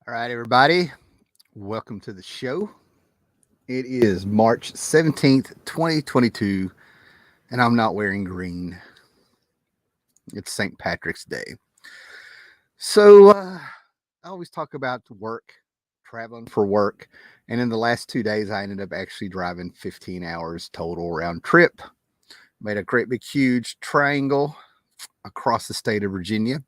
All right, everybody. Welcome to the show. It is March 17th, 2022, and I'm not wearing green. It's St. Patrick's Day. So, I always talk about work, traveling for work. And in the last 2 days, I ended up actually driving 15 hours total round trip. Made a great big huge triangle across the state of Virginia.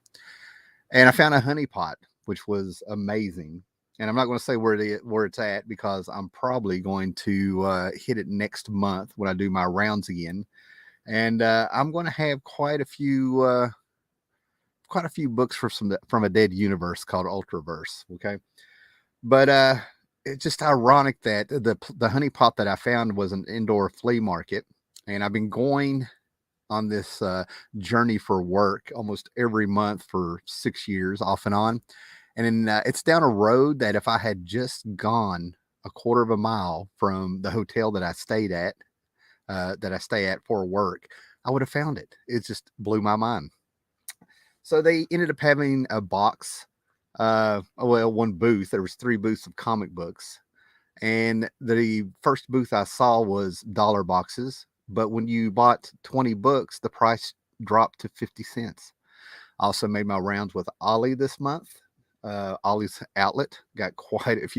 And I found a honey pot, which was amazing. And I'm not going to say where it's at because I'm probably going to hit it next month when I do my rounds again. And I'm going to have quite a few books from a dead universe called Ultraverse. Okay, but it's just ironic that the honey pot that I found was an indoor flea market, and I've been going on this journey for work almost every month for 6 years, off and on. And it's down a road that if I had just gone a quarter of a mile from the hotel that I stay at for work, I would have found it. It just blew my mind. So they ended up having a box, one booth. There was 3 booths of comic books. And the first booth I saw was dollar boxes. But when you bought 20 books, the price dropped to 50 cents. I also made my rounds with Ollie this month. Ollie's outlet got quite. If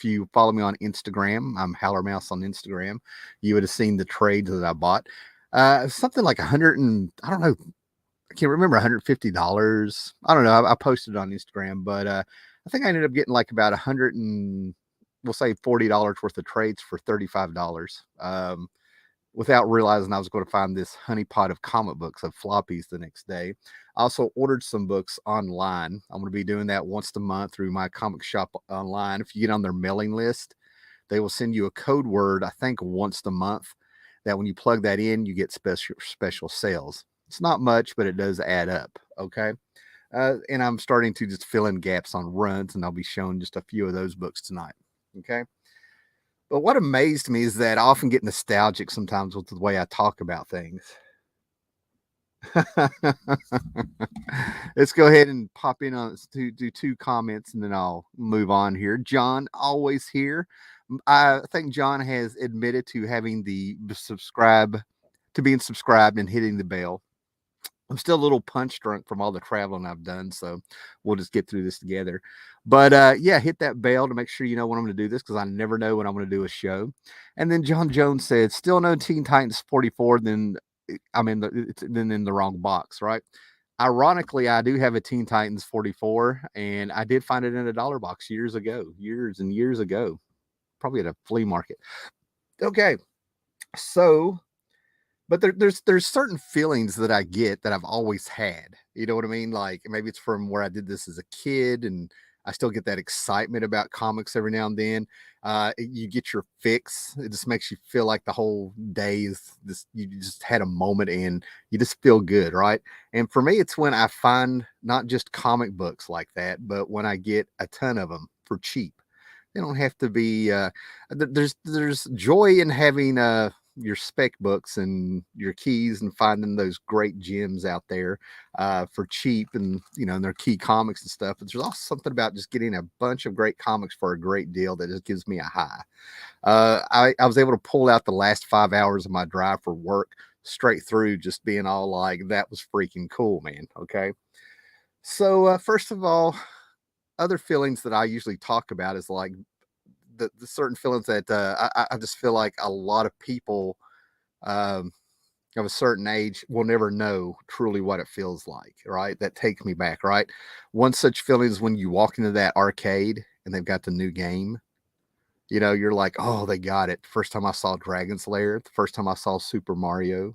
you follow me on Instagram, I'm Howler Mouse on Instagram. You would have seen the trades that I bought. Something like I don't know. I can't remember, $150. I don't know. I posted it on Instagram, but I think I ended up getting like about we'll say $40 worth of trades for $35. Without realizing I was going to find this honeypot of comic books of floppies the next day. I also ordered some books online. I'm going to be doing that once a month through my comic shop online. If you get on their mailing list, they will send you a code word, I think once a month, that when you plug that in, you get special sales. It's not much, but it does add up. Okay. And I'm starting to just fill in gaps on runs, and I'll be showing just a few of those books tonight. Okay. But what amazed me is that I often get nostalgic sometimes with the way I talk about things. Let's go ahead and pop in on to do 2 comments and then I'll move on here. John, always here. I think John has admitted to having being subscribed and hitting the bell. I'm still a little punch drunk from all the traveling I've done, so we'll just get through this together. But yeah, hit that bell to make sure you know when I'm going to do this, because I never know when I'm going to do a show. And then John Jones said, "Still no Teen Titans 44." Then I'm in the wrong box, right? Ironically, I do have a Teen Titans 44, and I did find it in a dollar box years and years ago, probably at a flea market. Okay, so. But there's certain feelings that I get that I've always had. You know what I mean? Like maybe it's from where I did this as a kid, and I still get that excitement about comics every now and then. You get your fix. It just makes you feel like the whole day is this. You just had a moment, and you just feel good, right? And for me, it's when I find not just comic books like that, but when I get a ton of them for cheap. They don't have to be. There's joy in having your spec books and your keys and finding those great gems out there for cheap, and and they're key comics and stuff. But there's also something about just getting a bunch of great comics for a great deal that just gives me a high. I was able to pull out the last 5 hours of my drive for work straight through, just being all like, that was freaking cool, man. Okay. So first of all, other feelings that I usually talk about is like the certain feelings that I just feel like a lot of people um, of a certain age will never know truly what it feels like, right? That takes me back, right? One such feeling is when you walk into that arcade and they've got the new game. You're like, oh, they got it. First time I saw Dragon's Lair, the first time I saw Super Mario,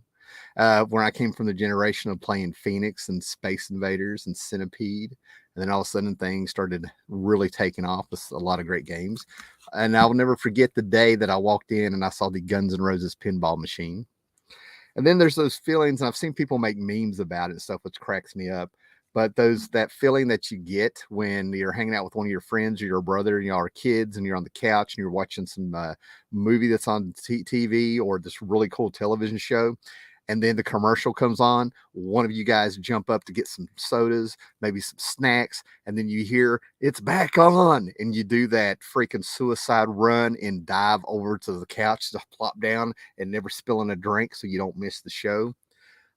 when I came from the generation of playing Phoenix and Space Invaders and Centipede. And then all of a sudden things started really taking off with a lot of great games. And I will never forget the day that I walked in and I saw the Guns N' Roses pinball machine. And then there's those feelings, and I've seen people make memes about it and stuff, which cracks me up. But that feeling that you get when you're hanging out with one of your friends or your brother, and y'all are kids, and you're on the couch and you're watching some movie that's on TV or this really cool television show, and then the commercial comes on. One of you guys jump up to get some sodas, maybe some snacks, and then you hear it's back on, and you do that freaking suicide run and dive over to the couch to plop down and never spilling a drink so you don't miss the show.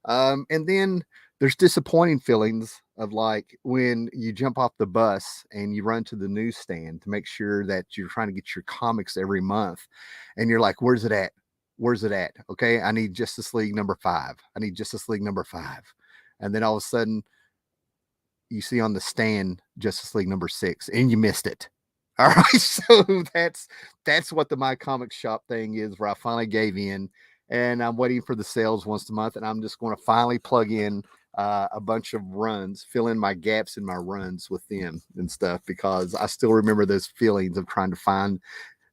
And then there's disappointing feelings of like when you jump off the bus and you run to the newsstand to make sure that you're trying to get your comics every month, and you're like, where's it at? Where's it at? Okay, I need Justice League number 5. I need Justice League number 5. And then all of a sudden you see on the stand Justice League number 6 and you missed it. All right, so that's what the My Comic Shop thing is, where I finally gave in, and I'm waiting for the sales once a month, and I'm just going to finally plug in a bunch of runs, fill in my gaps in my runs with them and stuff, because I still remember those feelings of trying to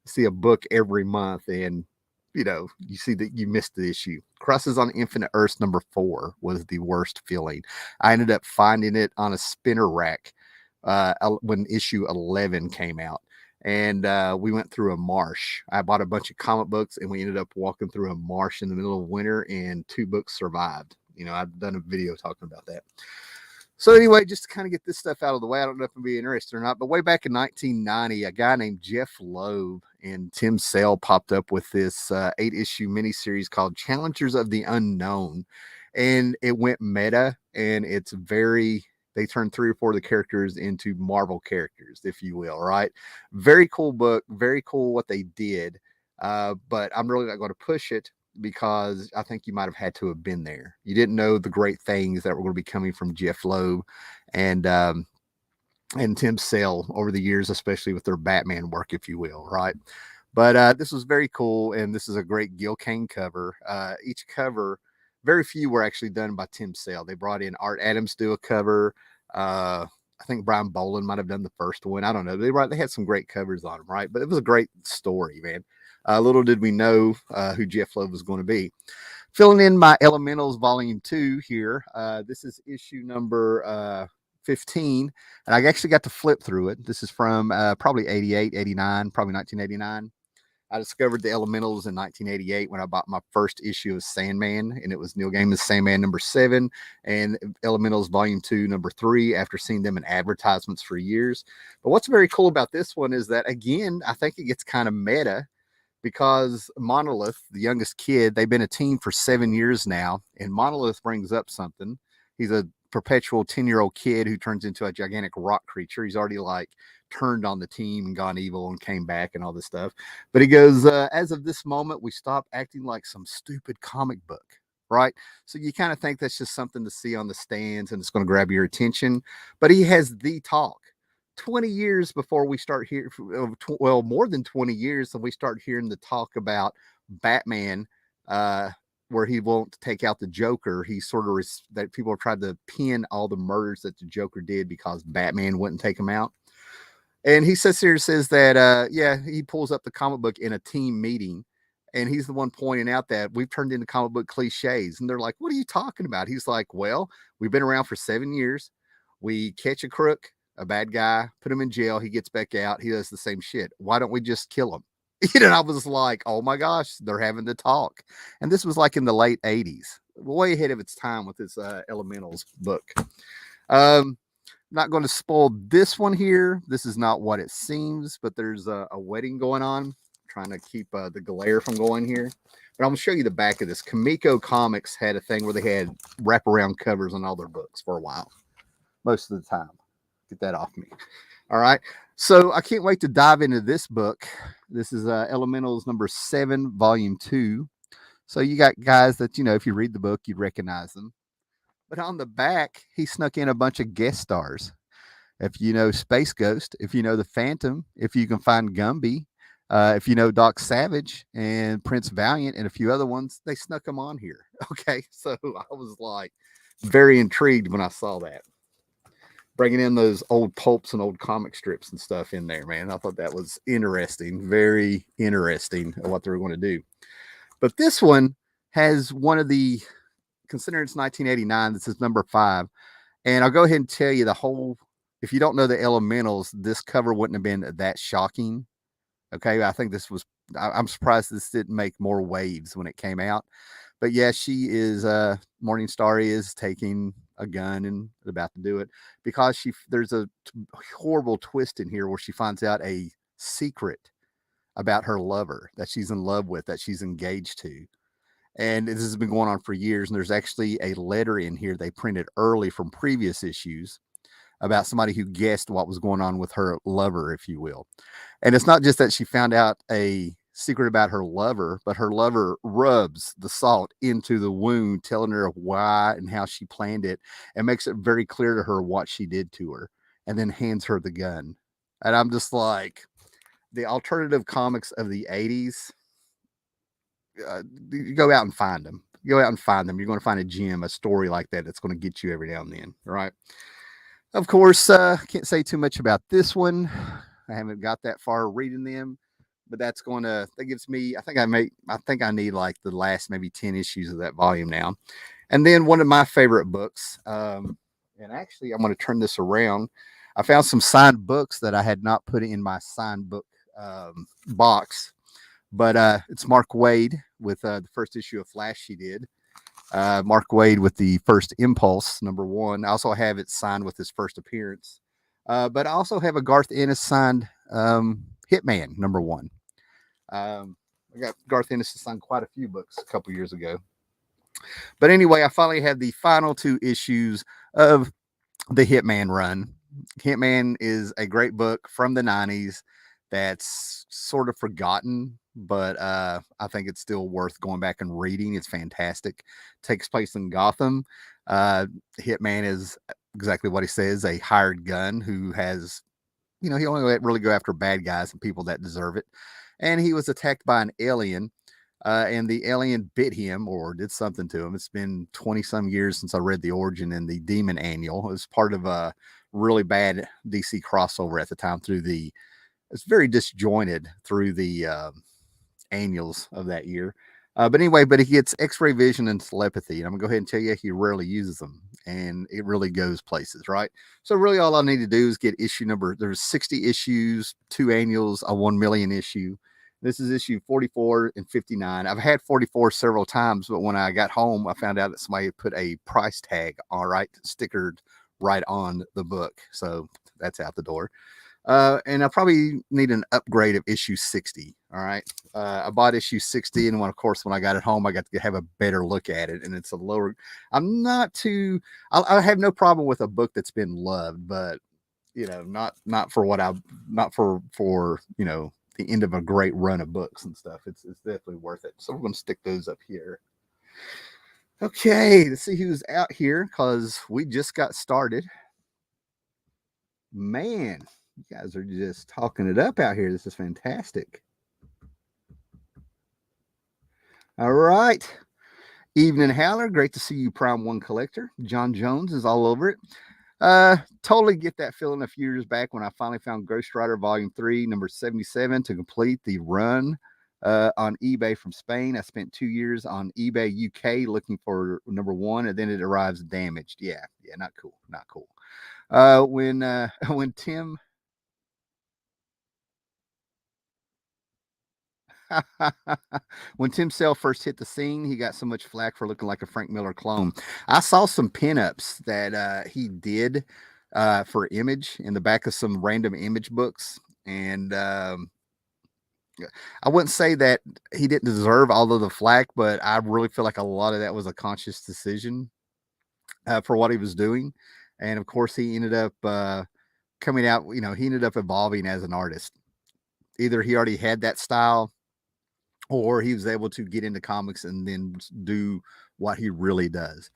see a book every month, and you see that you missed the issue. Crosses on Infinite Earths number 4 was the worst feeling. I ended up finding it on a spinner rack when issue 11 came out, and we went through a marsh. I bought a bunch of comic books, and we ended up walking through a marsh in the middle of winter, and 2 books survived. I've done a video talking about that. So anyway, just to kind of get this stuff out of the way, I don't know if it'll be interested or not, but way back in 1990, a guy named Jeff Loeb and Tim Sale popped up with this 8-issue miniseries called Challengers of the Unknown. And it went meta, and they turned 3 or 4 of the characters into Marvel characters, if you will, right? Very cool book, very cool what they did. But I'm really not going to push it, because I think you might have had to have been there. You didn't know the great things that were going to be coming from Jeff Loeb and Tim Sale over the years, especially with their Batman work, if you will, right? But this was very cool, and this is a great Gil Kane cover. Each cover, very few were actually done by Tim Sale. They brought in Art Adams to do a cover. I think Brian Boland might have done the first one. I don't know. They had some great covers on them, right? But it was a great story, man. Little did we know who Jeff Loeb was going to be. Filling in my Elementals Volume 2 here. This is issue number 15, and I actually got to flip through it. This is from probably 88, 89, probably 1989. I discovered the Elementals in 1988 when I bought my first issue of Sandman, and it was Neil Gaiman's Sandman number 7 and Elementals Volume 2 number 3, after seeing them in advertisements for years. But what's very cool about this one is that, again, I think it gets kind of meta, because Monolith, the youngest kid, they've been a team for 7 years now, and Monolith brings up something. He's a perpetual 10-year-old kid who turns into a gigantic rock creature. He's already turned on the team and gone evil and came back and all this stuff. But he goes, as of this moment, we stop acting like some stupid comic book, right? So you kind of think that's just something to see on the stands and it's going to grab your attention. But he has the talk. 20 years before we start hearing, well, more than 20 years, and we start hearing the talk about Batman, where he won't take out the Joker. He sort of that people have tried to pin all the murders that the Joker did because Batman wouldn't take him out. And he says that, he pulls up the comic book in a team meeting, and he's the one pointing out that we've turned into comic book cliches. And they're like, what are you talking about? He's like, well, we've been around for 7 years. We catch a crook, a bad guy, put him in jail. He gets back out. He does the same shit. Why don't we just kill him? And I was like, oh my gosh, they're having to talk. And this was like in the late 80s, way ahead of its time with this Elementals book. Not going to spoil this one here. This is not what it seems, but there's a wedding going on. I'm trying to keep the glare from going here. But I'm going to show you the back of this. Kamiko Comics had a thing where they had wraparound covers on all their books for a while. Most of the time. Get that off me. All right. So I can't wait to dive into this book. This is Elementals number 7, volume 2. So you got guys that, if you read the book, you'd recognize them. But on the back, he snuck in a bunch of guest stars. If you know Space Ghost, if you know the Phantom, if you can find Gumby, if you know Doc Savage and Prince Valiant and a few other ones, they snuck them on here. Okay. So I was like very intrigued when I saw that. Bringing in those old pulps and old comic strips and stuff in there, man. I thought that was interesting, very interesting what they were going to do. But this one has one of the, considering it's 1989, this is number 5. And I'll go ahead and tell you if you don't know the Elementals, this cover wouldn't have been that shocking. Okay, I think I'm surprised this didn't make more waves when it came out. But yeah, she is Morningstar is taking a gun and about to do it because there's a horrible twist in here where she finds out a secret about her lover that she's in love with, that she's engaged to. And this has been going on for years. And there's actually a letter in here they printed early from previous issues about somebody who guessed what was going on with her lover, if you will. And it's not just that she found out a secret about her lover, but her lover rubs the salt into the wound, telling her why and how she planned it, and makes it very clear to her what she did to her, and then hands her the gun. And I'm just like, the alternative comics of the 80s, you go out and find them. Go out and find them. You're going to find a gem, a story like that that's going to get you every now and then, right? Of course, can't say too much about this one. I haven't got that far reading them, but that gives me, I think I need like the last maybe 10 issues of that volume now. And then one of my favorite books, and actually I'm going to turn this around. I found some signed books that I had not put in my signed book box, but it's Mark Waid with the first issue of Flash she did. Mark Waid with the first Impulse, #1. I also have it signed with his first appearance. But I also have a Garth Ennis signed Hitman #1. I got Garth Ennis to sign quite a few books a couple years ago. But anyway, I finally had the final 2 issues of the Hitman run. Hitman is a great book from the 90s that's sort of forgotten, but I think it's still worth going back and reading. It's fantastic. Takes place in Gotham. Hitman is exactly what he says, a hired gun who has, he only really go after bad guys and people that deserve it. And he was attacked by an alien, and the alien bit him or did something to him. It's been 20 some years since I read the origin in the Demon Annual. It was part of a really bad DC crossover at the time it's very disjointed through the annuals of that year. But he gets X-ray vision and telepathy, and I'm gonna go ahead and tell you he rarely uses them, and it really goes places, right? So really, all I need to do is get issue number. There's 60 issues, 2 annuals, a 1 million issue. This is issue 44 and 59. I've had 44 several times, but when I got home, I found out that somebody had put a price tag, all right, stickered right on the book, so that's out the door. And I probably need an upgrade of issue 60. All right. I bought issue 60. And of course, when I got it home, I got to have a better look at it. And it's a lower, I have no problem with a book that's been loved, but not for the end of a great run of books and stuff. It's definitely worth it. So we're going to stick those up here. Okay. Let's see who's out here, because we just got started. Man, you guys are just talking it up out here. This is fantastic. All right. Evening, Howler. Great to see you, Prime One Collector. John Jones is all over it. Totally get that feeling a few years back when I finally found Ghost Rider Volume 3, number 77, to complete the run on eBay from Spain. I spent 2 years on eBay UK looking for #1, and then it arrives damaged. Yeah, not cool. Not cool. When Tim when Tim Sale first hit the scene, he got so much flack for looking like a Frank Miller clone. I saw some pinups that he did for Image in the back of some random Image books, and I wouldn't say that he didn't deserve all of the flack, but I really feel like a lot of that was a conscious decision for what he was doing. And of course, he ended up coming out, he ended up evolving as an artist. Either he already had that style, or he was able to get into comics and then do what he really does.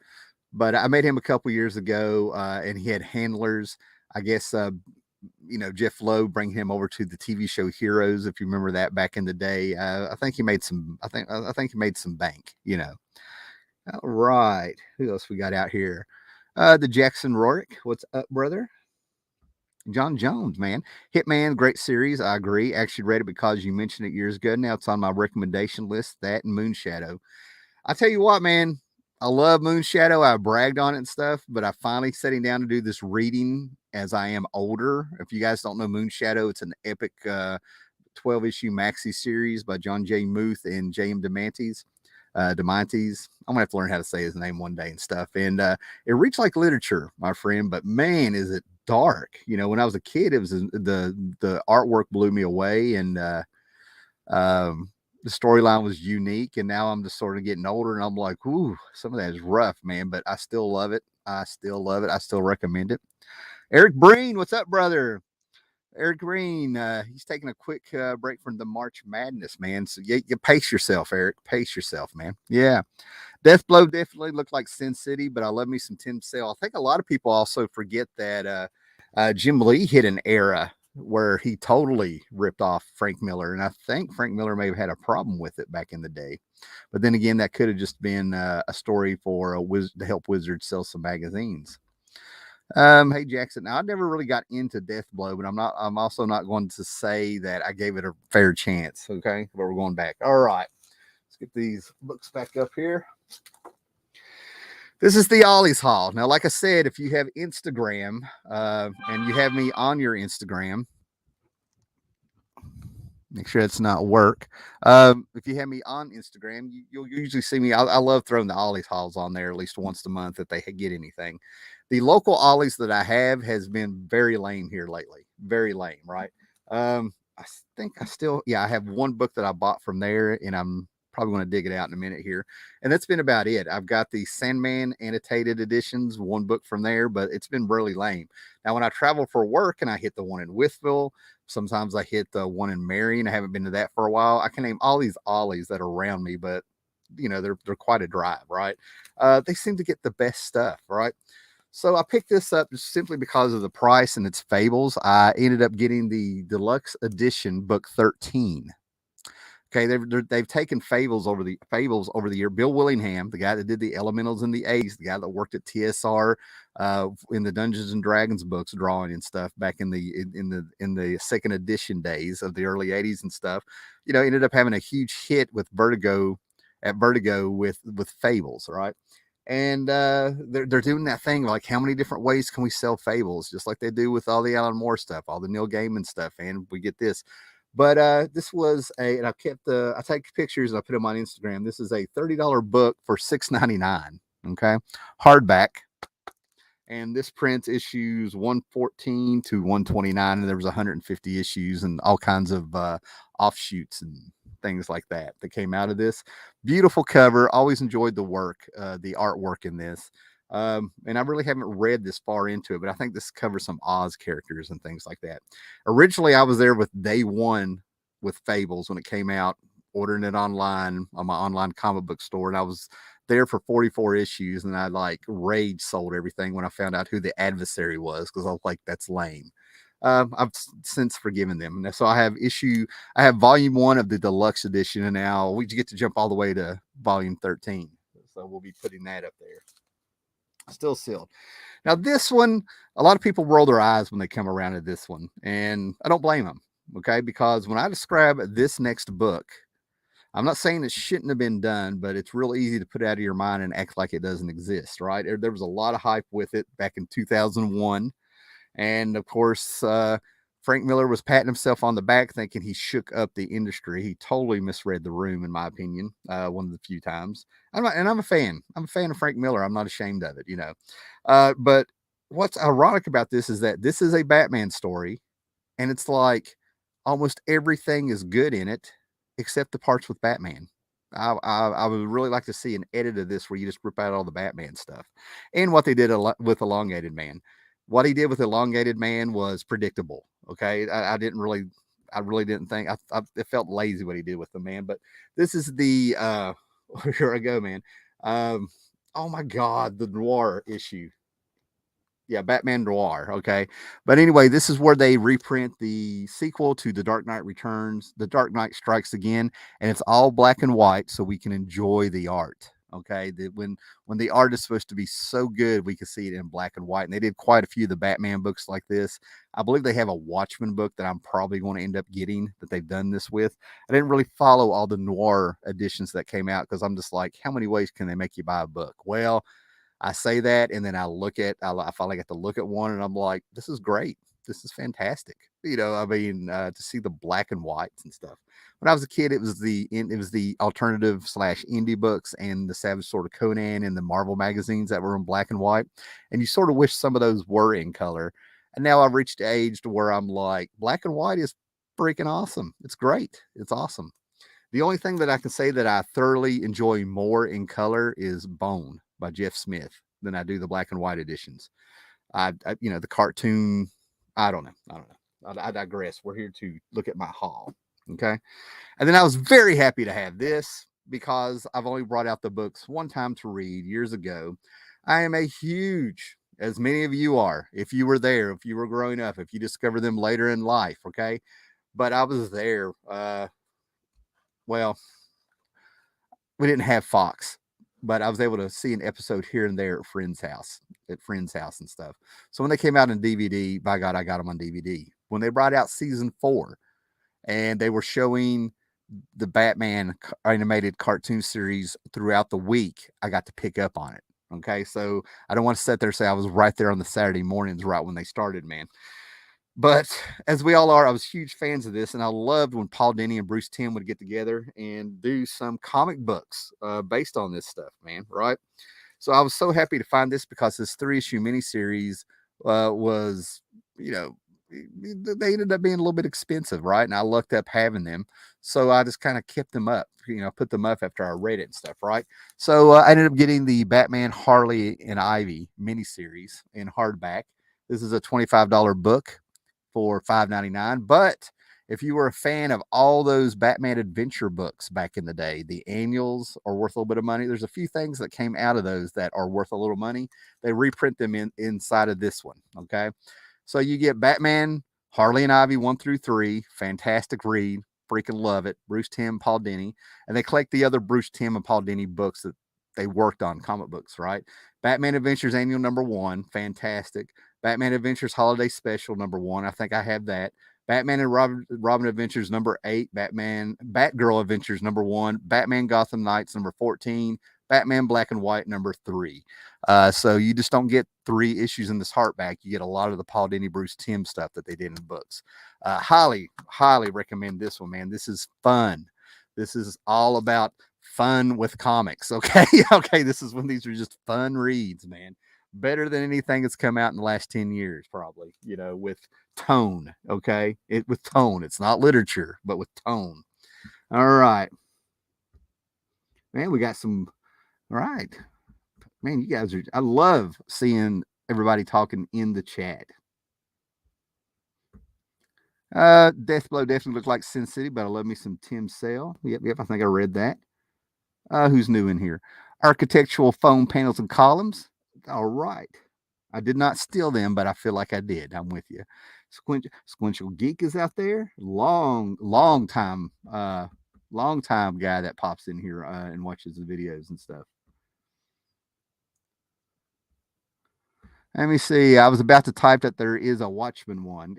But I met him a couple years ago, and he had handlers. I guess, Jeff Lowe bring him over to the TV show Heroes, if you remember that back in the day. I think he made some. I think he made some bank. All right, who else we got out here? The Jackson Rorick. What's up, brother? John Jones, man. Hitman, great series. I agree. Actually read it because you mentioned it years ago. Now it's on my recommendation list. That and Moonshadow. I tell you what, man. I love Moonshadow. I bragged on it and stuff, but I finally sitting down to do this reading as I am older. If you guys don't know Moonshadow, it's an epic 12-issue maxi series by John J. Muth and J.M. DeMantis. Diamantes. I'm gonna have to learn how to say his name one day and stuff. And it reads like literature, my friend, but man, is it dark. You know, when I was a kid, it was the artwork blew me away, and the storyline was unique. And now I'm just sort of getting older, and I'm like, ooh, some of that is rough, man, but I still love it. I still love it. I still recommend it. Eric Breen, what's up, brother? Eric Green, he's taking a quick break from the March Madness, man. So you pace yourself, Eric. Pace yourself, man. Yeah. Death Blow definitely looked like Sin City, but I love me some Tim Sale. I think a lot of people also forget that Jim Lee hit an era where he totally ripped off Frank Miller. And I think Frank Miller may have had a problem with it back in the day. But then again, that could have just been a story for to help Wizards sell some magazines. Hey Jackson. Now I never really got into Death Blow, but I'm also not going to say that I gave it a fair chance. Okay, but we're going back. All right, let's get these books back up here. This is the Ollie's haul. Now, like I said, if you have Instagram and you have me on your Instagram, make sure it's not work. If you have me on Instagram, you'll usually see me. I love throwing the Ollie's hauls on there at least once a month if they get anything. The local Ollies that I have has been very lame here lately. Very lame, right? I think I have one book that I bought from there, and I'm probably going to dig it out in a minute here. And that's been about it. I've got the Sandman annotated editions, one book from there, but it's been really lame. Now, when I travel for work and I hit the one in Withville, sometimes I hit the one in Marion. I haven't been to that for a while. I can name all these Ollies that are around me, but you know, they're quite a drive, right? They seem to get the best stuff, right? So I picked this up just simply because of the price and its fables. I ended up getting the deluxe edition, book 13. Okay, they've taken fables over the year. Bill Willingham, the guy that did the Elementals and the Ace, the guy that worked at TSR in the Dungeons and Dragons books, drawing and stuff back in the second edition days of the early '80s and stuff. You know, ended up having a huge hit with Vertigo with fables, right? And they're doing that thing like, how many different ways can we sell fables, just like they do with all the Alan Moore stuff, all the Neil Gaiman stuff, and we get this. But this was and I take pictures and I put them on Instagram. This is a $30 book for $6.99. Okay, hardback, and this print issues 114 to 129, and there was 150 issues and all kinds of offshoots and things like that came out of this. Beautiful cover. Always enjoyed the work, the artwork in this. And I really haven't read this far into it, but I think this covers some Oz characters and things like that. Originally, I was there with day one with Fables when it came out, ordering it online on my online comic book store. And I was there for 44 issues, and I like rage sold everything when I found out who the adversary was, because I was like, that's lame. I've since forgiven them. And so I have volume 1 of the deluxe edition, and now we get to jump all the way to volume 13. So we'll be putting that up there. Still sealed. Now this one, a lot of people roll their eyes when they come around to this one, and I don't blame them. Okay, because when I describe this next book, I'm not saying it shouldn't have been done, but it's real easy to put out of your mind and act like it doesn't exist, right? There was a lot of hype with it back in 2001, and of course, Frank Miller was patting himself on the back, thinking he shook up the industry. He totally misread the room, in my opinion, one of the few times. I'm a fan. I'm a fan of Frank Miller. I'm not ashamed of it, you know. But what's ironic about this is that this is a Batman story, and it's like almost everything is good in it, except the parts with Batman. I would really like to see an edit of this where you just rip out all the Batman stuff, and what they did with Elongated Man. What he did with Elongated Man was predictable. Okay, I really didn't think. It felt lazy what he did with the man. But this is the here I go, man. Oh my God, the noir issue. Yeah, Batman Noir. Okay, but anyway, this is where they reprint the sequel to The Dark Knight Returns, The Dark Knight Strikes Again, and it's all black and white, so we can enjoy the art. Okay, when the art is supposed to be so good, we can see it in black and white. And they did quite a few of the Batman books like this. I believe they have a Watchmen book that I'm probably going to end up getting that they've done this with. I didn't really follow all the noir editions that came out because I'm just like, how many ways can they make you buy a book? Well, I say that, and then I finally get to look at one, and I'm like, this is great. this is fantastic. You know, I mean, to see the black and whites and stuff. When I was a kid, it was the alternative slash indie books and the Savage Sword of Conan and the Marvel magazines that were in black and white, and you sort of wish some of those were in color. And now I've reached the age to where I'm like, black and white is freaking awesome. It's great. It's awesome. The only thing that I can say that I thoroughly enjoy more in color is Bone by Jeff Smith than I do the black and white editions. You know, the cartoon, I don't know. I digress. We're here to look at my haul. Okay. And then I was very happy to have this because I've only brought out the books one time to read years ago. I am a huge, as many of you are, if you were there, if you were growing up, if you discover them later in life. Okay. But I was there. Well, we didn't have Fox, but I was able to see an episode here and there at friends' house and stuff. So when they came out in DVD, by God, I got them on DVD. When they brought out season 4 and they were showing the Batman animated cartoon series throughout the week, I got to pick up on it. Okay. So I don't want to sit there and say I was right there on the Saturday mornings, right when they started, man. But as we all are, I was huge fans of this, and I loved when Paul Dini and Bruce Timm would get together and do some comic books based on this stuff, man, right? So I was so happy to find this because this 3-issue miniseries was, you know, they ended up being a little bit expensive, right? And I lucked up having them. So I just kind of kept them up, you know, put them up after I read it and stuff, right? So I ended up getting the Batman, Harley, and Ivy miniseries in hardback. This is a $25 book for $5.99. But if you were a fan of all those Batman adventure books back in the day, the annuals are worth a little bit of money. There's a few things that came out of those that are worth a little money. They reprint them inside of this one. Okay. So you get Batman, Harley and Ivy 1 through 3. Fantastic read. Freaking love it. Bruce Timm, Paul Dini. And they collect the other Bruce Timm and Paul Dini books that they worked on, comic books, right? Batman Adventures Annual number 1. Fantastic. Batman Adventures Holiday Special number 1. I think I have that. Batman and Robin Adventures number 8. Batgirl Adventures number 1. Batman Gotham Knights number 14. Batman Black and White number 3. So you just don't get 3 issues in this hardback. You get a lot of the Paul Dini, Bruce Timm stuff that they did in the books. Highly recommend this one, man. This is fun. This is all about fun with comics. Okay. Okay. This is when these are just fun reads, man. Better than anything that's come out in the last 10 years, probably, you know, with tone. Okay. With tone. It's not literature, but with tone. All right. Man, we got some. All right. Man, you guys I love seeing everybody talking in the chat. Deathblow definitely looked like Sin City, but I love me some Tim Sale. Yep, I think I read that. Who's new in here? Architectural foam panels and columns. All right. I did not steal them, but I feel like I did. I'm with you. Squinchel Geek is out there. Long time guy that pops in here and watches the videos and stuff. Let me see. I was about to type that there is a Watchmen one.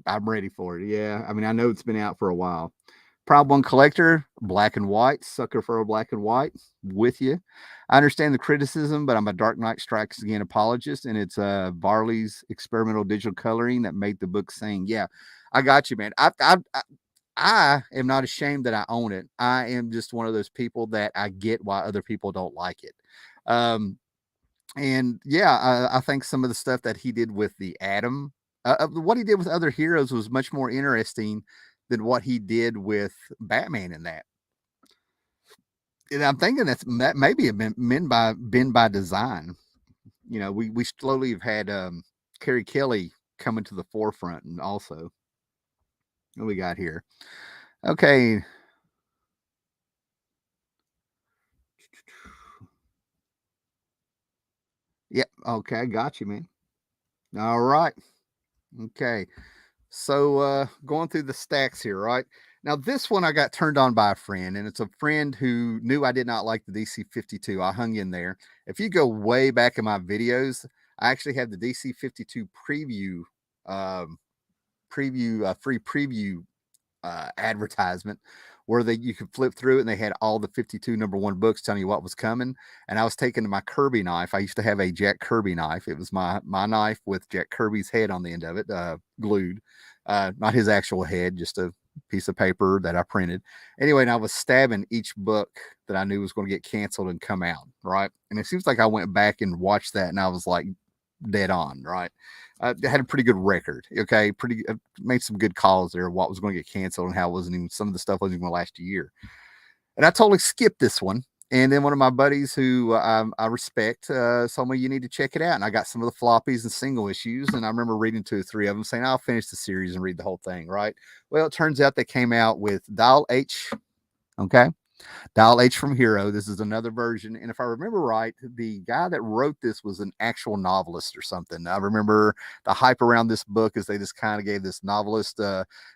I'm ready for it. Yeah. I mean, I know it's been out for a while. Proud One Collector, black and white, sucker for a black and white, with you. I understand the criticism, but I'm a Dark Knight Strikes Again apologist, and it's Varley's experimental digital coloring that made the book sing. Yeah, I got you, man. I am not ashamed that I own it. I am just one of those people that I get why other people don't like it. And yeah, I think some of the stuff that he did with the Atom, what he did with other heroes was much more interesting than what he did with Batman in that. And I'm thinking that maybe been by design. You know, we slowly have had Carrie Kelly coming to the forefront, and also what we got here. Okay. Yep. Okay, I got you, man. All right. Okay. So going through the stacks here, right? Now this one I got turned on by a friend, and it's a friend who knew I did not like the DC 52. I hung in there. If you go way back in my videos, I actually have the DC 52 preview, free preview advertisement where you could flip through it and they had all the 52 #1 books telling you what was coming. And I was taking my Kirby knife. I used to have a Jack Kirby knife. It was my knife with Jack Kirby's head on the end of it, glued. Not his actual head, just a piece of paper that I printed. Anyway, and I was stabbing each book that I knew was going to get canceled and come out, right? And it seems like I went back and watched that and I was like dead on, right? I had a pretty good record, okay? Made some good calls there, what was going to get canceled and how it wasn't even, some of the stuff wasn't even going to last a year. And I totally skipped this one. And then one of my buddies who I respect told me you need to check it out. And I got some of the floppies and single issues. And I remember reading 2 or 3 of them saying, I'll finish the series and read the whole thing, right? Well, it turns out they came out with Dial H, okay? Dial H from Hero. This is another version. And if I remember right, the guy that wrote this was an actual novelist or something. I remember the hype around this book is they just kind of gave this novelist,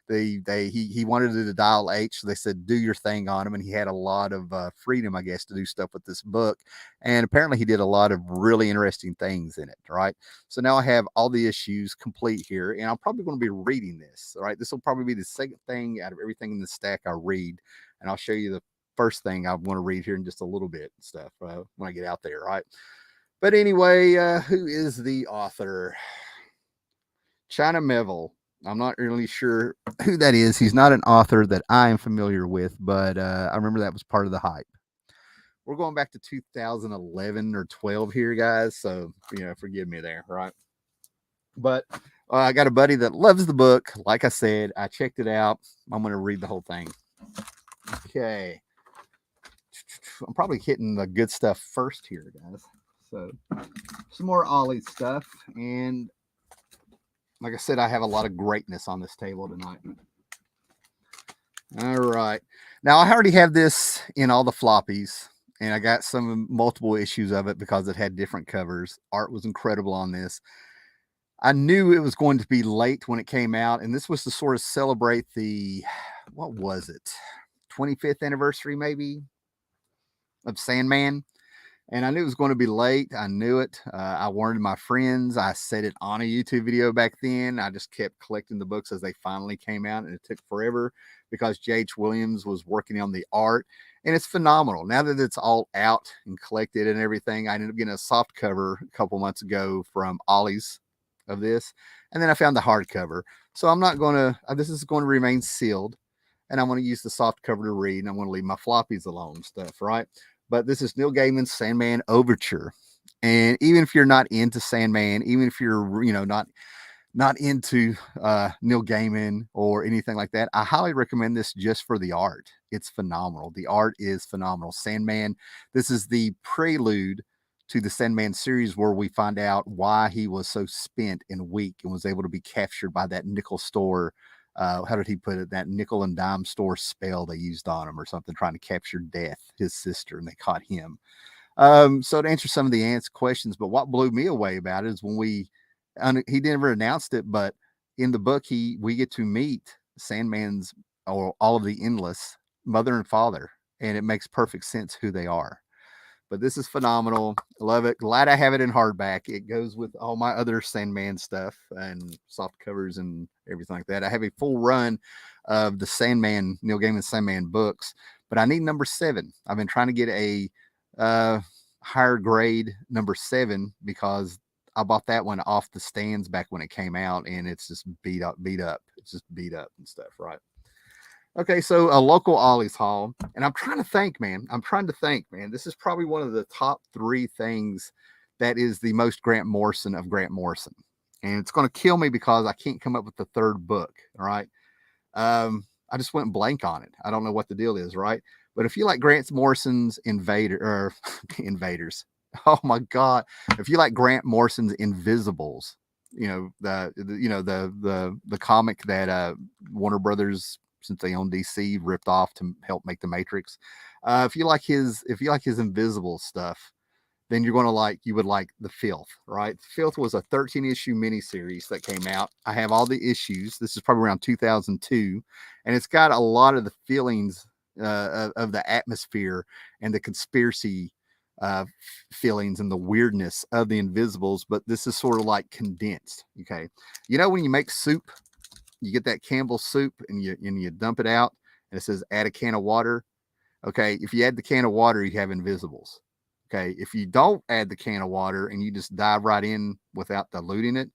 he wanted to do the Dial H. So they said, do your thing on him. And he had a lot of freedom, I guess, to do stuff with this book. And apparently he did a lot of really interesting things in it, right? So now I have all the issues complete here. And I'm probably going to be reading this, all right? This will probably be the second thing out of everything in the stack I read. And I'll show you the first thing I want to read here in just a little bit and stuff when I get out there, right? But anyway, who is the author? China Miéville. I'm not really sure who that is. He's not an author that I am familiar with, but I remember that was part of the hype. We're going back to 2011 or 12 here, guys. So, forgive me there, right? But I got a buddy that loves the book. Like I said, I checked it out. I'm going to read the whole thing. Okay. I'm probably hitting the good stuff first here, guys. So some more Ollie stuff. And like I said, I have a lot of greatness on this table tonight. All right. Now, I already have this in all the floppies. And I got some multiple issues of it because it had different covers. Art was incredible on this. I knew it was going to be late when it came out. And this was to sort of celebrate the, what was it? 25th anniversary, maybe, of Sandman. And I knew it was going to be late. I knew it. I warned my friends. I said it on a YouTube video back then. I just kept collecting the books as they finally came out, and it took forever because J.H. Williams was working on the art, and it's phenomenal. Now that it's all out and collected and everything, I ended up getting a soft cover a couple months ago from Ollie's of this, and then I found the hardcover. So I'm not going to, this is going to remain sealed, and I'm going to use the soft cover to read, and I'm going to leave my floppies alone stuff, right? But this is Neil Gaiman's Sandman Overture. And even if you're not into Sandman, even if you're, not into Neil Gaiman or anything like that, I highly recommend this just for the art. It's phenomenal. The art is phenomenal. Sandman, this is the prelude to the Sandman series where we find out why he was so spent and weak and was able to be captured by that nickel store. How did he put it? That nickel and dime store spell they used on him or something, trying to capture Death, his sister, and they caught him. So to answer some of the questions, but what blew me away about it is when he never announced it, but in the book, we get to meet Sandman's, or all of the Endless, mother and father, and it makes perfect sense who they are. But this is phenomenal. Love it. Glad I have it in hardback. It goes with all my other Sandman stuff and soft covers and everything like that. I have a full run of the Sandman, Neil Gaiman Sandman books, but I need number 7. I've been trying to get a higher grade number 7 because I bought that one off the stands back when it came out, and it's just beat up. It's just beat up and stuff, right? Okay, so a local Ollie's haul, and I'm trying to think, man. This is probably one of the top 3 things that is the most Grant Morrison of Grant Morrison. And it's going to kill me because I can't come up with the 3rd book, all right? I just went blank on it. I don't know what the deal is, right? But if you like Grant Morrison's Invaders, oh my God. If you like Grant Morrison's Invisibles, the comic that Warner Brothers, since they own DC, ripped off to help make the Matrix. If you like his Invisible stuff, then you would like the Filth, right? Filth was a 13-issue miniseries that came out. I have all the issues. This is probably around 2002, and it's got a lot of the feelings of the atmosphere and the conspiracy feelings and the weirdness of the Invisibles, but this is sort of like condensed. Okay, when you make soup, you get that Campbell's soup and you dump it out, and it says add a can of water. Okay, if you add the can of water, you have invisibles. Okay, if you don't add the can of water and you just dive right in without diluting it,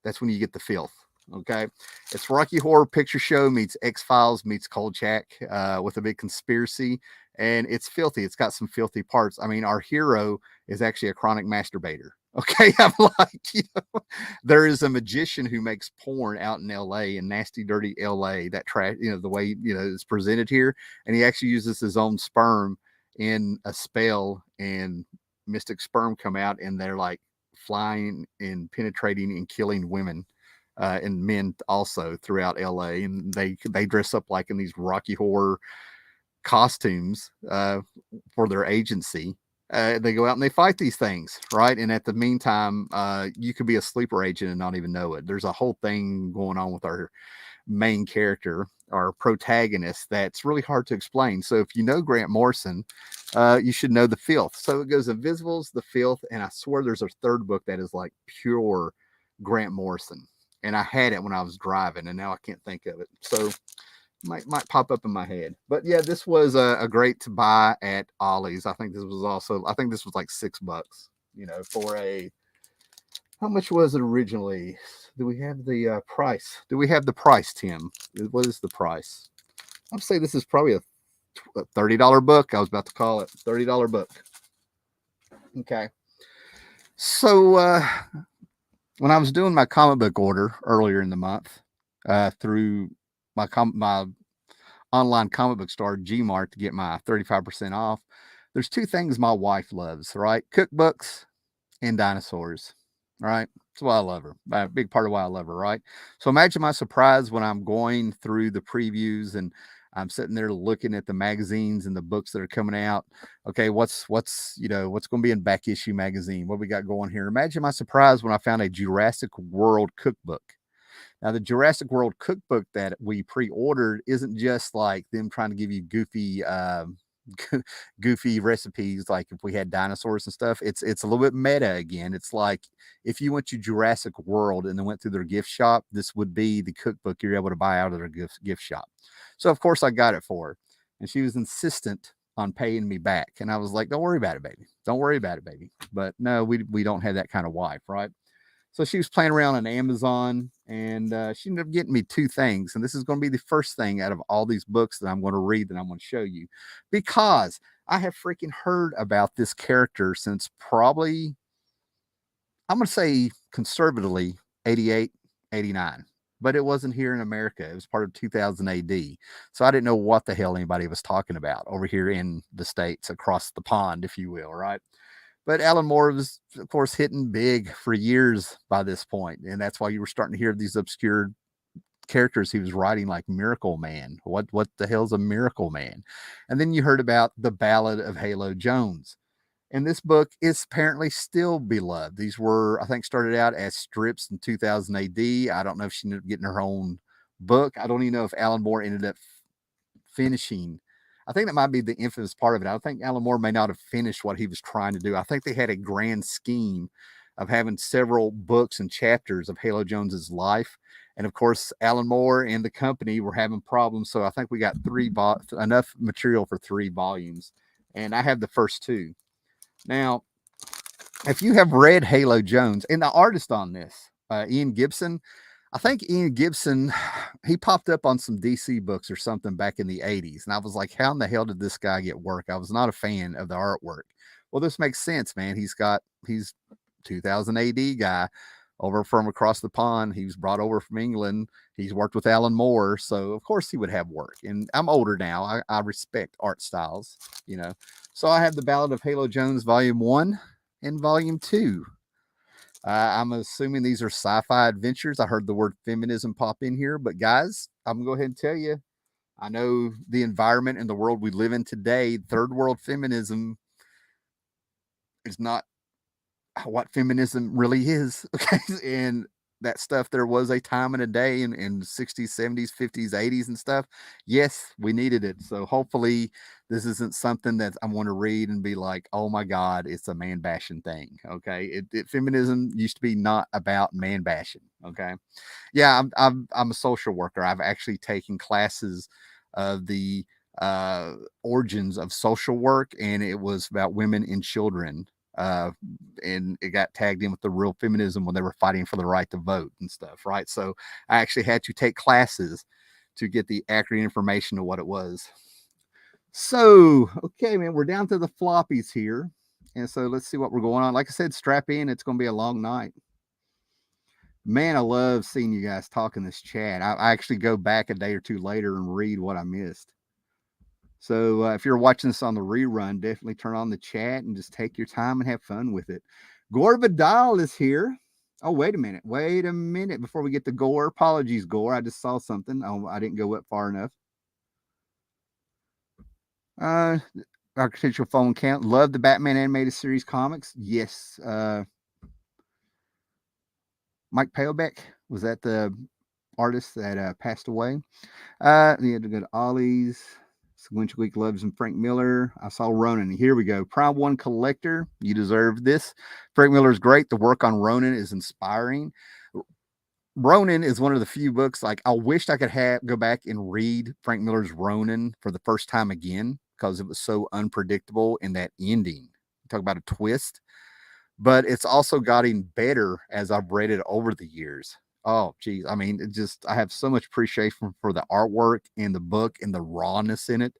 that's when you get the filth. Okay, it's Rocky Horror Picture Show meets X-Files meets Kolchak with a big conspiracy, and it's filthy. It's got some filthy parts. I mean, our hero is actually a chronic masturbator. Okay, I'm like, there is a magician who makes porn out in L.A. in nasty, dirty L.A. That trash, the way it's presented here, and he actually uses his own sperm in a spell, and mystic sperm come out, and they're like flying and penetrating and killing women and men also throughout LA, and they dress up like in these Rocky Horror costumes for their agency. They go out and they fight these things, right? And at the meantime, you could be a sleeper agent and not even know it. There's a whole thing going on with our main character, our protagonist, that's really hard to explain. So if you know Grant Morrison, you should know the Filth. So it goes Invisibles, the Filth, and I swear there's a third book that is like pure Grant Morrison. And I had it when I was driving, and now I can't think of it. So might pop up in my head. But yeah, this was a great to buy at Ollie's. I think this was like $6, for a, how much was it originally? Do we have the price? Do we have the price, Tim? What is the price? I'd say this is probably a $30 book. I was about to call it $30 book. Okay. So when I was doing my comic book order earlier in the month through my online comic book store, Gmart, to get my 35% off, there's two things my wife loves, right? Cookbooks and dinosaurs, right? That's why I love her. A big part of why I love her, right? So imagine my surprise when I'm going through the previews and I'm sitting there looking at the magazines and the books that are coming out. Okay, what's going to be in back issue magazine? What we got going here? Imagine my surprise when I found a Jurassic World cookbook. Now, the Jurassic World cookbook that we pre-ordered isn't just like them trying to give you goofy recipes like if we had dinosaurs and stuff. It's a little bit meta again. It's like if you went to Jurassic World and then went through their gift shop, this would be the cookbook you're able to buy out of their gift shop. So of course I got it for her, and she was insistent on paying me back, and I was like, don't worry about it, baby. Don't worry about it, baby. But no, we don't have that kind of wife, right? So she was playing around on Amazon, and she ended up getting me two things. And this is going to be the first thing out of all these books that I'm going to read that I'm going to show you, because I have freaking heard about this character since probably, I'm going to say conservatively, 88, 89. But it wasn't here in America. It was part of 2000 AD. So I didn't know what the hell anybody was talking about over here in the States, across the pond, if you will, right? But Alan Moore was, of course, hitting big for years by this point, and that's why you were starting to hear these obscure characters he was writing, like Miracle Man. What the hell's a Miracle Man? And then you heard about the Ballad of Halo Jones. And this book is apparently still beloved. These were, I think, started out as strips in 2000 AD. I don't know if she ended up getting her own book. I don't even know if Alan Moore ended up finishing. I think that might be the infamous part of it. I think Alan Moore may not have finished what he was trying to do. I think they had a grand scheme of having several books and chapters of Halo Jones's life. And of course, Alan Moore and the company were having problems. So I think we got enough material for 3 volumes. And I have the first 2. Now, if you have read Halo Jones, and the artist on this, Ian Gibson, I think Ian Gibson, he popped up on some DC books or something back in the 80s. And I was like, how in the hell did this guy get work? I was not a fan of the artwork. Well, this makes sense, man. He's 2000 AD guy over from across the pond. He was brought over from England. He's worked with Alan Moore. So of course he would have work. And I'm older now. I respect art styles, So I have the Ballad of Halo Jones, Volume 1 and Volume 2. I'm assuming these are sci-fi adventures. I heard the word feminism pop in here, but guys, I'm gonna go ahead and tell you, I know the environment and the world we live in today, third world feminism is not what feminism really is. Okay. And that stuff, there was a time and a day in 60s, 70s, 50s, 80s and stuff. Yes, we needed it. So hopefully this isn't something that I'm going to read and be like, oh my God, it's a man bashing thing. Okay. Feminism used to be not about man bashing. Okay. Yeah. I'm a social worker. I've actually taken classes of the origins of social work, and it was about women and children. And it got tagged in with the real feminism when they were fighting for the right to vote and stuff, right? So I actually had to take classes to get the accurate information of what it was. So, okay, man, we're down to the floppies here. And so let's see what we're going on. Like I said, strap in. It's going to be a long night. Man, I love seeing you guys talk in this chat. I actually go back a day or two later and read what I missed. So if you're watching this on the rerun, definitely turn on the chat and just take your time and have fun with it. Gore Vidal is here. Oh, wait a minute. Wait a minute before we get to Gore. Apologies, Gore. I just saw something. Oh, I didn't go up far enough. Architectural phone count. Love the Batman animated series comics. Yes. Mike Palebeck, was that the artist that passed away? You had to go to Ollie's. Winch Week loves and Frank Miller. I saw Ronan. Here we go. Prime One Collector. You deserve this. Frank Miller is great. The work on Ronan is inspiring. Ronan is one of the few books, like, I wished I could go back and read Frank Miller's Ronan for the first time again, because it was so unpredictable in that ending. Talk about a twist. But it's also gotten better as I've read it over the years. Oh, geez. I mean, I have so much appreciation for the artwork and the book and the rawness in it.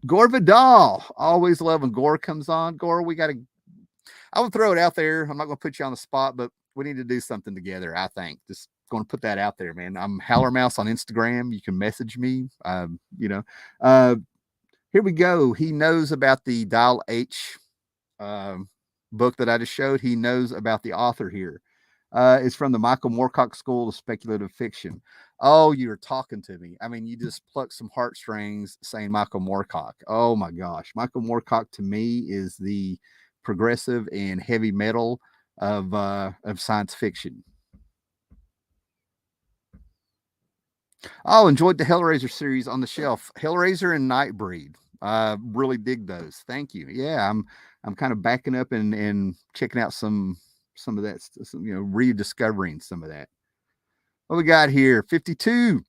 Gore Vidal. Always love when Gore comes on. Gore, I will throw it out there. I'm not going to put you on the spot, but we need to do something together, I think. Just going to put that out there, man. I'm Howler Mouse on Instagram. You can message me. Here we go. He knows about the Dial H book that I just showed. He knows about the author here. It's from the Michael Moorcock School of Speculative Fiction. Oh, you're talking to me. I mean, you just plucked some heartstrings saying Michael Moorcock. Oh my gosh. Michael Moorcock to me is the progressive and heavy metal of science fiction. Oh, enjoyed the Hellraiser series on the shelf. Hellraiser and Nightbreed. Really dig those. Thank you. Yeah, I'm kind of backing up and checking out some of that, rediscovering some of that. What we got here? 52.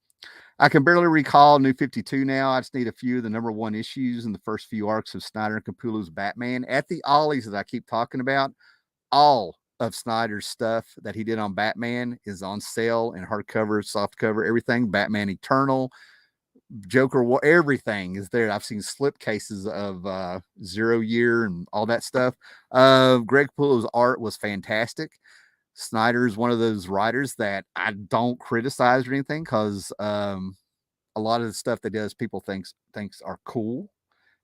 I can barely recall New 52 now. I just need a few of the number one issues in the first few arcs of Snyder and Capullo's Batman. At the Ollies that I keep talking about, all of Snyder's stuff that he did on Batman is on sale in hardcover, softcover, everything. Batman Eternal, Joker, everything is there. I've seen slip cases of 0 Year and all that stuff. Greg Capullo's art was fantastic. Snyder is one of those writers that I don't criticize or anything, because a lot of the stuff that does people thinks are cool.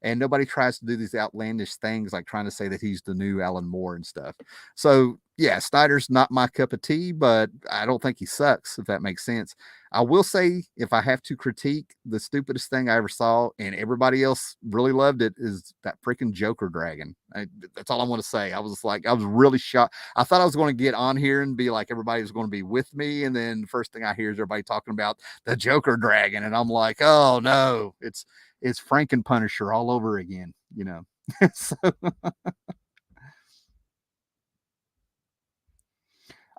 And nobody tries to do these outlandish things like trying to say that he's the new Alan Moore and stuff. So yeah, Snyder's not my cup of tea, but I don't think he sucks, if that makes sense. I will say, if I have to critique, the stupidest thing I ever saw, and everybody else really loved it, is that freaking Joker dragon. That's all I want to say. I was really shocked. I thought I was going to get on here and be like, everybody was going to be with me. And then the first thing I hear is everybody talking about the Joker dragon. And I'm like, oh no, it's Franken Punisher all over again, so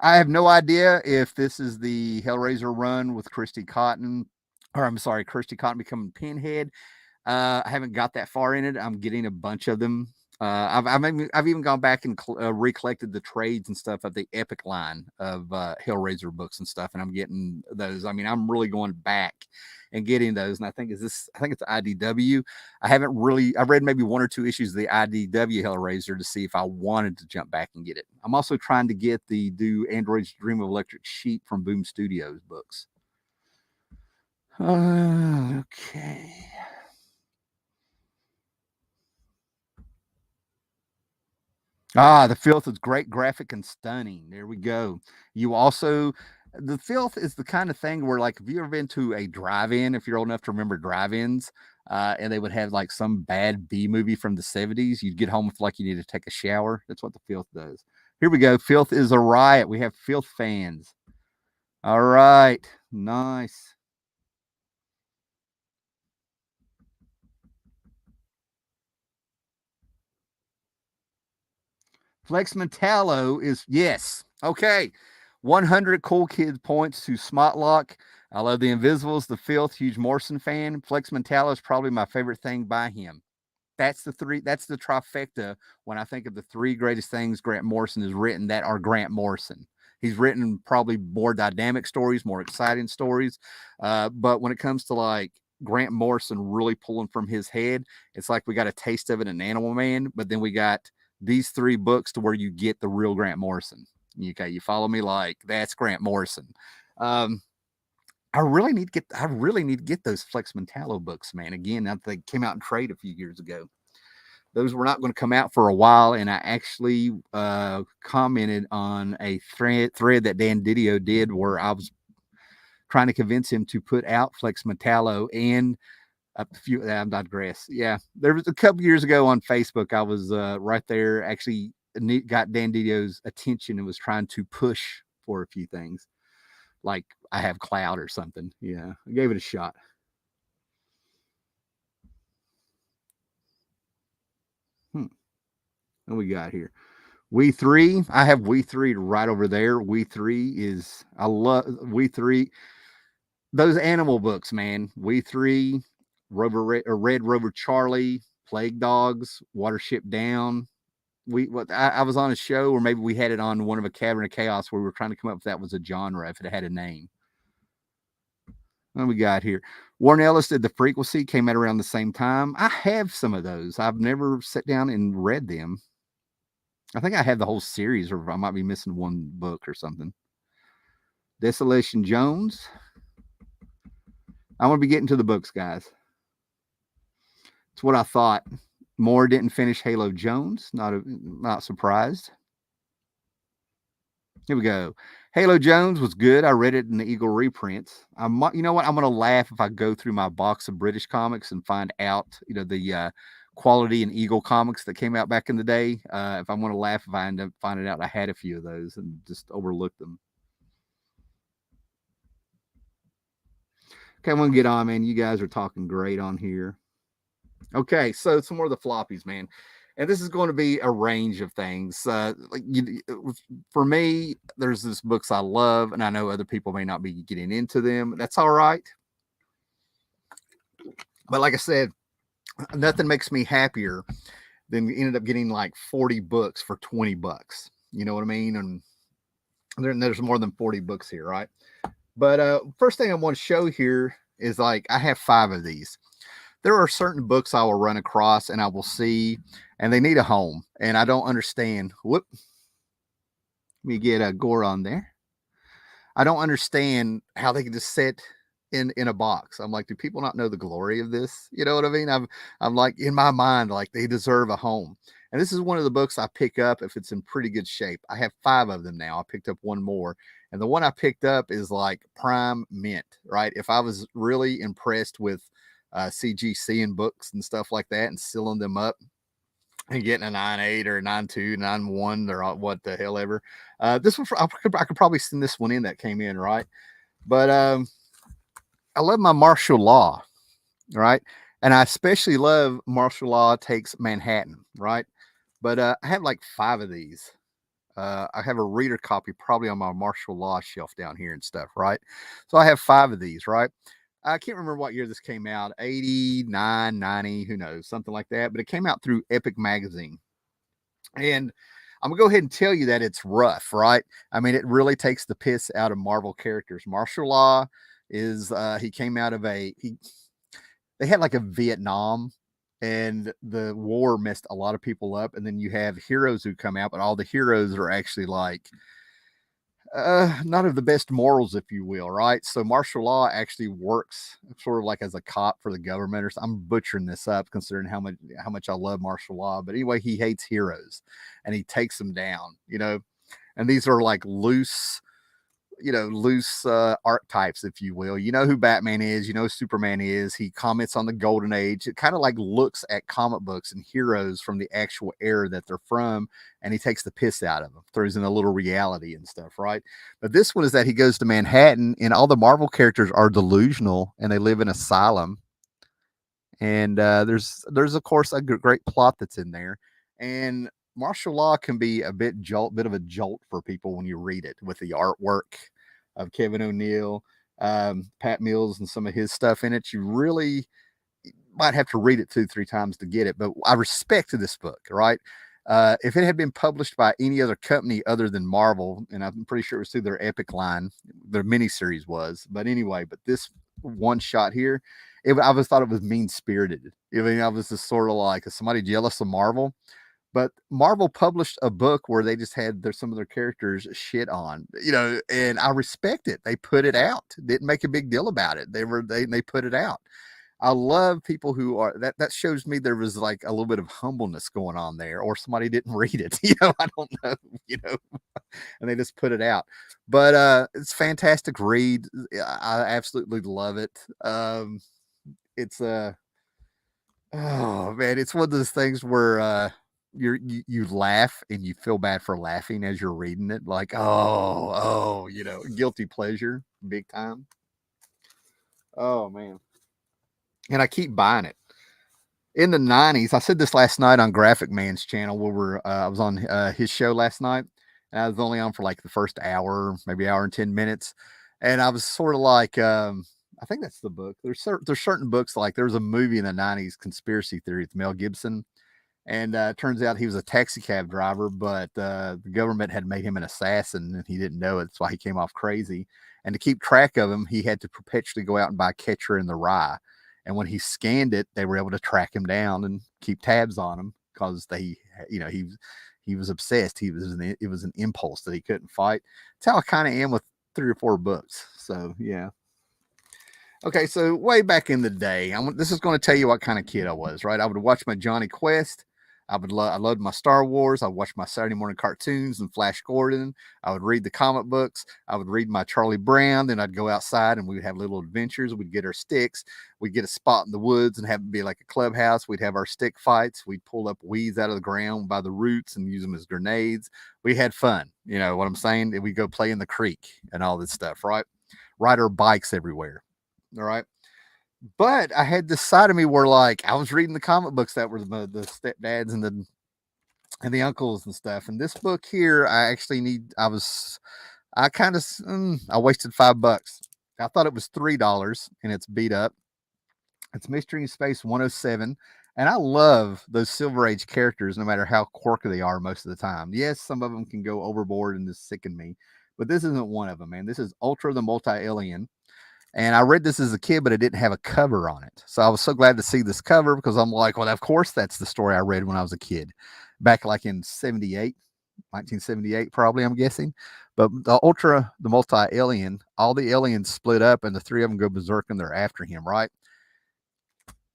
I have no idea if this is the Hellraiser run with Christy Cotton becoming Pinhead. I haven't got that far in it. I'm getting a bunch of them. I've even gone back and recollected the trades and stuff of the Epic line of Hellraiser books and stuff, and I'm getting those. I mean, I'm really going back and getting those. And I think it's IDW. I've read maybe 1 or 2 issues of the IDW Hellraiser to see if I wanted to jump back and get it. I'm also trying to get the Do Androids Dream of Electric Sheep from Boom Studios books. Okay. The Filth is great, graphic, and stunning. There we go. The Filth is the kind of thing where, like, if you ever been to a drive-in, if you're old enough to remember drive-ins, and they would have like some bad B movie from the 70s, you'd get home with like you need to take a shower. That's what the Filth does. Here we go. Filth is a riot. We have Filth fans. All right. Nice. Flex Metallo is, yes. Okay. 100 cool kid points to Smotlock. I love the Invisibles, the Filth, huge Morrison fan. Flex Mentallo is probably my favorite thing by him. That's the trifecta when I think of the three greatest things Grant Morrison has written that are Grant Morrison. He's written probably more dynamic stories, more exciting stories. But when it comes to like Grant Morrison really pulling from his head, it's like we got a taste of it in Animal Man, but then we got these three books to where you get the real Grant Morrison. Okay, you follow me? Like that's Grant Morrison. I really need to get those Flex Mentallo books, man. Again, I think came out in trade a few years ago. Those were not going to come out for a while, and I actually commented on a thread that Dan Didio did where I was trying to convince him to put out Flex Mentallo and a few. I digress. Yeah, there was a couple years ago on Facebook. I was right there, actually got Dan Didio's attention and was trying to push for a few things, like I have clout or something. Yeah, I gave it a shot. What we got here? We three. I have We Three right over there. We Three is I love We Three. Those animal books, man. We Three, Red Rover Charlie, Plague Dogs, Watership Down. I was on a show, or maybe we had it on one of a Cavern of Chaos where we were trying to come up with that was a genre if it had a name. What we got here? Warren Ellis did The Frequency, came out around the same time. I have some of those. I've never sat down and read them. I think I have the whole series, or I might be missing one book or something. Desolation Jones. I want to be getting to the books, guys. It's what I thought. Moore didn't finish Halo Jones. Not surprised. Here we go. Halo Jones was good. I read it in the Eagle reprints. You know what? I'm going to laugh if I go through my box of British comics and find out, the Quality and Eagle comics that came out back in the day. If I'm going to laugh if I end up finding out I had a few of those and just overlooked them. Okay, I'm going to get on, man. You guys are talking great on here. Okay, so some more of the floppies, man. And this is going to be a range of things. For me, there's this books I love, and I know other people may not be getting into them. That's all right. But like I said, nothing makes me happier than ended up getting like 40 books for $20. You know what I mean? And there's more than 40 books here, right? But first thing I want to show here is like I have 5 of these. There are certain books I will run across and I will see, and they need a home, and I don't understand. Whoop. Let me get a gore on there. I don't understand how they can just sit in a box. I'm like, do people not know the glory of this? You know what I mean? I'm like, in my mind, like they deserve a home. And this is one of the books I pick up if it's in pretty good shape. I have 5 of them now. I picked up one more. And the one I picked up is like prime mint, right? If I was really impressed with CGC and books and stuff like that and sealing them up and getting a 9.8 or a 9.2, 9.1 or what the hell ever. This one, I could probably send this one in that came in, right? But I love my martial law, right? And I especially love Martial Law Takes Manhattan, right? But I have like 5 of these. I have a reader copy probably on my martial law shelf down here and stuff, right? So I have 5 of these, right? I can't remember what year this came out, 89, 90, who knows, something like that. But it came out through Epic Magazine. And I'm going to go ahead and tell you that it's rough, right? I mean, it really takes the piss out of Marvel characters. Martial Law is, he came out of they had like a Vietnam, and the war messed a lot of people up. And then you have heroes who come out, but all the heroes are actually like, not of the best morals, if you will, right? So martial law actually works sort of like as a cop for the government, or I'm butchering this up considering how much I love martial law. But anyway, he hates heroes and he takes them down, and these are like loose archetypes, if you will. You know who Batman is, Superman is. He comments on the golden age. It kind of like looks at comic books and heroes from the actual era that they're from, and he takes the piss out of them, throws in a little reality and stuff, right? But this one is that he goes to Manhattan, and all the Marvel characters are delusional, and they live in an asylum. And there's of course a great plot that's in there, and martial law can be a bit of a jolt for people when you read it, with the artwork of Kevin O'Neill Pat Mills and some of his stuff in it. You really might have to read it 2-3 times to get it, but I respected this book, right? If it had been published by any other company other than Marvel, and I'm pretty sure it was through their Epic line, their miniseries was. But anyway, but this one shot here, I always thought it was mean spirited. I mean, I was just sort of like somebody jealous of Marvel. But Marvel published a book where they just had some of their characters shit on, and I respect it. They put it out, didn't make a big deal about it. They put it out. I love people who are that shows me there was like a little bit of humbleness going on there, or somebody didn't read it. I don't know, and they just put it out. But it's a fantastic read. I absolutely love it. It's oh man, it's one of those things where you laugh and you feel bad for laughing as you're reading it, like guilty pleasure, big time. Oh man. And I keep buying it. In the 90s, I said this last night on Graphic Man's channel, where I was on his show last night, and I was only on for like the first hour, maybe hour and 10 minutes. And I was sort of like, I think that's the book. There's certain books, like there was a movie in the 90s, Conspiracy Theory, with Mel Gibson. And it turns out he was a taxi cab driver, but the government had made him an assassin, and he didn't know it. That's why he came off crazy. And to keep track of him, he had to perpetually go out and buy Catcher in the Rye. And when he scanned it, they were able to track him down and keep tabs on him, because he was obsessed. It was an impulse that he couldn't fight. That's how I kind of am with 3 or 4 books. So yeah. Okay, so way back in the day, this is going to tell you what kind of kid I was, right? I would watch my Johnny Quest. I loved my Star Wars. I watched my Saturday morning cartoons and Flash Gordon. I would read the comic books. I would read my Charlie Brown. Then I'd go outside and we would have little adventures. We'd get our sticks. We'd get a spot in the woods and have it be like a clubhouse. We'd have our stick fights. We'd pull up weeds out of the ground by the roots and use them as grenades. We had fun. You know what I'm saying? We'd go play in the creek and all this stuff, right? Ride our bikes everywhere. All right. But I had this side of me where, like, I was reading the comic books that were the stepdads and the uncles and stuff. And this book here, I wasted $5. I thought it was $3, and it's beat up. It's Mystery in Space 107. And I love those Silver Age characters, no matter how quirky they are most of the time. Yes, some of them can go overboard and just sicken me, but this isn't one of them, man. This is Ultra the Multi-Alien. And I read this as a kid, but it didn't have a cover on it. So I was so glad to see this cover, because I'm like, well, of course, that's the story I read when I was a kid, back like in 1978, probably, I'm guessing. But the Multi-Alien, all the aliens split up and the 3 of them go berserk and they're after him, right?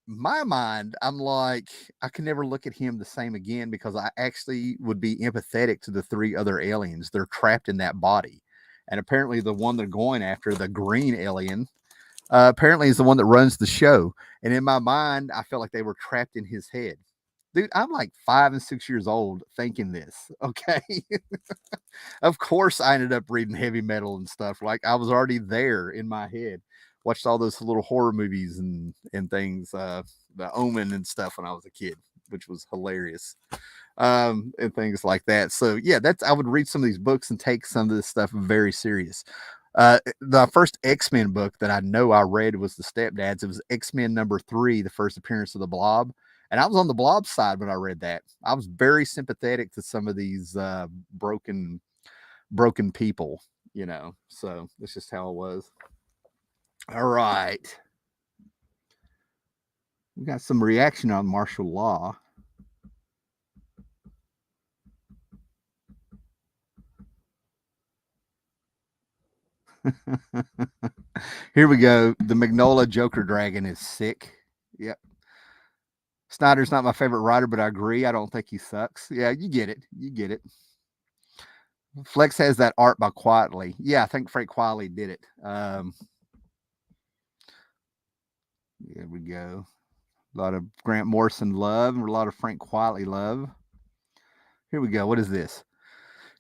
My mind, I'm like, I can never look at him the same again, because I actually would be empathetic to the 3 other aliens. They're trapped in that body. And apparently the one they're going after, the green alien, apparently is the one that runs the show. And in my mind, I felt like they were trapped in his head. Dude, I'm like 5 and 6 years old thinking this, okay? Of course, I ended up reading heavy metal and stuff. Like, I was already there in my head. Watched all those little horror movies and things, The Omen and stuff when I was a kid, which was hilarious. And things like that. So yeah, I would read some of these books and take some of this stuff very serious. The first X-Men book that I know I read was the Stepdads. It was X-Men #3, the first appearance of the Blob. And I was on the Blob side when I read that. I was very sympathetic to some of these broken people, so that's just how it was. All right. We got some reaction on martial law. Here we go. The Magnolia Joker Dragon is sick. Yep. Snyder's not my favorite writer, but I agree. I don't think he sucks. Yeah, you get it. You get it. Flex has that art by Quietly. Yeah, I think Frank Quietly did it. Here we go. A lot of Grant Morrison love, a lot of Frank Quietly love. Here we go. What is this?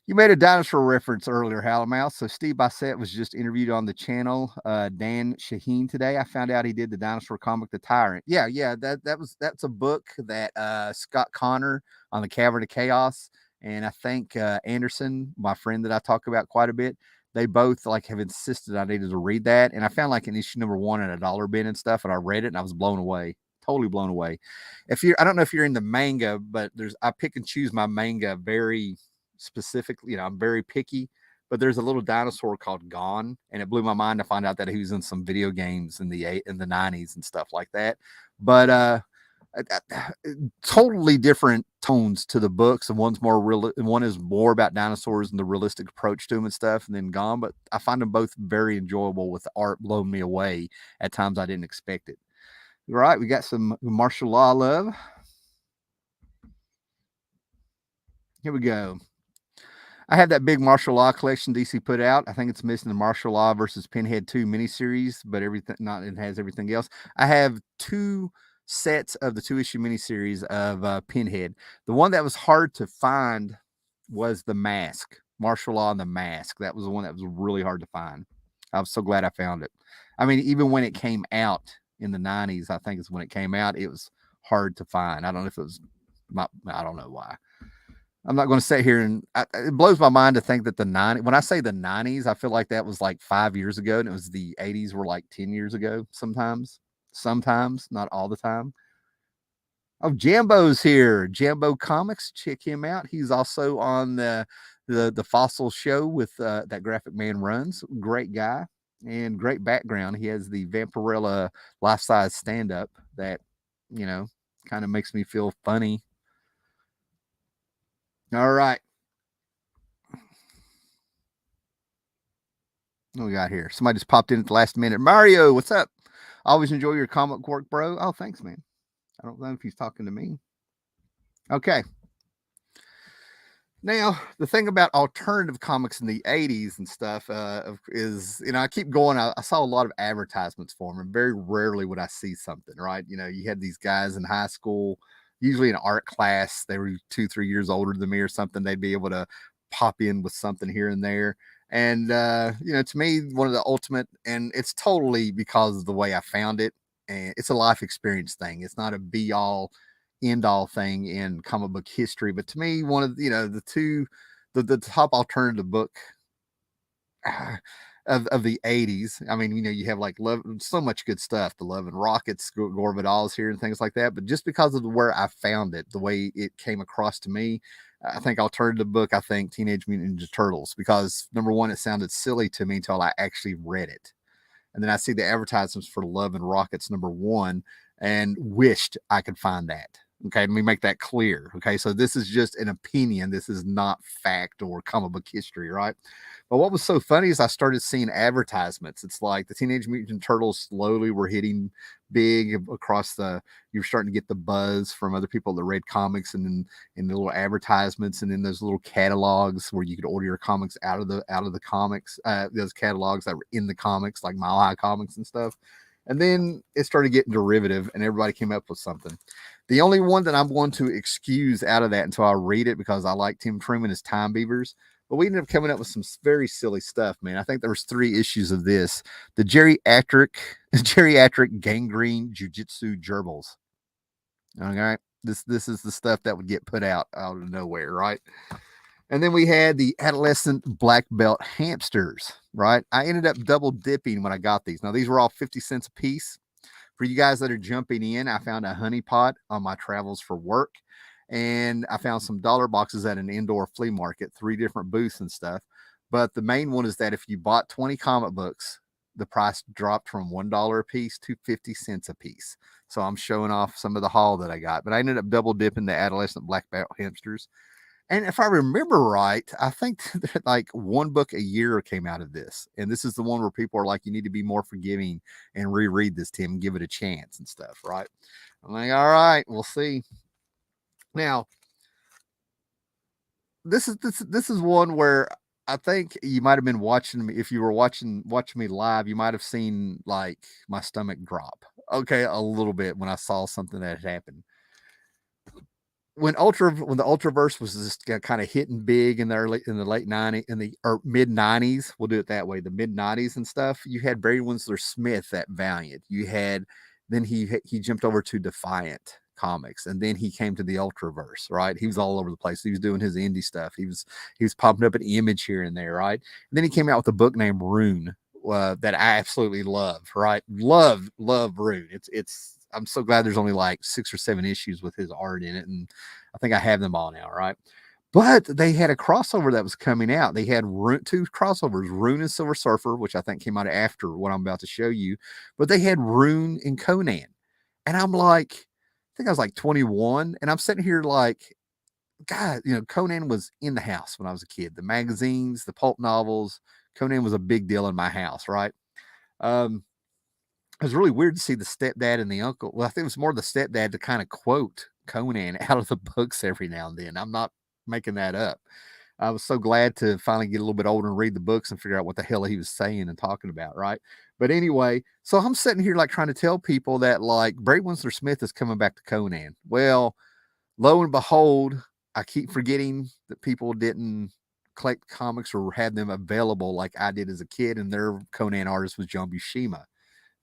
You made a dinosaur reference earlier, Hallowmouse. So Steve Bissett was just interviewed on the channel, Dan Shaheen, today. I found out he did the dinosaur comic, The Tyrant. Yeah, that's a book that Scott Connor on the Cavern of Chaos, and I think Anderson, my friend that I talk about quite a bit, they both like have insisted I needed to read that. And I found like an issue number 1 at a dollar bin and stuff. And I read it and I was blown away. Totally blown away. I don't know if you're in the manga, but I pick and choose my manga very specifically. I'm very picky, but there's a little dinosaur called Gone, and it blew my mind to find out that he was in some video games in the 90s and stuff like that. But totally different tones to the books, and one's more real, and one is more about dinosaurs and the realistic approach to them and stuff, and then Gone. But I find them both very enjoyable, with the art blowing me away at times I didn't expect it. All right, we got some martial law love. Here we go. I have that big martial law collection DC put out. I think it's missing the martial law versus Pinhead 2 miniseries, but it has everything else. I have 2 sets of the 2-issue miniseries of Pinhead. The one that was hard to find was The Mask, Martial Law and The Mask. That was the one that was really hard to find. I was so glad I found it. I mean, even when it came out in the 90s, I think is when it came out, it was hard to find. I don't know if it was, I don't know why. I'm not going to sit here and it blows my mind to think that when I say the 90s, I feel like that was like 5 years ago, and it was the 80s were like 10 years ago. Sometimes, not all the time. Oh, Jambo's here. Jambo Comics. Check him out. He's also on the Fossil show with that Graphic Man runs. Great guy and great background. He has the Vampirella life-size stand-up that, kind of makes me feel funny. All right. What we got here? Somebody just popped in at the last minute. Mario, what's up? Always enjoy your comic work, bro. Oh, thanks, man. I don't know if he's talking to me. Okay. Now, the thing about alternative comics in the 80s and stuff is, I keep going. I saw a lot of advertisements for them, and very rarely would I see something, right? You had these guys in high school, usually in art class. They were 2-3 years older than me or something. They'd be able to pop in with something here and there. And, to me, one of the ultimate, and it's totally because of the way I found it. And it's a life experience thing. It's not a be all end all thing in comic book history. But to me, one of, the top alternative book of the 80s. I mean, you have like so much good stuff, the Love and Rockets, Gore Vidal's here and things like that. But just because of where I found it, the way it came across to me, I think alternative book, I think Teenage Mutant Ninja Turtles, because number one, it sounded silly to me until I actually read it. And then I see the advertisements for Love and Rockets number 1 and wished I could find that. Okay, let me make that clear. Okay, so this is just an opinion. This is not fact or comic book history, right? But what was so funny is I started seeing advertisements. It's like the Teenage Mutant Turtles slowly were hitting big across you're starting to get the buzz from other people that read comics, and then in the little advertisements, and then those little catalogs where you could order your comics out of the comics, those catalogs that were in the comics, like Mile High Comics and stuff. And then it started getting derivative, and everybody came up with something. The only one that I'm going to excuse out of that until I read it, because I like Tim Truman, is Time Beavers. But we ended up coming up with some very silly stuff, man. I think there was 3 issues of this. The geriatric gangrene jujitsu gerbils. Okay. This is the stuff that would get put out of nowhere, right? And then we had the adolescent black belt hamsters, right? I ended up double dipping when I got these. Now, these were all 50 cents a piece. For you guys that are jumping in, I found a honey pot on my travels for work. And I found some dollar boxes at an indoor flea market, 3 different booths and stuff. But the main one is that if you bought 20 comic books, the price dropped from $1 a piece to 50 cents a piece. So I'm showing off some of the haul that I got. But I ended up double dipping the adolescent black belt hamsters. And if I remember right, I think that like 1 book a year came out of this. And this is the one where people are like, you need to be more forgiving and reread this, Tim, and give it a chance and stuff, right? I'm like, all right, we'll see. Now, this is one where I think you might have been watching me. If you were watching me live, you might have seen like my stomach drop. Okay, a little bit when I saw something that had happened. When the Ultraverse was just kind of hitting big in the late 90s, or mid 90s, we'll do it that way, the mid 90s and stuff, you had Barry Windsor-Smith at Valiant. You had, then he jumped over to Defiant, comics, and then he came to the Ultraverse, right? He was all over the place. He was doing his indie stuff. He was popping up an Image here and there, right? And then he came out with a book named Rune that I absolutely love, right? Love Rune. It's I'm so glad there's only like 6 or 7 issues with his art in it, and I think I have them all now, right? But they had a crossover that was coming out. They had 2 crossovers, Rune and Silver Surfer, which I think came out after what I'm about to show you. But they had Rune and Conan. And I'm like, I think I was like 21. And I'm sitting here like, God, Conan was in the house when I was a kid. The magazines, the pulp novels, Conan was a big deal in my house, right? It was really weird to see the stepdad and the uncle. Well, I think it was more the stepdad to kind of quote Conan out of the books every now and then. I'm not making that up. I was so glad to finally get a little bit older and read the books and figure out what the hell he was saying and talking about, right? But anyway, so I'm sitting here like trying to tell people that like Windsor-Smith is coming back to Conan. Well, lo and behold, I keep forgetting that people didn't collect comics or had them available like I did as a kid, and their Conan artist was John Buscema.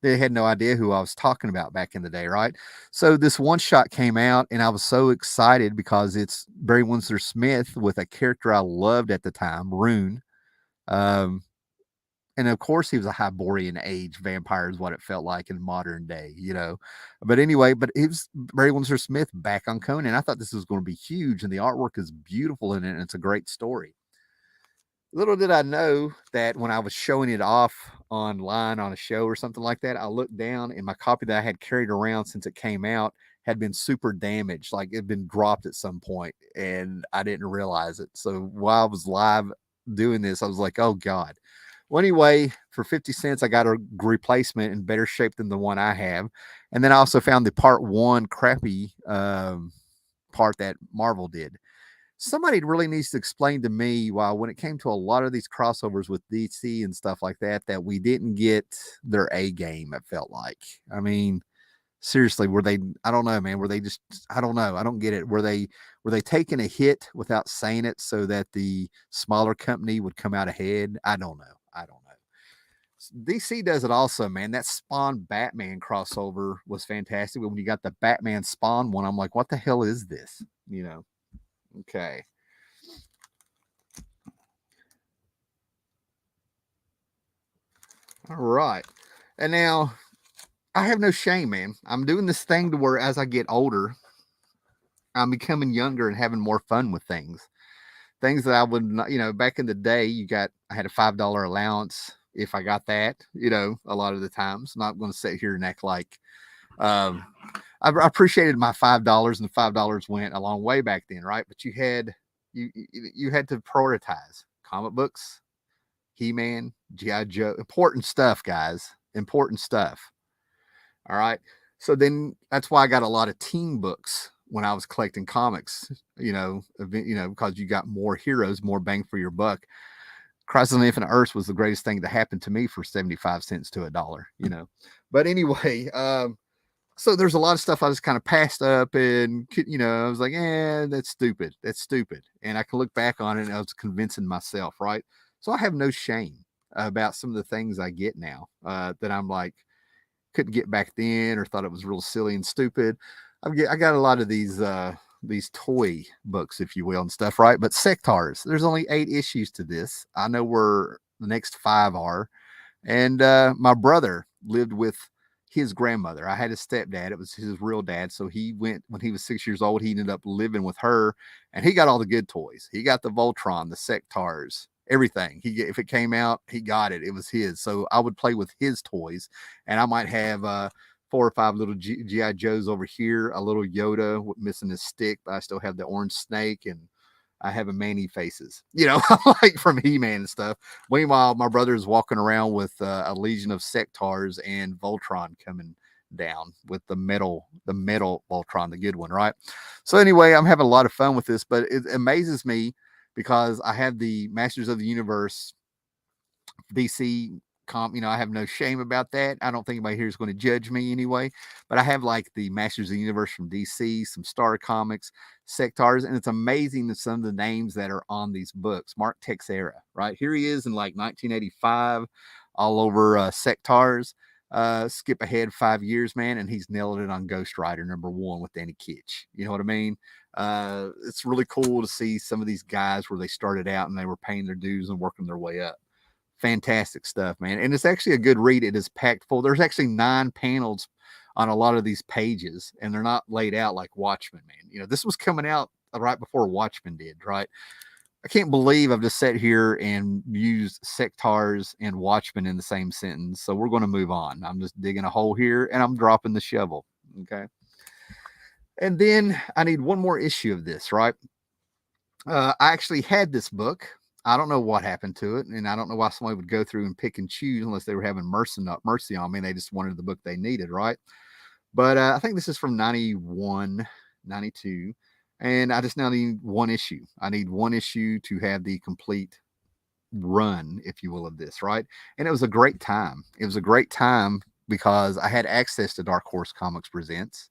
They had no idea who I was talking about back in the day, right? So this one shot came out, and I was so excited because it's Barry Windsor-Smith with a character I loved at the time, Rune. And of course, he was a Hyborian age vampire, is what it felt like in modern day, But anyway, but it was Barry Windsor-Smith back on Conan. I thought this was going to be huge, and the artwork is beautiful in it, and it's a great story. Little did I know that when I was showing it off online on a show or something like that, I looked down and my copy that I had carried around since it came out had been super damaged. Like it had been dropped at some point and I didn't realize it. So while I was live doing this, I was like, oh God. Well, anyway, for 50 cents, I got a replacement in better shape than the one I have. And then I also found the part 1 crappy part that Marvel did. Somebody really needs to explain to me why when it came to a lot of these crossovers with DC and stuff like that, that we didn't get their A game, it felt like. I mean, seriously, were they, I don't know, man, were they just, I don't know. I don't get it. Were they taking a hit without saying it so that the smaller company would come out ahead? I don't know. DC does it also, man. That Spawn Batman crossover was fantastic. But when you got the Batman Spawn one, I'm like, what the hell is this? Okay. All right. And now I have no shame, man. I'm doing this thing to where as I get older, I'm becoming younger and having more fun with things. Things that I would not, back in the day, I had a $5 allowance if I got that, a lot of the times. I'm not going to sit here and act like I appreciated my $5 and the $5 went a long way back then, right? But you had to prioritize comic books, He-Man, G.I. Joe, important stuff, guys, important stuff. All right. So then that's why I got a lot of teen books when I was collecting comics, because you got more heroes, more bang for your buck. Crisis on Infinite Earths was the greatest thing to happen to me for 75 cents to $1, But anyway, so there's a lot of stuff I just kind of passed up and, I was like, that's stupid. That's stupid. And I can look back on it and I was convincing myself, right? So I have no shame about some of the things I get now that I'm like, couldn't get back then or thought it was real silly and stupid. I got a lot of these toy books, if you will, and stuff, right? But Sectaurs, there's only 8 issues to this. I know where the next 5 are. And my brother lived with his grandmother. I had a stepdad. It was his real dad. So he went when he was 6 years old. He ended up living with her, and he got all the good toys. He got the Voltron, the Sectaurs, everything. If it came out, he got it. It was his. So I would play with his toys, and I might have 4 or 5 little GI Joes over here, a little Yoda missing his stick, but I still have the orange snake, and I have a Manny faces, like from He-Man and stuff. Meanwhile, my brother is walking around with a legion of Sectaurs and Voltron coming down with the metal Voltron, the good one, right? So anyway, I'm having a lot of fun with this, but it amazes me because I have the Masters of the Universe DC I have no shame about that. I don't think anybody here is going to judge me anyway, but I have like the Masters of the Universe from DC, some Star Comics, Sectaurs, and it's amazing that some of the names that are on these books. Mark Texeira, right? Here he is in like 1985, all over Sectaurs. skip ahead 5 years, man, and he's nailing it on Ghost Rider #1 with Danny Kitch. You know what I mean? It's really cool to see some of these guys where they started out and they were paying their dues and working their way up. Fantastic stuff, man. And it's actually a good read. It is packed full. There's actually 9 panels on a lot of these pages, and they're not laid out like Watchmen, man. You know, this was coming out right before Watchmen did, right? I can't believe I've just sat here and used Sectaurs and Watchmen in the same sentence. So we're going to move on. I'm just digging a hole here and I'm dropping the shovel. Okay. And then I need one more issue of this, right? I actually had this book. I don't know what happened to it. And I don't know why somebody would go through and pick and choose unless they were having mercy on me. And they just wanted the book they needed, right? But I think this is from 91, 92. And I just now need one issue. I need one issue to have the complete run, if you will, of this, right? And it was a great time. It was a great time because I had access to Dark Horse Comics Presents.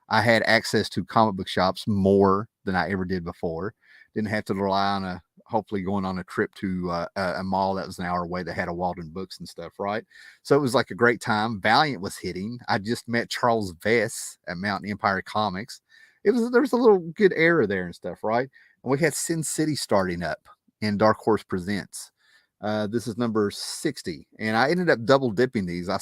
I had access to comic book shops more than I ever did before. Didn't have to rely on hopefully going on a trip to a mall that was an hour away that had a Walden Books and stuff, right? So it was like a great time. Valiant was hitting. I just met Charles Vess at Mountain Empire Comics. There was a little good era there and stuff, right? And we had Sin City starting up in Dark Horse Presents. This is number 60, and I ended up double dipping these. I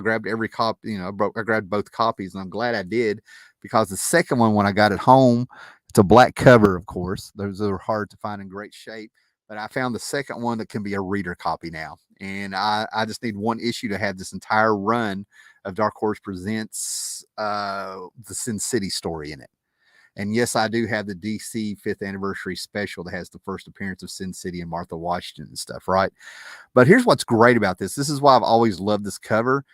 grabbed every copy, I grabbed both copies, and I'm glad I did because the second one, when I got it home, it's a black cover, of course. Those are hard to find in great shape, but I found the second one that can be a reader copy now, and I just need one issue to have this entire run of Dark Horse Presents the Sin City story in it. And yes, I do have the DC 5th anniversary special that has the first appearance of Sin City and Martha Washington and stuff, right? But here's what's great about this. This is why I've always loved this cover.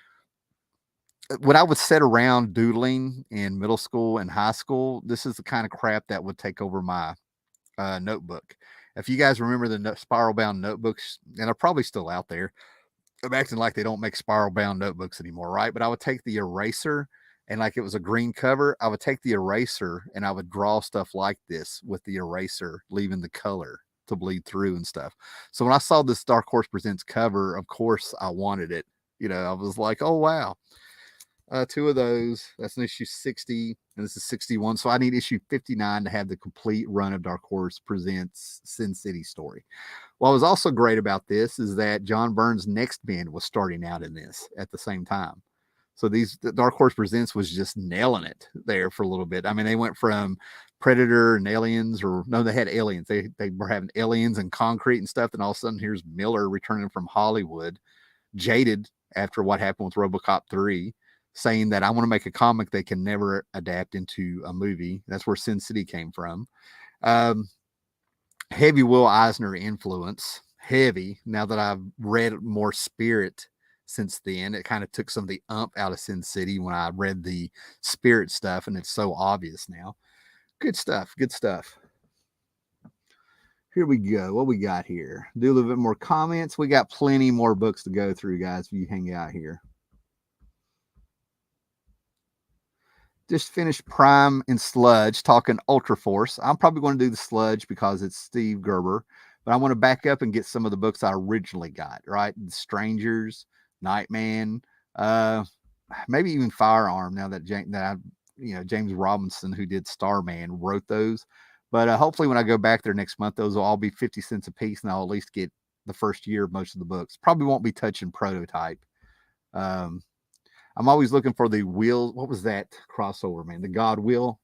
When I would sit around doodling in middle school and high school, this is the kind of crap that would take over my notebook. If you guys remember the spiral bound notebooks, and they're probably still out there, I'm acting like they don't make spiral bound notebooks anymore, right? But I would take the eraser, and like it was a green cover, I would take the eraser and I would draw stuff like this with the eraser, leaving the color to bleed through and stuff. So when I saw this Dark Horse Presents cover, of course I wanted it. I was like, oh, wow. 2 of those. That's an issue 60, and this is 61. So I need issue 59 to have the complete run of Dark Horse Presents Sin City story. What was also great about this is that John Byrne's Next Men was starting out in this at the same time. So the Dark Horse Presents was just nailing it there for a little bit. I mean, they went from Predator and aliens, they had aliens. They were having aliens and concrete and stuff. And all of a sudden, here's Miller returning from Hollywood, jaded after what happened with RoboCop 3, saying that I want to make a comic they can never adapt into a movie. That's where Sin City came from. Heavy Will Eisner influence. Heavy. Now that I've read more Spirit since then, it kind of took some of the out of Sin City when I read the Spirit stuff, and it's so obvious now. Good stuff. Good stuff. Here we go. What we got here? Do a little bit more comments. We got plenty more books to go through, guys, if you hang out here. Just finished Prime and Sludge, talking Ultra Force. I'm probably going to do the Sludge because it's Steve Gerber, but I want to back up and get some of the books I originally got, right? The Strangers, Nightman, maybe even Firearm, now that James Robinson, who did Starman, wrote those. But hopefully when I go back there next month, those will all be 50 cents a piece, and I'll at least get the first year of most of the books. Probably won't be touching Prototype. I'm always looking for the Wheel. What was that crossover, man? The God Wheel.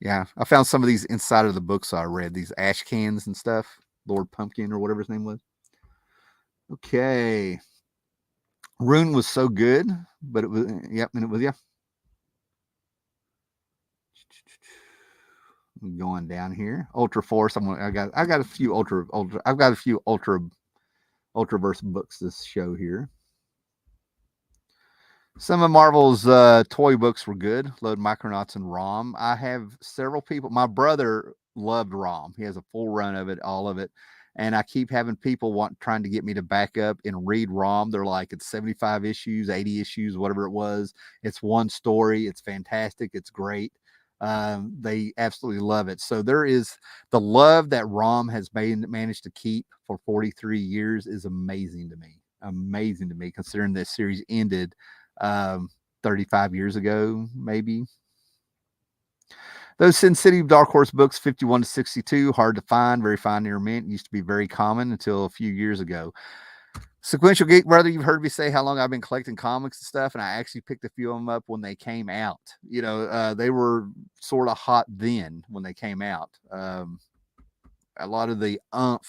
Yeah, I found some of these inside of the books I read, these ash cans and stuff. Lord Pumpkin or whatever his name was. Okay. Rune was so good, but it was, yep, and it was, yeah. Going down here. Ultra Force. I got a few Ultraverse books this show here. Some of Marvel's toy books were good. Load Micronauts and ROM. I have several people. My brother loved ROM. He has a full run of it, all of it. And I keep having people trying to get me to back up and read ROM. They're like, it's 75 issues, 80 issues, whatever it was. It's one story. It's fantastic. It's great. They absolutely love it. So there is the love that ROM has managed to keep for 43 years is amazing to me. amazing to me, considering this series ended 35 years ago, maybe. Those Sin City Dark Horse books, 51 to 62, hard to find, very fine near mint, used to be very common until a few years ago. Sequential Geek Brother, you've heard me say how long I've been collecting comics and stuff, and I actually picked a few of them up when they came out. They were sort of hot then when they came out. A lot of the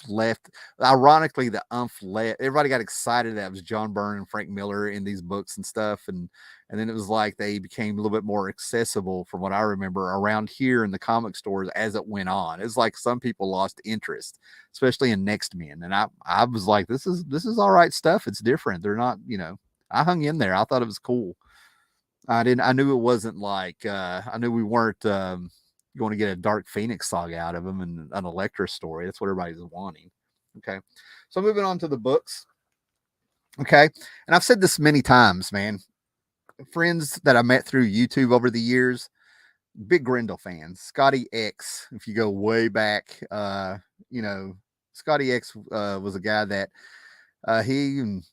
left. Ironically, the left. Everybody got excited that it was John Byrne and Frank Miller in these books and stuff, and then it was like they became a little bit more accessible, from what I remember, around here in the comic stores as it went on. It's like some people lost interest, especially in Next Men, and I was like, this is all right stuff. It's different. They're not, I hung in there. I thought it was cool. I knew it wasn't like I knew we weren't. Going to get a Dark Phoenix saga out of him and an Elektra story. That's what everybody's wanting. Okay. So moving on to the books. Okay. And I've said this many times, man. Friends that I met through YouTube over the years, big Grendel fans. Scotty X, if you go way back, Scotty X was a guy that he and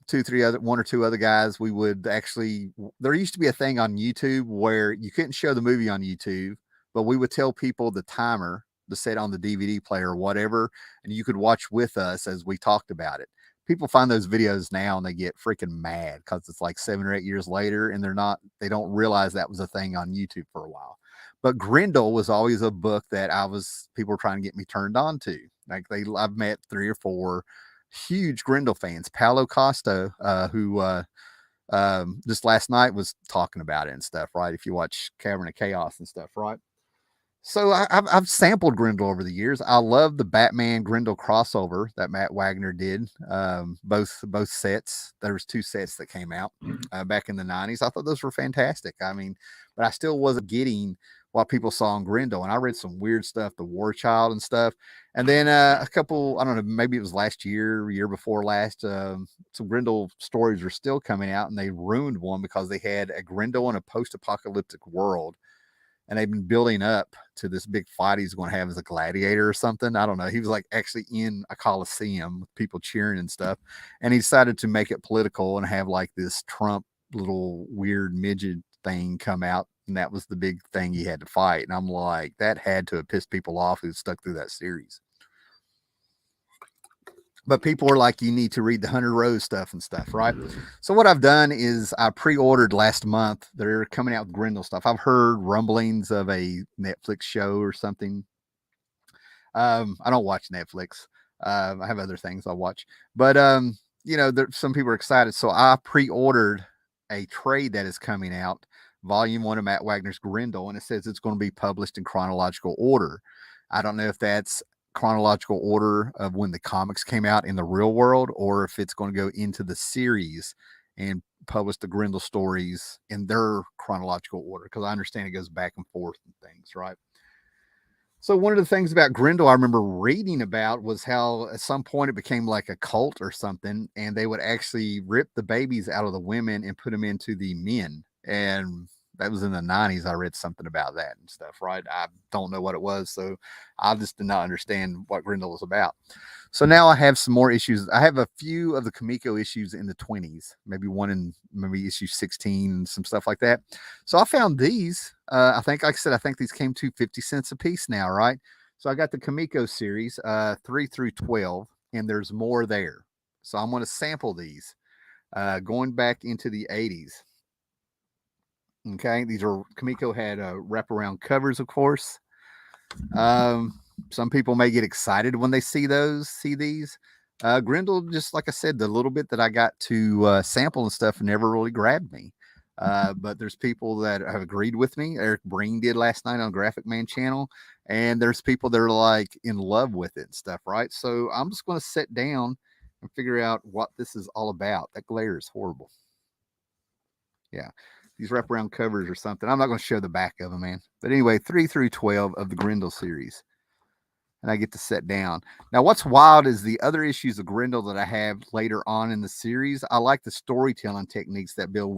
one or two other guys, we would actually, there used to be a thing on YouTube where you couldn't show the movie on YouTube, but we would tell people the timer to set on the DVD player or whatever, and you could watch with us as we talked about it. People find those videos now and they get freaking mad because it's like 7 or 8 years later and they don't realize that was a thing on YouTube for a while. But Grendel was always a book that people were trying to get me turned on to. Like I've met 3 or 4 huge Grendel fans. Paolo Costa, who just last night was talking about it and stuff, right? If you watch Cavern of Chaos and stuff, right? So I've sampled Grendel over the years. I love the Batman Grendel crossover that Matt Wagner did. Both sets. There was 2 sets that came out back in the 90s. I thought those were fantastic. I mean, but I still wasn't getting what people saw in Grendel. And I read some weird stuff, the War Child and stuff. And then a couple, I don't know, maybe it was last year before last, some Grendel stories were still coming out, and they ruined one because they had a Grendel in a post-apocalyptic world. And they've been building up to this big fight he's going to have as a gladiator or something. I don't know. He was like actually in a coliseum with people cheering and stuff. And he decided to make it political and have like this Trump little weird midget thing come out. And that was the big thing he had to fight. And I'm like, that had to have pissed people off who stuck through that series. But people are like, you need to read the Hunter Rose stuff and stuff, right? So what I've done is I pre-ordered last month. They're coming out with Grendel stuff. I've heard rumblings of a Netflix show or something. I don't watch Netflix. I have other things I watch. But, some people are excited. So I pre-ordered a trade that is coming out, Volume 1 of Matt Wagner's Grendel, and it says it's going to be published in chronological order. I don't know if that's chronological order of when the comics came out in the real world, or if it's going to go into the series and publish the Grendel stories in their chronological order, because I understand it goes back and forth and things, right? So one of the things about Grendel I remember reading about was how at some point it became like a cult or something, and they would actually rip the babies out of the women and put them into the men. And that was in the 90s. I read something about that and stuff, right? I don't know what it was. So I just did not understand what Grendel was about. So now I have some more issues. I have a few of the Kamiko issues in the 20s, maybe one in maybe issue 16 and some stuff like that. So I found these. I think, like I said, I think these came to 50 cents a piece now, right? So I got the Kamiko series, 3 through 12, and there's more there. So I'm going to sample these going back into the 80s. Okay, these are Kamiko had wraparound covers, of course. Some people may get excited when they see these. Grendel, just like I said, the little bit that I got to sample and stuff never really grabbed me. But there's people that have agreed with me. Eric Breen did last night on Graphic Man channel, and there's people that are like in love with it and stuff, right? So I'm just going to sit down and figure out what this is all about. That glare is horrible. Yeah. These wraparound covers or something. I'm not going to show the back of them, man. But anyway, 3 through 12 of the Grendel series. And I get to sit down. Now, what's wild is the other issues of Grendel that I have later on in the series. I like the storytelling techniques that Matt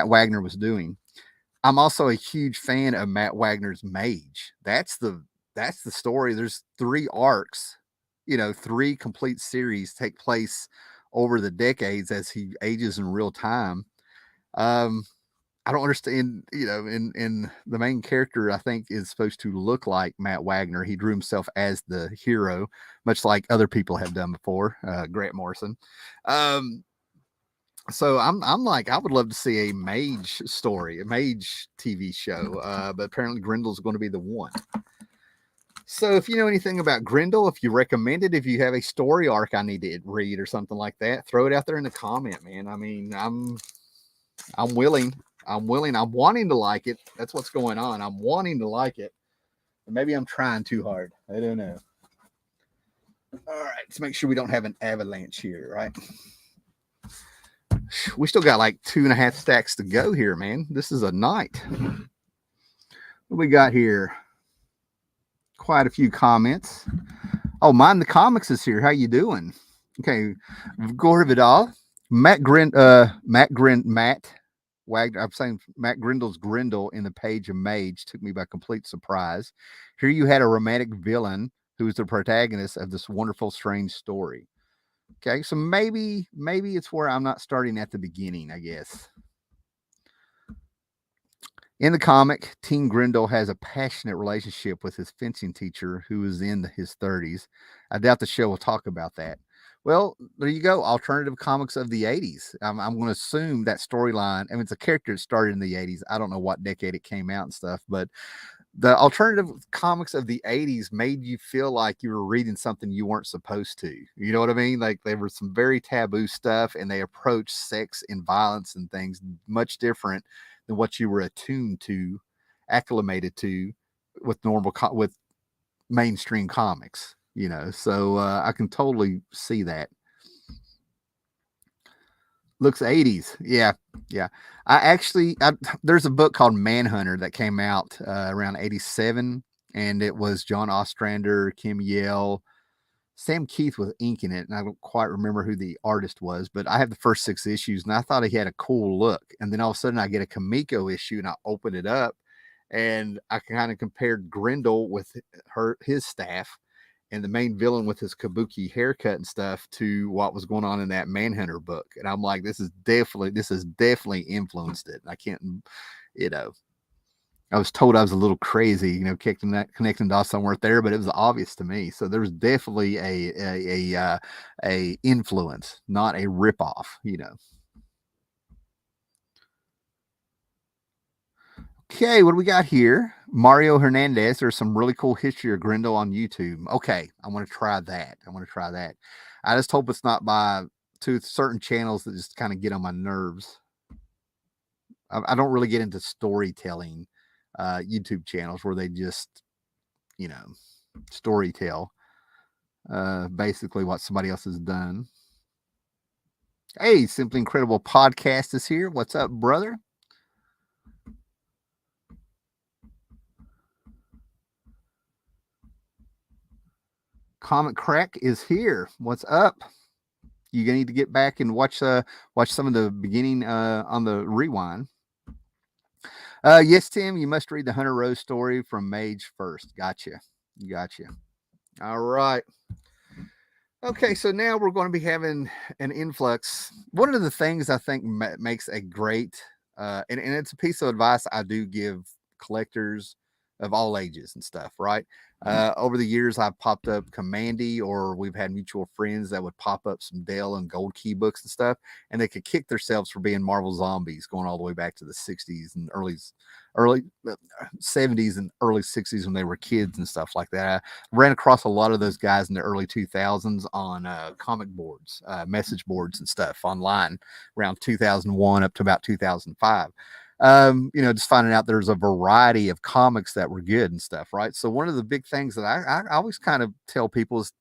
Wagner was doing. I'm also a huge fan of Matt Wagner's Mage. That's the story. There's 3 arcs 3 complete series take place over the decades as he ages in real time. I don't understand, in the main character, I think, is supposed to look like Matt Wagner. He drew himself as the hero, much like other people have done before, Grant Morrison. So I'm like, I would love to see a Mage story, a Mage TV show, but apparently Grendel's going to be the one. So if you know anything about Grendel, if you recommend it, if you have a story arc I need to read or something like that, throw it out there in the comment, man. I mean, I'm willing. I'm wanting to like it. That's what's going on. I'm wanting to like it. Maybe I'm trying too hard. I don't know. All right, let's make sure we don't have an avalanche here, right? We still got like 2.5 stacks to go here, man. This is a night. What we got here? Quite a few comments. Oh, Mind the Comics is here. How you doing? Okay, Gorvidal, Matt Wagner. I'm saying Matt Grendel's Grendel in the page of Mage took me by complete surprise. Here you had a romantic villain who was the protagonist of this wonderful, strange story. Okay, so maybe it's where I'm not starting at the beginning, I guess. In the comic, Teen Grendel has a passionate relationship with his fencing teacher who is in his 30s. I doubt the show will talk about that. Well, there you go. Alternative comics of the 80s. I'm going to assume that storyline. I mean, it's a character that started in the 80s. I don't know what decade it came out and stuff, but the alternative comics of the 80s made you feel like you were reading something you weren't supposed to. You know what I mean? Like there was some very taboo stuff, and they approached sex and violence and things much different than what you were attuned to, acclimated to with with mainstream comics, so I can totally see that. Looks 80s. Yeah. There's a book called Manhunter that came out around 87, and it was John Ostrander, Kim Yale, Sam Keith with ink in it, and I don't quite remember who the artist was, but I have the first 6 issues, and I thought he had a cool look. And then all of a sudden I get a Kamiko issue, and I open it up, and I kind of compared Grendel with his staff and the main villain with his kabuki haircut and stuff to what was going on in that Manhunter book. And I'm like, this has definitely influenced it. I can't, I was told I was a little crazy, connecting dots somewhere there, but it was obvious to me. So there was definitely a influence, not a ripoff, Okay, what do we got here? Mario Hernandez. There's some really cool history of Grendel on YouTube. Okay, I want to try that. I just hope it's not by to certain channels that just kind of get on my nerves. I don't really get into storytelling YouTube channels where they just, storytell basically what somebody else has done. Hey, Simply Incredible Podcast is here. What's up, brother? Comic Crack is here. What's up? You need to get back and watch some of the beginning on the rewind. Yes, Tim, you must read the Hunter Rose story from Mage first. Gotcha. All right. Okay, so now we're going to be having an influx. One of the things I think makes a great, and it's a piece of advice I do give collectors of all ages and stuff, right? Over the years, I've popped up Commandy, or we've had mutual friends that would pop up some Dell and Gold Key books and stuff, and they could kick themselves for being Marvel zombies going all the way back to the 60s and early 70s and early 60s when they were kids and stuff like that. I ran across a lot of those guys in the early 2000s on comic boards, message boards and stuff online around 2001 up to about 2005. Just finding out there's a variety of comics that were good and stuff, right? So one of the big things that I always kind of tell people is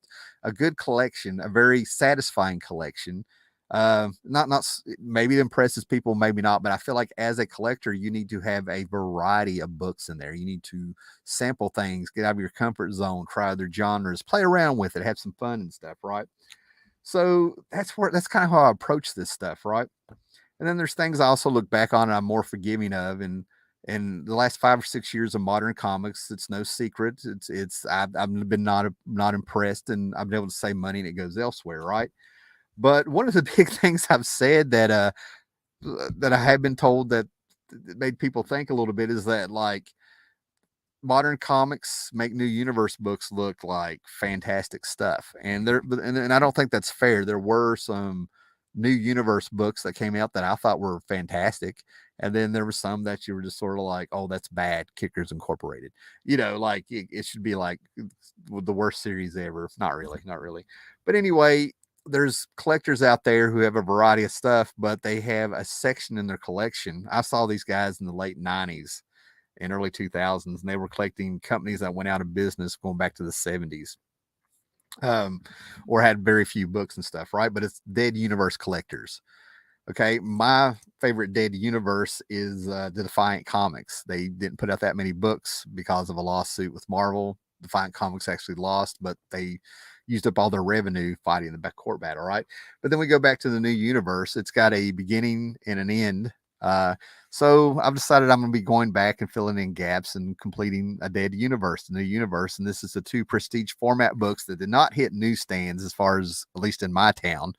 a good collection, a very satisfying collection. Not maybe it impresses people, maybe not, but I feel like as a collector, you need to have a variety of books in there. You need to sample things, get out of your comfort zone, try other genres, play around with it, have some fun and stuff, right? So that's kind of how I approach this stuff, right? And then there's things I also look back on and I'm more forgiving of. And in the last 5 or 6 years of modern comics, it's no secret. I've been not impressed, and I've been able to save money, and it goes elsewhere, right? But one of the big things I've said that I have been told that made people think a little bit is that like modern comics make new universe books look like fantastic stuff, and I don't think that's fair. There were some new universe books that came out that I thought were fantastic, and then there were some that you were just sort of like, oh, that's bad. Kickers Incorporated, like it should be like the worst series ever. Not really, not really. But anyway, there's collectors out there who have a variety of stuff, but they have a section in their collection. I saw these guys in the late 90s and early 2000s, and they were collecting companies that went out of business going back to the 70s, or had very few books and stuff, right? But it's Dead Universe collectors. Okay, my favorite Dead Universe is the Defiant Comics. They didn't put out that many books because of a lawsuit with Marvel. Defiant Comics actually lost, but they used up all their revenue fighting the court battle, right? But then we go back to the new universe. It's got a beginning and an end. So I've decided I'm going to be going back and filling in gaps and completing a Dead Universe, the new universe. And this is the 2 prestige format books that did not hit newsstands, as far as at least in my town,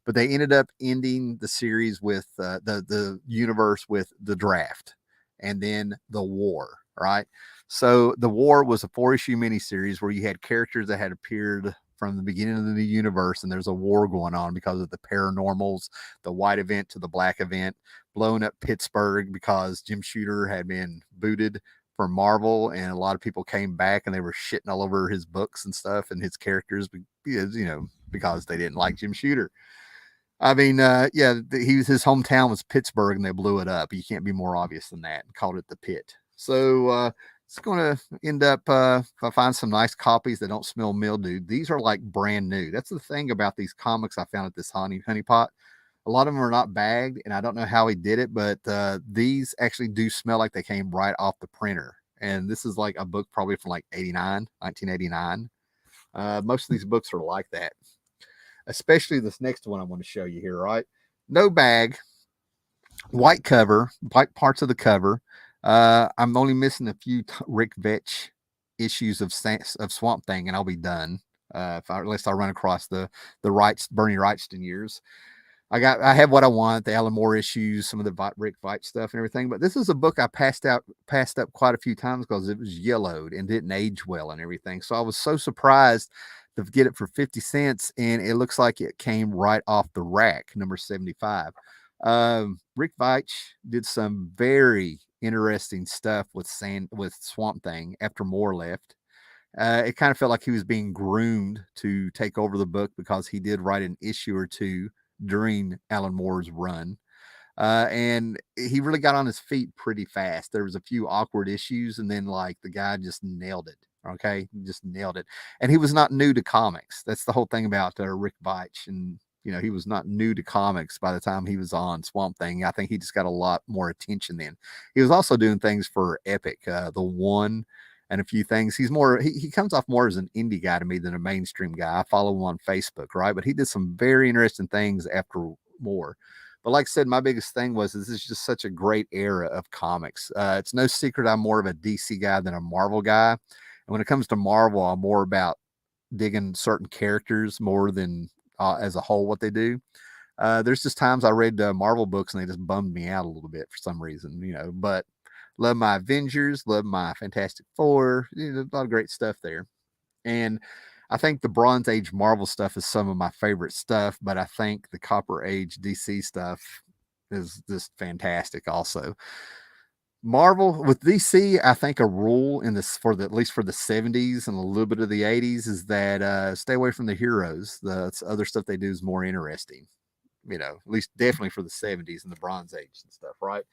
but they ended up ending the series with the universe with the draft and then the war, right? So the war was a 4-issue miniseries where you had characters that had appeared from the beginning of the new universe, and there's a war going on because of the paranormals, the white event to the black event, blowing up Pittsburgh because Jim Shooter had been booted from Marvel, and a lot of people came back and they were shitting all over his books and stuff and his characters, because they didn't like Jim Shooter. I mean, his hometown was Pittsburgh, and they blew it up. You can't be more obvious than that. Called it the Pit. So it's going to end up, if I find some nice copies that don't smell mildew, these are like brand new. That's the thing about these comics I found at this honey pot. A lot of them are not bagged, and I don't know how he did it, but these actually do smell like they came right off the printer. And this is like a book probably from like 1989. Most of these books are like that, especially this next one I want to show you here, right? No bag, white cover, white parts of the cover. I'm only missing a few Rick Veitch issues of Swamp Thing, and I'll be done. Unless I run across the Bernie Wrightson years. I have what I want, the Alan Moore issues, some of the Rick Veitch stuff and everything. But this is a book I passed up quite a few times because it was yellowed and didn't age well and everything. So I was so surprised to get it for 50 cents, and it looks like it came right off the rack, number 75. Rick Veitch did some very interesting stuff with Swamp Thing after Moore left. It kind of felt like he was being groomed to take over the book because he did write an issue or two during Alan Moore's run. And he really got on his feet pretty fast. There was a few awkward issues, and then like the guy just nailed it. Okay, just nailed it. And he was not new to comics. That's the whole thing about Rick Veitch. And he was not new to comics by the time he was on Swamp Thing. I think he just got a lot more attention then. He was also doing things for Epic, The One, and a few things. He comes off more as an indie guy to me than a mainstream guy. I follow him on Facebook, right? But he did some very interesting things after Moore. But like I said, my biggest thing was this is just such a great era of comics. It's no secret I'm more of a DC guy than a Marvel guy. And when it comes to Marvel, I'm more about digging certain characters more than as a whole what they do. There's just times I read Marvel books and they just bummed me out a little bit for some reason, but love my Avengers, love my Fantastic Four, a lot of great stuff there. And I think the Bronze Age Marvel stuff is some of my favorite stuff, but I think the Copper Age DC stuff is just fantastic also. Marvel with DC, I think a rule in this at least for the 70s and a little bit of the 80s is that stay away from the heroes. The other stuff they do is more interesting. At least definitely for the 70s and the Bronze Age and stuff, right?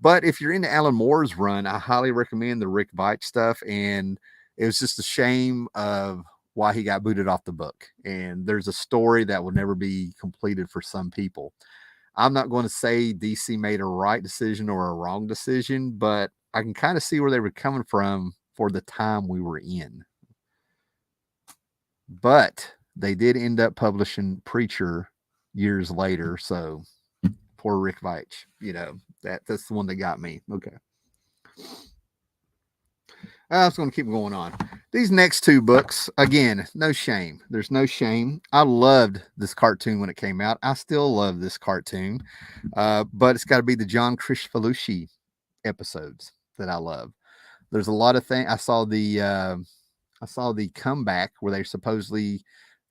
But if you're into Alan Moore's run, I highly recommend the Rick Veitch stuff. And it was just a shame of why he got booted off the book. And there's a story that will never be completed for some people. I'm not going to say DC made a right decision or a wrong decision, but I can kind of see where they were coming from for the time we were in. But they did end up publishing Preacher years later, so poor Rick Veitch, that's the one that got me. Okay. I was going to keep going on. These next two books, again, no shame. There's no shame. I loved this cartoon when it came out. I still love this cartoon, but it's got to be the John Kricfalusi episodes that I love. There's a lot of things. I saw the comeback where they supposedly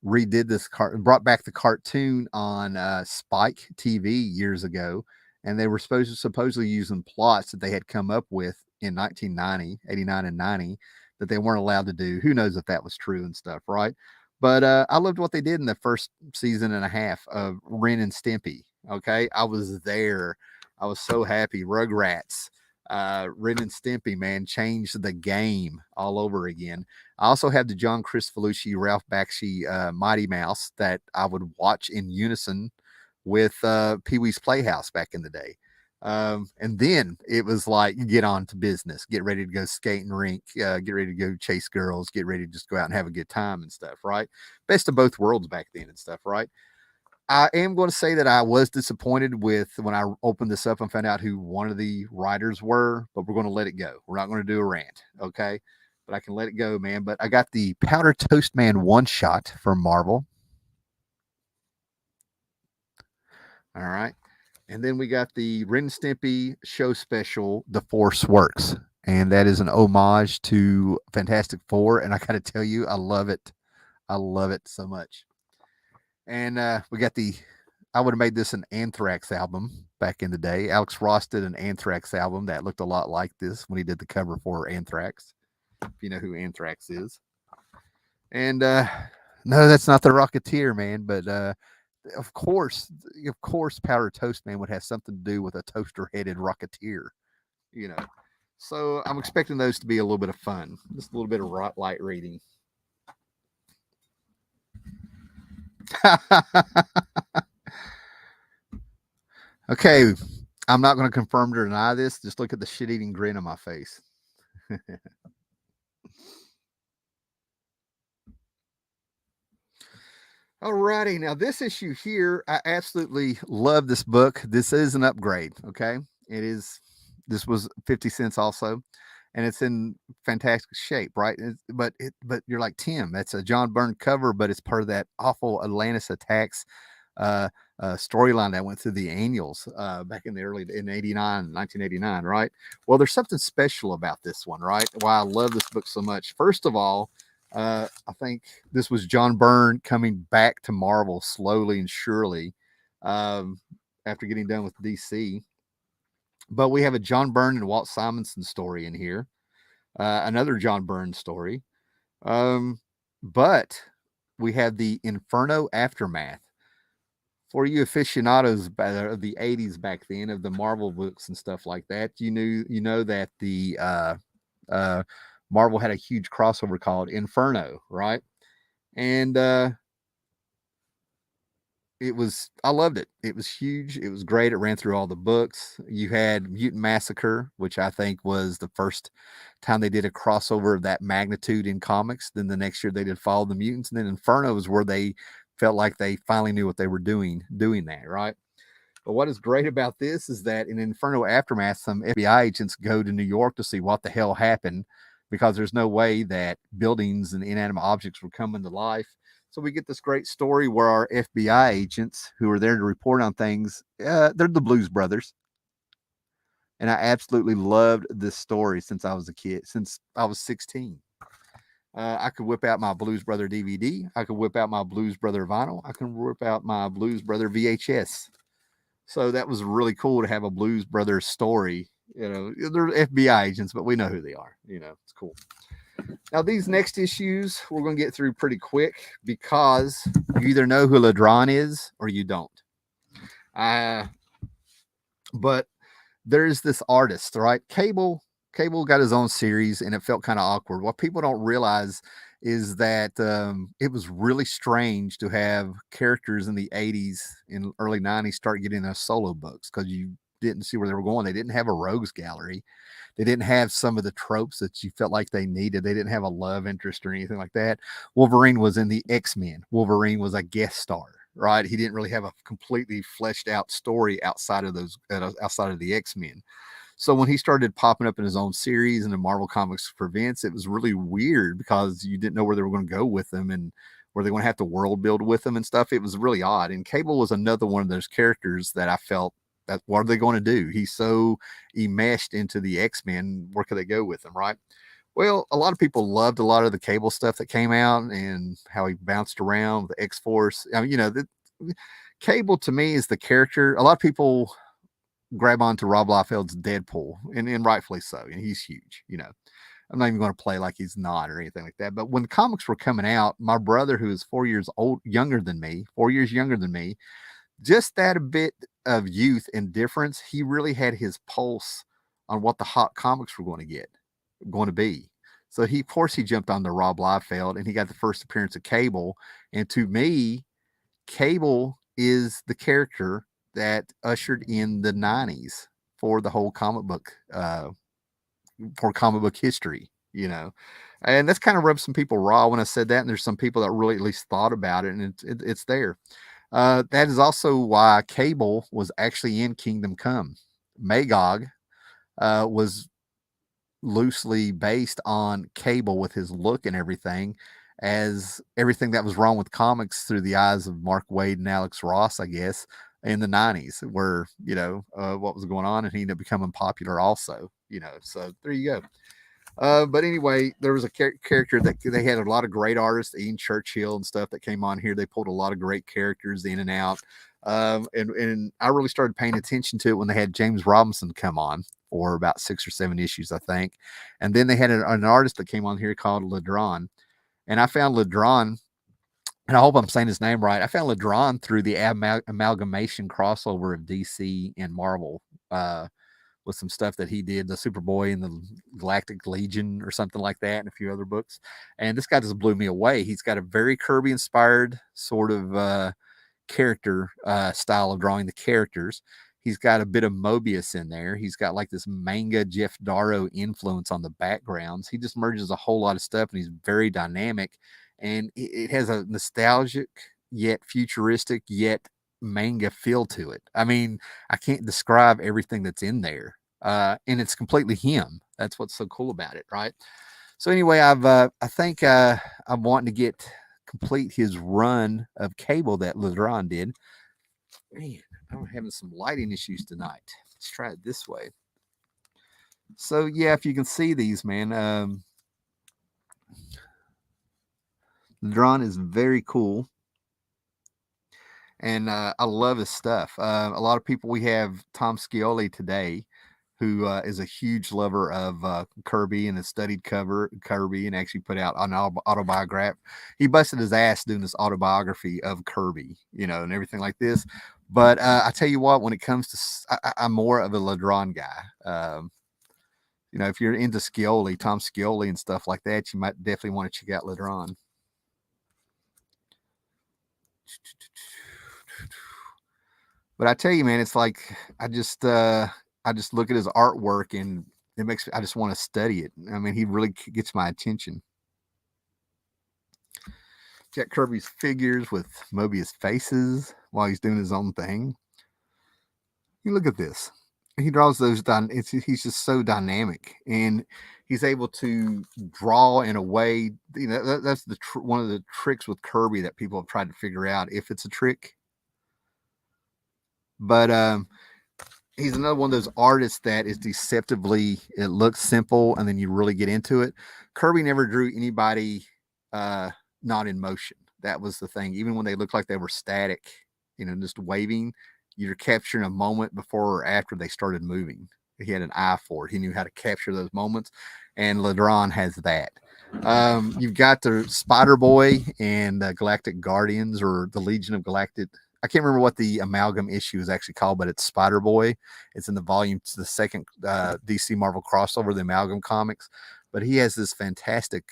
redid this brought back the cartoon on Spike TV years ago, and they were supposedly using plots that they had come up with in 1990, 89 and 90 that they weren't allowed to do. Who knows if that was true and stuff, right? But I loved what they did in the first season and a half of Ren and Stimpy. Okay, I was there. I was so happy. Rugrats, Ren and Stimpy, man, changed the game all over again. I also have the John Kricfalusi, Ralph Bakshi, Mighty Mouse that I would watch in unison with Pee Wee's Playhouse back in the day. And then it was like, get on to business, get ready to go skate and rink, get ready to go chase girls, get ready to just go out and have a good time and stuff, right? Best of both worlds back then and stuff, right? I am going to say that I was disappointed with when I opened this up and found out who one of the writers were, but we're going to let it go. We're not going to do a rant, okay? But I can let it go, man. But I got the Powder Toast Man one shot from Marvel. All right. And then we got the Ren and Stimpy show special, The Force Works. And that is an homage to Fantastic Four. And I got to tell you, I love it. I love it so much. And we got I would have made this an Anthrax album back in the day. Alex Ross did an Anthrax album that looked a lot like this when he did the cover for Anthrax, if you know who Anthrax is. And no, that's not the Rocketeer, man. But of course, Powder Toast Man would have something to do with a toaster-headed Rocketeer, you know. So I'm expecting those to be a little bit of fun, just a little bit of light reading. Okay, I'm not going to confirm or deny this. Just look at the shit-eating grin on my face. Alrighty, now this issue here, I absolutely love this book. This is an upgrade, okay? It is. This was 50 cents also, and it's in fantastic shape, right? But you're like, Tim, that's a John Byrne cover, but it's part of that awful Atlantis attacks storyline that went through the annuals back in 1989, right? Well, there's something special about this one, right? Why I love this book so much. First of all, I think this was John Byrne coming back to Marvel slowly and surely after getting done with DC. But we have a John Byrne and Walt Simonson story in here, another John Byrne story. But we have the Inferno Aftermath. For you aficionados of the 80s back then, of the Marvel books and stuff like that, you know that the Marvel had a huge crossover called Inferno, right? And I loved it. It was huge. It was great. It ran through all the books. You had Mutant Massacre, which I think was the first time they did a crossover of that magnitude in comics. Then the next year they did Follow the Mutants. And then Inferno was where they felt like they finally knew what they were doing that, right? But what is great about this is that in Inferno Aftermath, some FBI agents go to New York to see what the hell happened, because there's no way that buildings and inanimate objects were coming to life. So we get this great story where our FBI agents who are there to report on things, they're the Blues Brothers. And I absolutely loved this story since I was a kid, since I was 16. I could whip out my Blues Brother DVD. I could whip out my Blues Brother vinyl. I can whip out my Blues Brother VHS. So that was really cool to have a Blues Brothers story. You know, they're FBI agents, but we know who they are. You know, it's cool. Now, these next issues we're going to get through pretty quick because you either know who LeDroit is or you don't. But there's this artist, right? Cable got his own series, and it felt kind of awkward. What people don't realize is that it was really strange to have characters in the 80s and early 90s start getting their solo books, because you didn't see where they were going. They didn't have a rogues gallery. They didn't have some of the tropes that you felt like they needed. They didn't have a love interest or anything like that. Wolverine was in the X-Men. Wolverine was a guest star, right? He didn't really have a completely fleshed out story outside of the X-Men. So when he started popping up in his own series and the Marvel Comics presents, it was really weird because you didn't know where they were going to go with them and where they're going to have to world build with them and stuff. It was really odd. And Cable was another one of those characters that I felt that what are they going to do? He's so enmeshed into the X-Men. Where could they go with him, right? Well, a lot of people loved a lot of the Cable stuff that came out and how he bounced around the X-Force. I mean, the Cable to me is the character. A lot of people grab onto Rob Liefeld's Deadpool, and rightfully so. And he's huge. I'm not even going to play like he's not or anything like that. But when the comics were coming out, my brother, who is 4 years younger than me, just that a bit of youth and difference, he really had his pulse on what the hot comics were going to be. So of course, he jumped on the Rob Liefeld, and he got the first appearance of Cable. And to me, Cable is the character that ushered in the 90s for the whole comic book, for comic book history, and that's kind of rubbed some people raw when I said that. And there's some people that really at least thought about it, and it's there. That is also why Cable was actually in Kingdom Come. Magog was loosely based on Cable with his look and everything, as everything that was wrong with comics through the eyes of Mark Waid and Alex Ross, I guess, in the 90s, where, what was going on, and he ended up becoming popular also, so there you go. But anyway, there was a character that they had a lot of great artists, Ian Churchill and stuff that came on here. They pulled a lot of great characters in and out. And I really started paying attention to it when they had James Robinson come on for about 6 or 7 issues, I think. And then they had an artist that came on here called LeDroit. And I found LeDroit, and I hope I'm saying his name right. I found LeDroit through the amalgamation crossover of DC and Marvel, with some stuff that he did, the Superboy and the Galactic Legion or something like that, and a few other books. And this guy just blew me away. He's got a very Kirby inspired sort of character style of drawing the characters. He's got a bit of Mobius in there. He's got like this manga Jeff Darrow influence on the backgrounds. He just merges a whole lot of stuff, and he's very dynamic. And it has a nostalgic yet futuristic yet manga feel to it. I mean, I can't describe everything that's in there. And it's completely him. That's what's so cool about it, right? So anyway, I think I'm wanting to complete his run of Cable that LeDroit did. Man, I'm having some lighting issues tonight. Let's try it this way. So yeah, if you can see these, man, LeDroit is very cool. And I love his stuff. A lot of people, we have Tom Scioli today, who is a huge lover of Kirby and has studied Kirby and actually put out an autobiography. He busted his ass doing this autobiography of Kirby, and everything like this. But I tell you what, when it comes to, I'm more of a LeDroit guy. If you're into Scioli, Tom Scioli and stuff like that, you might definitely want to check out LeDroit. But I tell you, man, it's like I just look at his artwork and I just want to study it. I mean, he really gets my attention. Got Kirby's figures with Mobius faces while he's doing his own thing. You look at this. He draws those. He's just so dynamic, and he's able to draw in a way. That's one of the tricks with Kirby that people have tried to figure out if it's a trick. But he's another one of those artists that is deceptively, it looks simple, and then you really get into it. Kirby never drew anybody not in motion. That was the thing. Even when they looked like they were static, just waving, you're capturing a moment before or after they started moving. He had an eye for it. He knew how to capture those moments, and LeDroit has that. You've got the Spider Boy and Galactic Guardians, or the Legion of Galactic. I can't remember what the amalgam issue is actually called, but it's Spider Boy. It's in the second DC Marvel crossover, the amalgam comics. But he has this fantastic.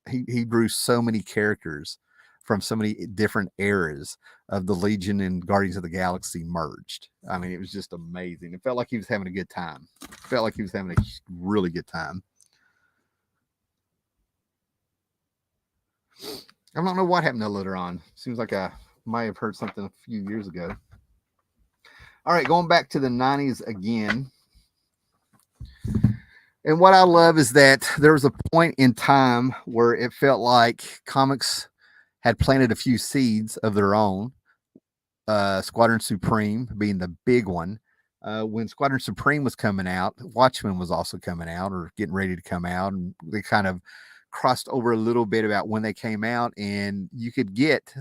He drew so many characters from so many different eras of the Legion and Guardians of the Galaxy merged. I mean, it was just amazing. It felt like he was having a good time. It felt like he was having a really good time. I don't know what happened to LeDroit. Seems like I might have heard something a few years ago. All right, going back to the 90s again. And what I love is that there was a point in time where it felt like comics had planted a few seeds of their own. Squadron Supreme being the big one. When Squadron Supreme was coming out, Watchmen was also coming out or getting ready to come out, and they kind of crossed over a little bit about when they came out, and you could get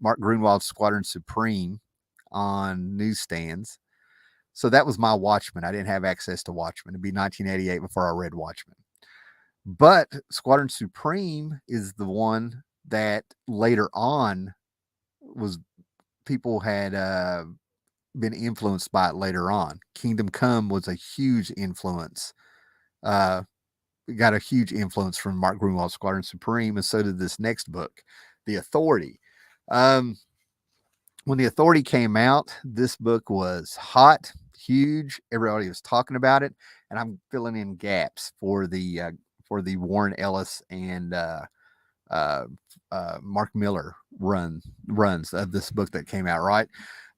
Mark Grunwald's Squadron Supreme on newsstands. So that was my Watchmen. I didn't have access to Watchmen. It'd be 1988 before I read Watchmen. But Squadron Supreme is the one that later on was people had been influenced by it later on. Kingdom Come was a huge influence. Got a huge influence from Mark Grunwald's Squadron Supreme, and so did this next book, The Authority. When The Authority came out, this book was hot, huge. Everybody was talking about it, and I'm filling in gaps for the Warren Ellis and Mark Miller runs of this book that came out. Right,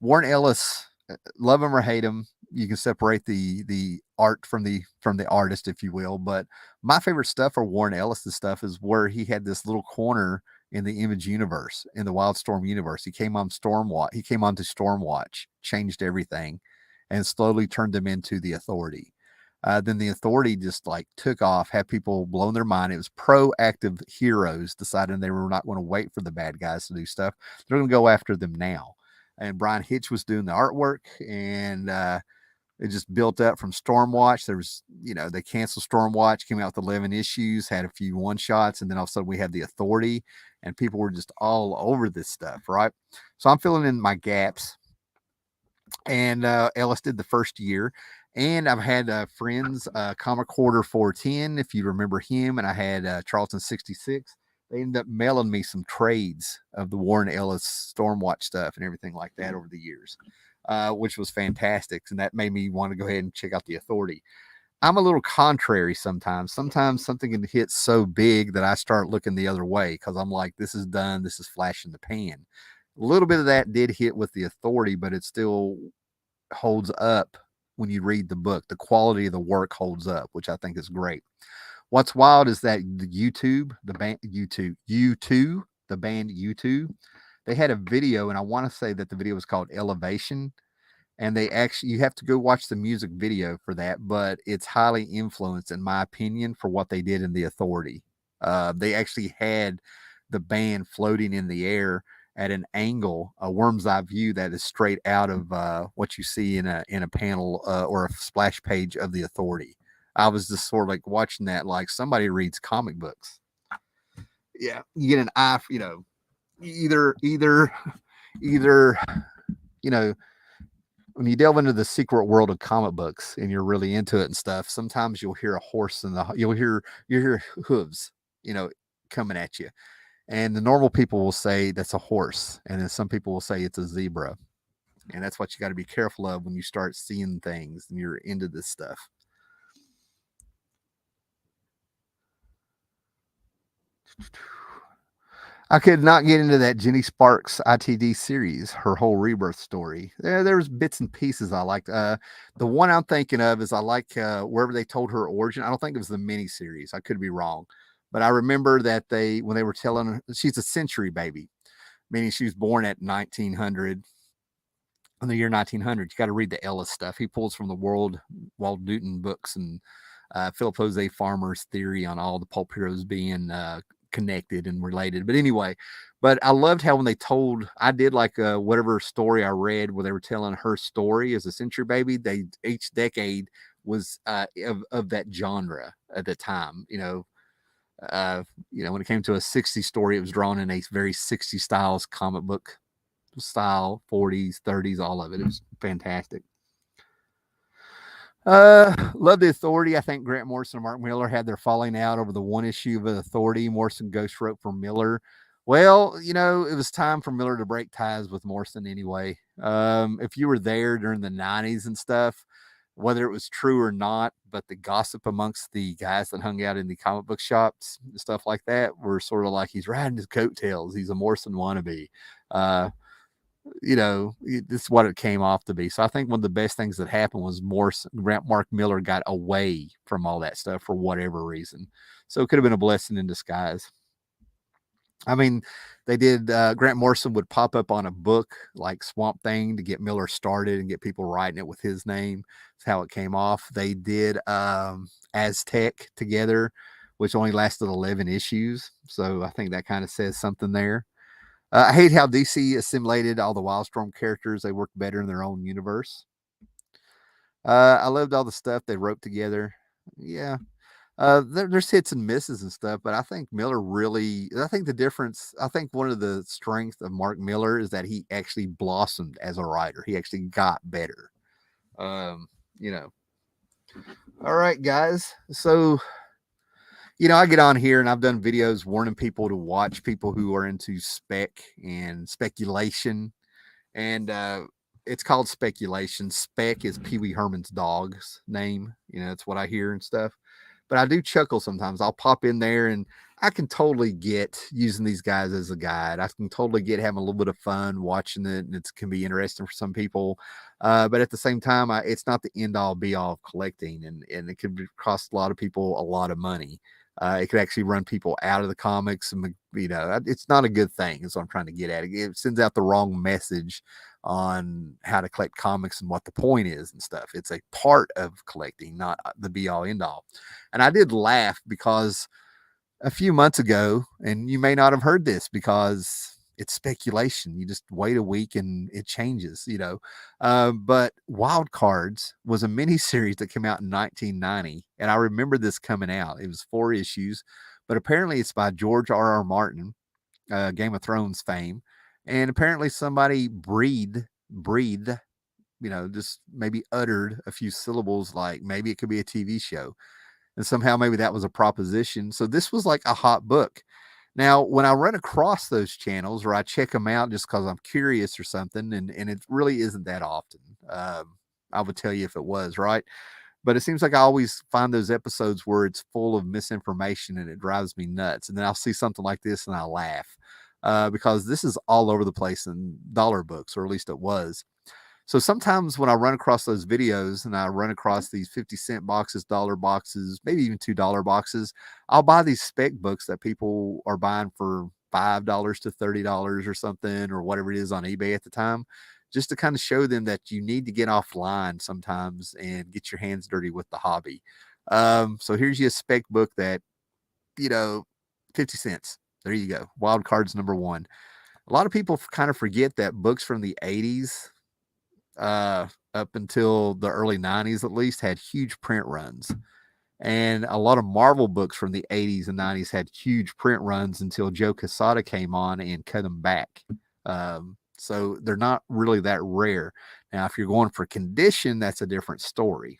Warren Ellis, love him or hate him, you can separate the art from the artist, if you will. But my favorite stuff for Warren Ellis' stuff is where he had this little corner in the Image universe, in the Wildstorm universe. He came on Stormwatch. He came on to Stormwatch, changed everything, and slowly turned them into the Authority. Then the Authority just like took off, had people blown their mind. It was proactive heroes deciding they were not going to wait for the bad guys to do stuff. They're going to go after them now. And Brian Hitch was doing the artwork, and it just built up from Stormwatch. There was, they canceled Stormwatch, came out with 11 issues, had a few one-shots, and then all of a sudden we had the Authority, and people were just all over this stuff, right? So I'm filling in my gaps, and Ellis did the first year, and I've had friends, Comic Quarter 410, if you remember him, and I had Charlton 66. They ended up mailing me some trades of the Warren Ellis Stormwatch stuff and everything like that over the years, which was fantastic. And that made me want to go ahead and check out the Authority. I'm a little contrary sometimes. Sometimes something can hit so big that I start looking the other way because I'm like, this is done. This is flash in the pan. A little bit of that did hit with the Authority, but it still holds up when you read the book. The quality of the work holds up, which I think is great. What's wild is that the band U2, they had a video, and I want to say that the video was called Elevation, and you have to go watch the music video for that, but it's highly influenced, in my opinion, for what they did in the Authority. They actually had the band floating in the air at an angle, a worm's eye view that is straight out of what you see in a panel or a splash page of the Authority. I was just sort of like watching that, like somebody reads comic books. Yeah, you get an eye, either, when you delve into the secret world of comic books and you're really into it and stuff, sometimes you'll hear a horse you'll hear hooves, coming at you. And the normal people will say that's a horse. And then some people will say it's a zebra. And that's what you got to be careful of when you start seeing things and you're into this stuff. I could not get into that Jenny Sparks ITD series, her whole rebirth story. There's bits and pieces I liked. The one I'm thinking of is I like wherever they told her origin. I don't think it was the mini series. I could be wrong. But I remember that when they were telling her, she's a century baby, meaning she was born at 1900. In the year 1900, you got to read the Ellis stuff. He pulls from the Walt Newton books and Philip Jose Farmer's theory on all the pulp heroes being connected and related. But anyway, I loved how when I did like whatever story I read where they were telling her story as a century baby, each decade was of that genre at the time, when it came to a 60s story, it was drawn in a very 60s styles comic book style, 40s, 30s, all of it. It was fantastic. Love the Authority. I think Grant Morrison and Mark Miller had their falling out over the one issue of the Authority. Morrison ghost wrote for Miller. Well, it was time for Miller to break ties with Morrison anyway. If you were there during the 90s and stuff, whether it was true or not, but the gossip amongst the guys that hung out in the comic book shops and stuff like that were sort of like, he's riding his coattails. He's a Morrison wannabe. this is what it came off to be. So I think one of the best things that happened was Mark Miller got away from all that stuff for whatever reason. So it could have been a blessing in disguise. I mean, they did, Grant Morrison would pop up on a book like Swamp Thing to get Miller started and get people writing it with his name. That's how it came off. They did Aztec together, which only lasted 11 issues. So I think that kind of says something there. I hate how DC assimilated all the Wildstorm characters. They work better in their own universe. I loved all the stuff they wrote together. Yeah. There's hits and misses and stuff, but I think Miller really, I think the difference, I think one of the strengths of Mark Miller is that he actually blossomed as a writer. He actually got better. You know. All right, guys. So, I get on here and I've done videos warning people to watch people who are into spec and speculation. And it's called speculation. Spec is Pee Wee Herman's dog's name. It's what I hear and stuff. But I do chuckle sometimes. I'll pop in there and I can totally get using these guys as a guide. I can totally get having a little bit of fun watching it, and it can be interesting for some people. But at the same time, it's not the end all be all of collecting, and it could cost a lot of people a lot of money. It could actually run people out of the comics, and it's not a good thing. Is what I'm trying to get at. It sends out the wrong message on how to collect comics and what the point is and stuff. It's a part of collecting, not the be all end all. And I did laugh because a few months ago, and you may not have heard this because it's speculation. You just wait a week and it changes, but Wild Cards was a mini series that came out in 1990. And I remember this coming out. It was 4 issues, but apparently it's by George R.R. Martin, Game of Thrones fame. And apparently somebody breathed, just maybe uttered a few syllables, like maybe it could be a TV show. And somehow maybe that was a proposition. So this was like a hot book. Now, when I run across those channels or I check them out just because I'm curious or something, and it really isn't that often, I would tell you if it was, right? But it seems like I always find those episodes where it's full of misinformation and it drives me nuts. And then I'll see something like this and I laugh. Because this is all over the place in dollar books, or at least it was. So sometimes when I run across those videos and I run across these 50-cent boxes, dollar boxes, maybe even $2 boxes, I'll buy these spec books that people are buying for $5 to $30 or something, or whatever it is on eBay at the time, just to kind of show them that you need to get offline sometimes and get your hands dirty with the hobby. So here's you a spec book that, 50 cents. There you go. Wild Cards number 1. A lot of people kind of forget that books from the 80s up until the early 90s at least had huge print runs. And a lot of Marvel books from the 80s and 90s had huge print runs until Joe Quesada came on and cut them back. So they're not really that rare. Now, if you're going for condition, that's a different story.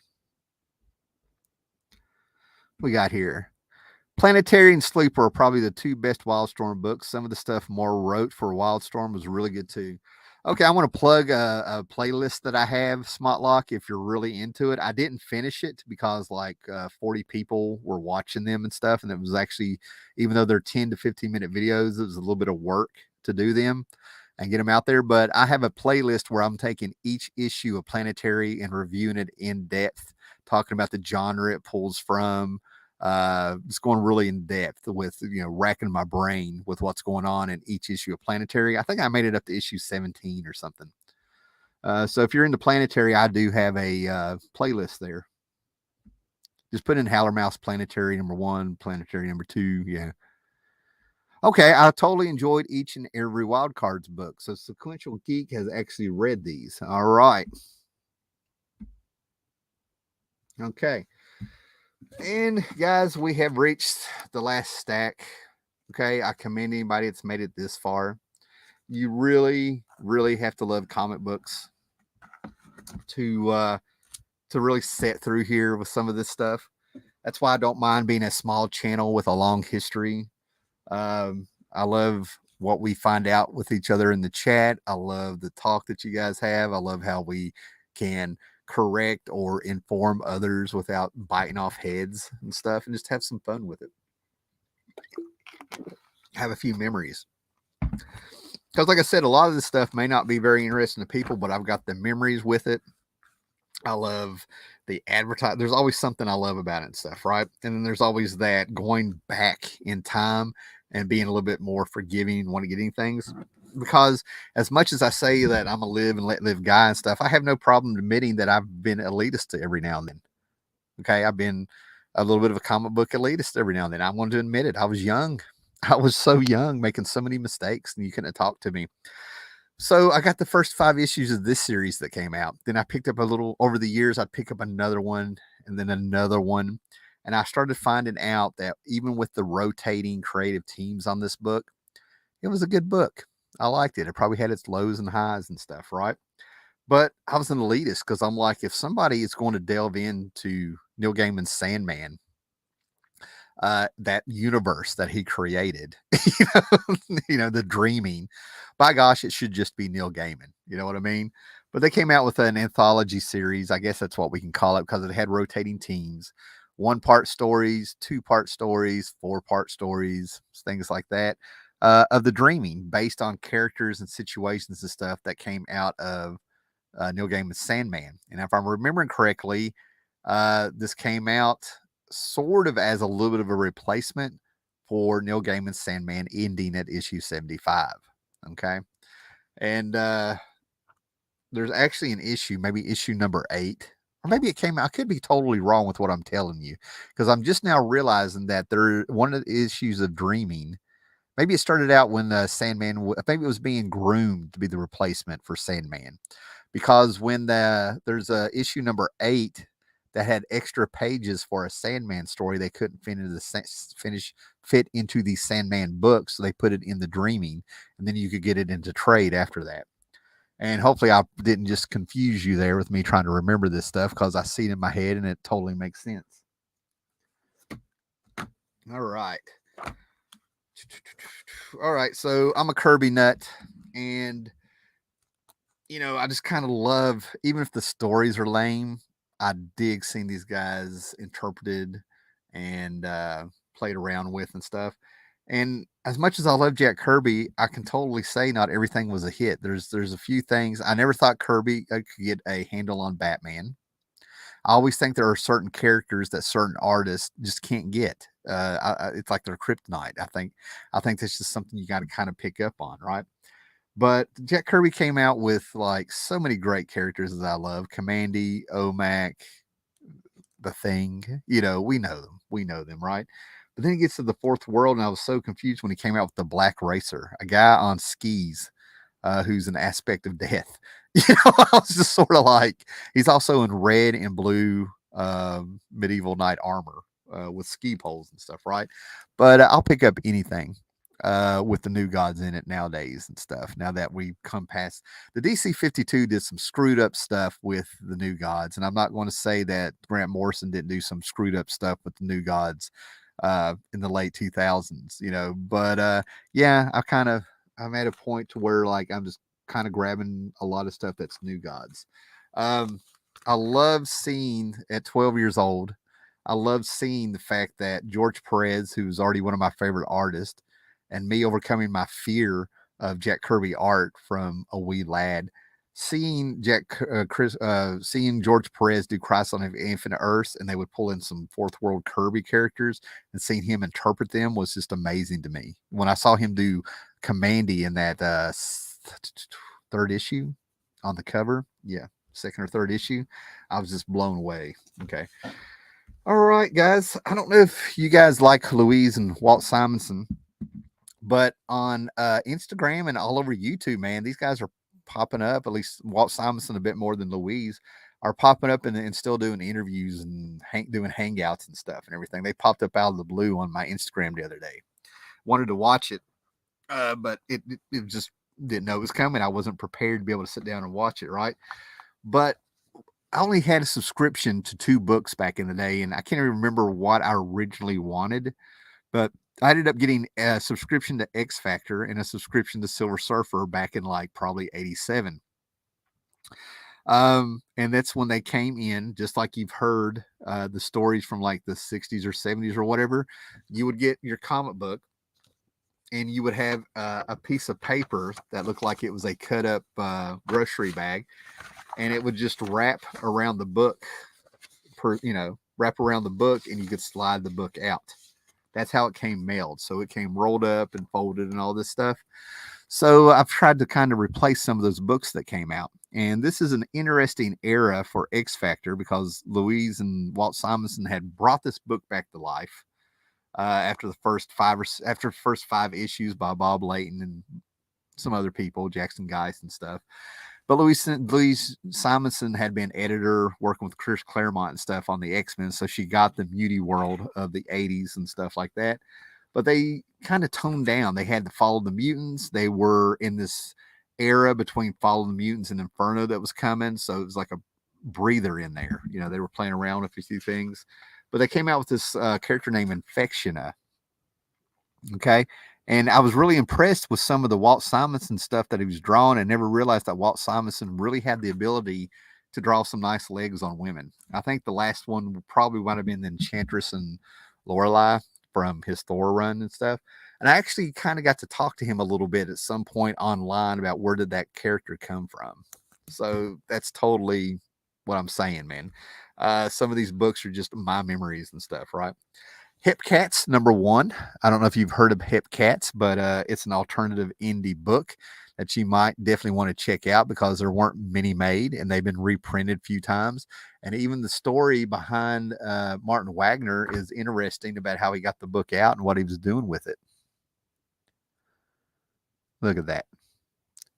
We got here. Planetary and Sleeper are probably the 2 best Wildstorm books. Some of the stuff Moore wrote for Wildstorm was really good too. Okay, I want to plug a playlist that I have, Smotlock, if you're really into it. I didn't finish it because 40 people were watching them and stuff. And it was actually, even though they're 10 to 15 minute videos, it was a little bit of work to do them and get them out there. But I have a playlist where I'm taking each issue of Planetary and reviewing it in depth, talking about the genre it pulls from, just going really in depth with, racking my brain with what's going on in each issue of Planetary. I think I made it up to issue 17 or something. So if you're into Planetary, I do have a playlist there. Just put in Howler Mouse Planetary number 1, Planetary number 2. Yeah. Okay, I totally enjoyed each and every Wild Cards book. So Sequential Geek has actually read these. All right. Okay. And guys, we have reached the last stack. Okay, I commend anybody that's made it this far. You really, really have to love comic books to really set through here with some of this stuff. That's why I don't mind being a small channel with a long history. I love what we find out with each other in the chat. I love the talk that you guys have. I love how we can correct or inform others without biting off heads and stuff, and just have some fun with it. Have a few memories. because like I said, a lot of this stuff may not be very interesting to people, but I've got the memories with it. I love the advertise. There's always something I love about it and stuff, right? And then there's always that going back in time and being a little bit more forgiving and want to getting things. Because as much as I say that I'm a live and let live guy and stuff, I have no problem admitting that I've been elitist to every now and then. Okay, I've been a little bit of a comic book elitist every now and then. I wanted to admit it. I was young. I was so young, making so many mistakes, and you couldn't talk to me. So I got the first 5 issues of this series that came out. Then I picked up a little over the years. I'd pick up another one and then another one. And I started finding out that even with the rotating creative teams on this book, it was a good book. I liked it. It probably had its lows and highs and stuff, right? But I was an elitist because I'm like, if somebody is going to delve into Neil Gaiman's Sandman, that universe that he created, the dreaming, by gosh, it should just be Neil Gaiman. You know what I mean? But they came out with an anthology series. I guess that's what we can call it because it had rotating teams, 1-part stories, 2-part stories, 4-part stories, things like that, of the dreaming based on characters and situations and stuff that came out of Neil Gaiman's Sandman. And if I'm remembering correctly, this came out sort of as a little bit of a replacement for Neil Gaiman's Sandman ending at issue 75. Okay. And there's actually an issue, maybe issue number 8, or maybe it came out. I could be totally wrong with what I'm telling you because I'm just now realizing that one of the issues of dreaming. Maybe it started out when Sandman, maybe it was being groomed to be the replacement for Sandman. Because when there's a issue number 8 that had extra pages for a Sandman story, they couldn't fit into the Sandman book, so they put it in the Dreaming, and then you could get it into trade after that. And hopefully I didn't just confuse you there with me trying to remember this stuff because I see it in my head and it totally makes sense. All right. All right, so I'm a Kirby nut, and I just kind of love, even if the stories are lame, I dig seeing these guys interpreted and played around with and stuff. And as much as I love Jack Kirby, I can totally say not everything was a hit. There's a few things I never thought Kirby could get a handle on Batman. I always think there are certain characters that certain artists just can't get. It's like they're kryptonite. I think that's just something you got to kind of pick up on, right? But Jack Kirby came out with like so many great characters that I love. Commandy, Omac, the Thing. We know them, right? But then he gets to the Fourth World, and I was so confused when he came out with the Black Racer, a guy on skis, who's an aspect of death. I was just sort of like, he's also in red and blue medieval knight armor with ski poles and stuff, right? But I'll pick up anything with the new gods in it nowadays and stuff. Now that we've come past the DC 52 did some screwed up stuff with the new gods, and I'm not going to say that Grant Morrison didn't do some screwed up stuff with the new gods in the late 2000s, but yeah, I'm at a point to where like I'm just kind of grabbing a lot of stuff that's new gods. I love seeing at 12 years old, I love seeing the fact that George Perez, who's already one of my favorite artists, and me overcoming my fear of Jack Kirby art from a wee lad, seeing seeing George Perez do Crisis on Infinite Earths, and they would pull in some Fourth World Kirby characters, and seeing him interpret them was just amazing to me. When I saw him do Commandy in that 3rd issue on the cover, yeah, 2nd or 3rd issue, I was just blown away. Okay. All right, guys. I don't know if you guys like Louise and Walt Simonson, but on Instagram and all over YouTube, man, these guys are popping up. At least Walt Simonson a bit more than Louise are popping up and still doing interviews and doing hangouts and stuff and everything. They popped up out of the blue on my Instagram the other day. Wanted to watch it, but it just didn't know it was coming. I wasn't prepared to be able to sit down and watch it, right? But I only had a subscription to 2 books back in the day, and I can't even remember what I originally wanted, but I ended up getting a subscription to X Factor and a subscription to Silver Surfer back in like probably 87. And that's when they came in, just like you've heard the stories from like the 60s or 70s or whatever. You would get your comic book, and you would have a piece of paper that looked like it was a cut up grocery bag, and it would just wrap around the book, wrap around the book, and you could slide the book out. That's how it came mailed. So it came rolled up and folded and all this stuff. So I've tried to kind of replace some of those books that came out. And this is an interesting era for X Factor because Louise and Walt Simonson had brought this book back to life after the first five issues by Bob Layton and some other people, Jackson Geist and stuff. But Louise Simonson had been editor working with Chris Claremont and stuff on the X-Men, so she got the muty world of the 80s and stuff like that. But they kind of toned down. They had to follow the mutants. They were in this era between Follow the Mutants and Inferno that was coming, so it was like a breather in there. They were playing around with a few things. But they came out with this character named Infectiona. Okay. And I was really impressed with some of the Walt Simonson stuff that he was drawing. I never realized that Walt Simonson really had the ability to draw some nice legs on women. I think the last one probably might have been the Enchantress and Lorelei from his Thor run and stuff. And I actually kind of got to talk to him a little bit at some point online about where did that character come from. So that's totally what I'm saying, man. Some of these books are just my memories and stuff, right? Hip Cats #1. I don't know if you've heard of Hip Cats, but it's an alternative indie book that you might definitely want to check out because there weren't many made and they've been reprinted a few times. And even the story behind Martin Wagner is interesting about how he got the book out and what he was doing with it. Look at that.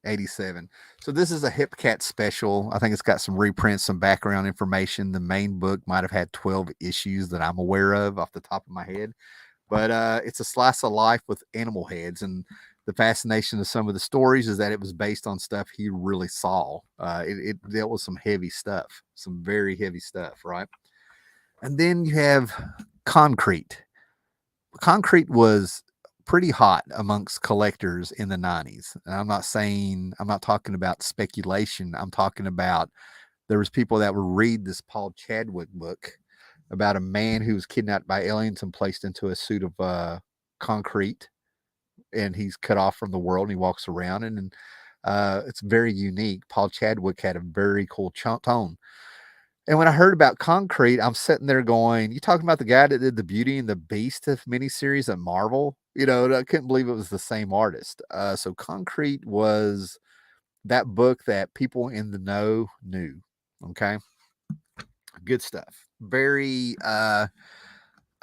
87. So this is a Hip Cat special. I think it's got some reprints, some background information. The main book might have had 12 issues that I'm aware of off the top of my head. But it's a slice of life with animal heads. And the fascination of some of the stories is that it was based on stuff he really saw. It dealt with some heavy stuff, some very heavy stuff, right? And then you have Concrete. Concrete was pretty hot amongst collectors in the 90s. And I'm not talking about speculation. I'm talking about there was people that would read this Paul Chadwick book about a man who was kidnapped by aliens and placed into a suit of concrete, and he's cut off from the world and he walks around and it's very unique. Paul Chadwick had a very cool tone. And when I heard about Concrete, I'm sitting there going, you talking about the guy that did the Beauty and the Beast miniseries at Marvel? I couldn't believe it was the same artist. So Concrete was that book that people in the know knew. Okay. Good stuff. Very, how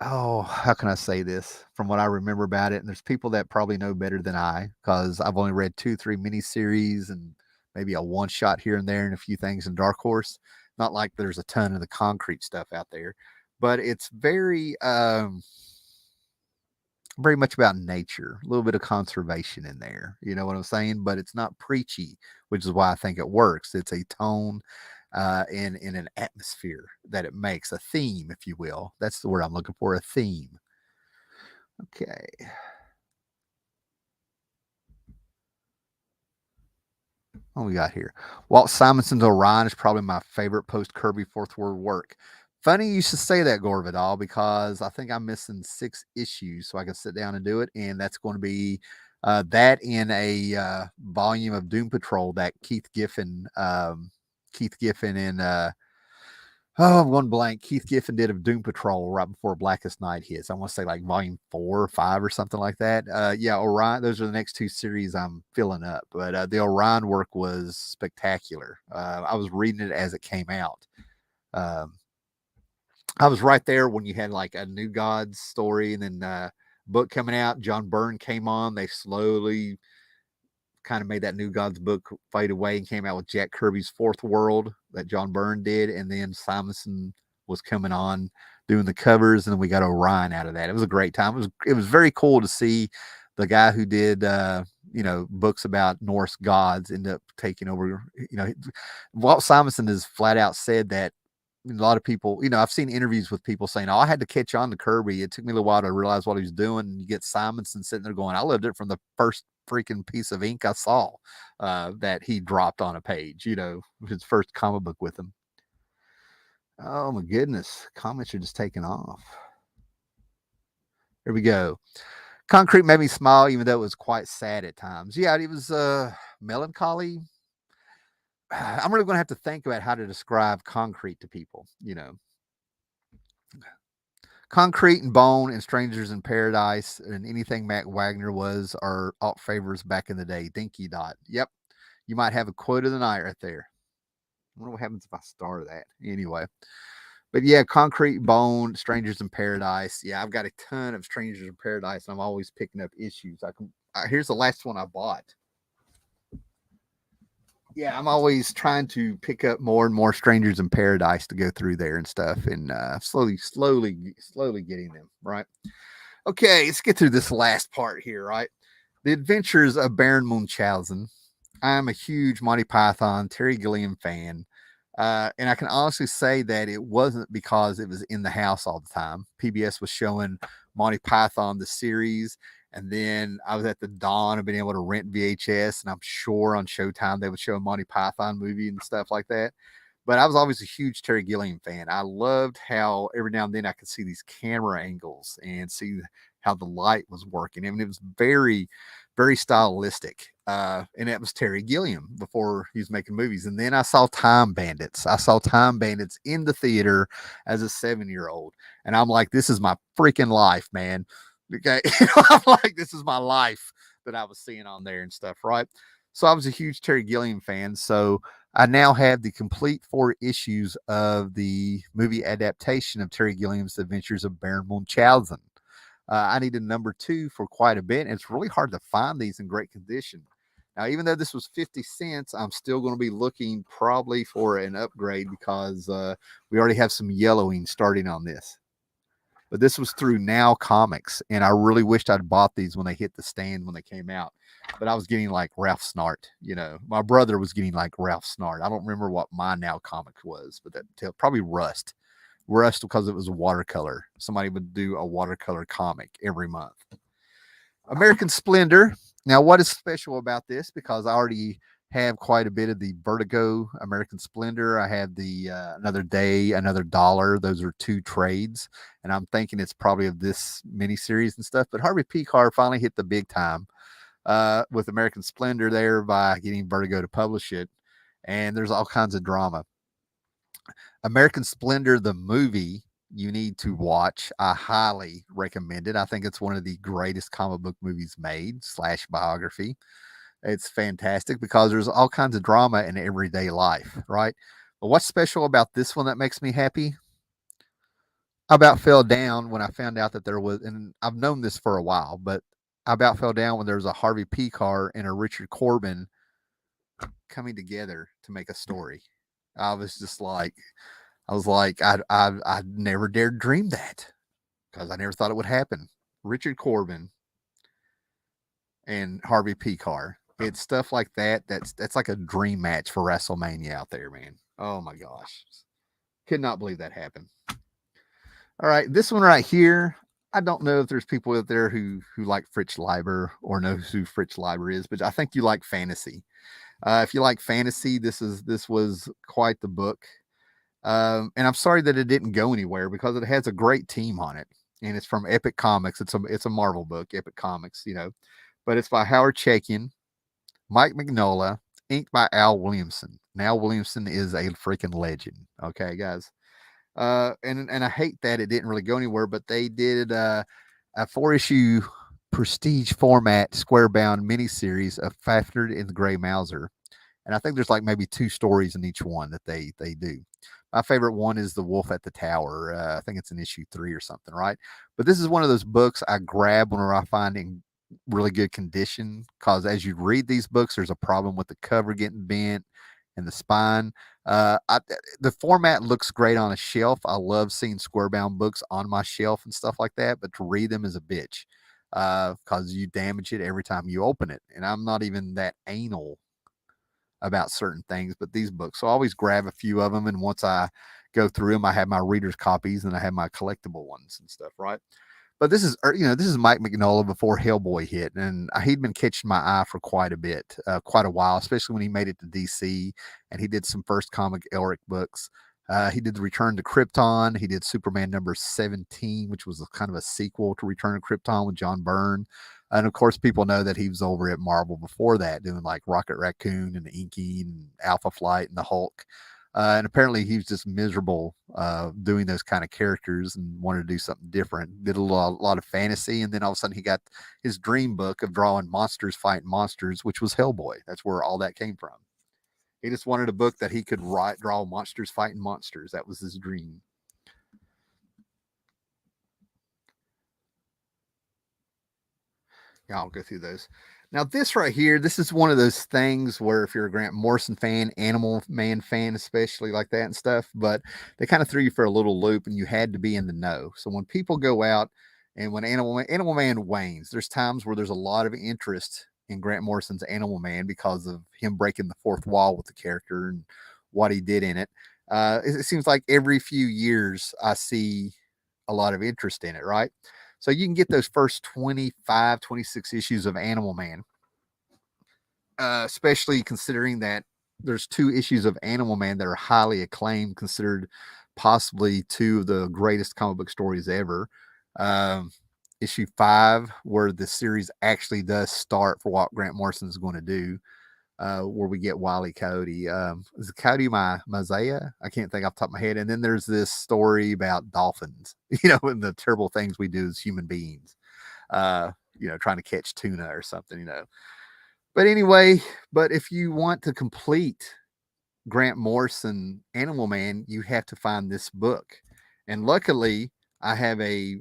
can I say this from what I remember about it? And there's people that probably know better than I because I've only read 2-3 miniseries and maybe a one shot here and there and a few things in Dark Horse. Not like there's a ton of the Concrete stuff out there, but it's very much about nature, a little bit of conservation in there. You know what I'm saying? But it's not preachy, which is why I think it works. It's a tone in an atmosphere that it makes, a theme, if you will. That's the word I'm looking for, a theme. Okay. What we got here? Walt Simonson's Orion is probably my favorite post-Kirby fourth word work. Funny you should say that, Gore Vidal, because I think I'm missing 6 issues so I can sit down and do it. And that's going to be that in a volume of Doom Patrol that Keith Giffen and I'm going blank. Keith Giffen did of Doom Patrol right before Blackest Night hits. I want to say like volume 4 or 5 or something like that. Yeah, Orion. Those are the next 2 series I'm filling up. But the Orion work was spectacular. I was reading it as it came out. I was right there when you had like a New Gods story and then book coming out. John Byrne came on. They slowly kind of made that New Gods book fade away and came out with Jack Kirby's Fourth World that John Byrne did. And then Simonson was coming on doing the covers. And then we got Orion out of that. It was a great time. It was very cool to see the guy who did, books about Norse gods end up taking over. Walt Simonson has flat out said that a lot of people, I've seen interviews with people saying, I had to catch on to Kirby. It took me a little while to realize what he was doing. And you get Simonson sitting there going, I loved it from the first freaking piece of ink I saw that he dropped on a page, his first comic book with him. Oh my goodness. Comments are just taking off. Here we go. Concrete made me smile, even though it was quite sad at times. Yeah, it was melancholy. I'm really going to have to think about how to describe Concrete to people. Concrete and Bone and Strangers in Paradise and anything Matt Wagner was are alt favors back in the day. Dinky Dot. Yep. You might have a quote of the night right there. I wonder what happens if I star that. Anyway. But yeah, Concrete Bone, Strangers in Paradise. Yeah, I've got a ton of Strangers in Paradise, and I'm always picking up issues. Here's the last one I bought. Yeah, I'm always trying to pick up more and more Strangers in Paradise to go through there and stuff, and slowly getting them right. Okay, let's get through this last part here. Right, the Adventures of Baron Munchausen. I'm a huge Monty Python, Terry Gilliam fan. And I can honestly say that it wasn't because it was in the house all the time. PBS was showing Monty Python, the series. And then I was at the dawn of being able to rent VHS. And I'm sure on Showtime they would show a Monty Python movie and stuff like that. But I was always a huge Terry Gilliam fan. I loved how every now and then I could see these camera angles and see how the light was working. I mean, it was very, very stylistic. And it was Terry Gilliam before he was making movies. And then I saw Time Bandits. I saw Time Bandits in the theater as a 7-year-old. And I'm like, this is my freaking life, man. Okay. I'm like, this is my life that I was seeing on there and stuff, right? So I was a huge Terry Gilliam fan. So I now have the complete 4 issues of the movie adaptation of Terry Gilliam's Adventures of Baron Munchausen. I needed number 2 for quite a bit, and it's really hard to find these in great condition. Now, even though this was 50 cents, I'm still going to be looking probably for an upgrade because we already have some yellowing starting on this. But this was through Now Comics, and I really wished I'd bought these when they hit the stand when they came out. But I was getting like Ralph Snart, My brother was getting like Ralph Snart. I don't remember what my Now Comics was, but that probably Rust because it was a watercolor. Somebody would do a watercolor comic every month. American Splendor. Now, what is special about this? Because I already have quite a bit of the Vertigo American Splendor. I have the Another Day, Another Dollar. Those are 2 trades. And I'm thinking it's probably of this miniseries and stuff. But Harvey Pekar finally hit the big time with American Splendor there by getting Vertigo to publish it. And there's all kinds of drama. American Splendor, the movie, you need to watch. I highly recommend it. I think it's one of the greatest comic book movies made / biography. It's fantastic because there's all kinds of drama in everyday life, right? But what's special about this one that makes me happy? I about fell down when I found out that there was, and I've known this for a while, but I about fell down when there was a Harvey Pekar and a Richard Corbin coming together to make a story. I was like, I never dared dream that because I never thought it would happen. Richard Corbin and Harvey Pekar. It's stuff like that. That's like a dream match for WrestleMania out there, man. Oh my gosh. Could not believe that happened. All right. This one right here. I don't know if there's people out there who like Fritz Leiber or know who Fritz Leiber is, but I think you like fantasy. If you like fantasy, this was quite the book. And I'm sorry that it didn't go anywhere because it has a great team on it, and it's from Epic Comics. It's a Marvel book, Epic Comics, but it's by Howard Chaykin, Mike Mignola, inked by Al Williamson. Now Williamson is a freaking legend. Okay, guys. And I hate that it didn't really go anywhere, but they did a 4-issue prestige format square bound miniseries of Fafnir and the Grey Mauser. And I think there's like maybe 2 stories in each one that they do. My favorite one is The Wolf at the Tower. I think it's in issue 3 or something, right? But this is one of those books I grab whenever I find in really good condition, because as you read these books, there's a problem with the cover getting bent and the spine. The format looks great on a shelf. I love seeing square bound books on my shelf and stuff like that, but to read them is a bitch because you damage it every time you open it. And I'm not even that anal about certain things, but these books. So I always grab a few of them, and once I go through them, I have my reader's copies and I have my collectible ones and stuff, right? But this is Mike Mignola before Hellboy hit, and he'd been catching my eye for quite a while, especially when he made it to DC and he did some first comic Elric books. He did the Return to Krypton. He did Superman number 17, which was kind of a sequel to Return to Krypton with John Byrne. And of course, people know that he was over at Marvel before that, doing like Rocket Raccoon and Inky and Alpha Flight and the Hulk. And apparently he was just miserable doing those kind of characters and wanted to do something different. Did a lot of fantasy. And then all of a sudden he got his dream book of drawing monsters fighting monsters, which was Hellboy. That's where all that came from. He just wanted a book that he could draw monsters fighting monsters. That was his dream. Yeah, I'll go through those. Now, this right here, this is one of those things where if you're a Grant Morrison fan, Animal Man fan, especially like that and stuff, but they kind of threw you for a little loop and you had to be in the know. So when people go out and when Animal Man wanes, there's times where there's a lot of interest in Grant Morrison's Animal Man because of him breaking the fourth wall with the character and what he did in it. It seems like every few years I see a lot of interest in it, right? So you can get those first 25, 26 issues of Animal Man, especially considering that there's 2 issues of Animal Man that are highly acclaimed, considered possibly 2 of the greatest comic book stories ever. Issue 5, where the series actually does start for what Grant Morrison is going to do, where we get Wile E. Coyote. Is it Coyote Messiah? I can't think off the top of my head. And then there's this story about dolphins, and the terrible things we do as human beings, trying to catch tuna or something, But anyway, if you want to complete Grant Morrison Animal Man, you have to find this book. And luckily, I have a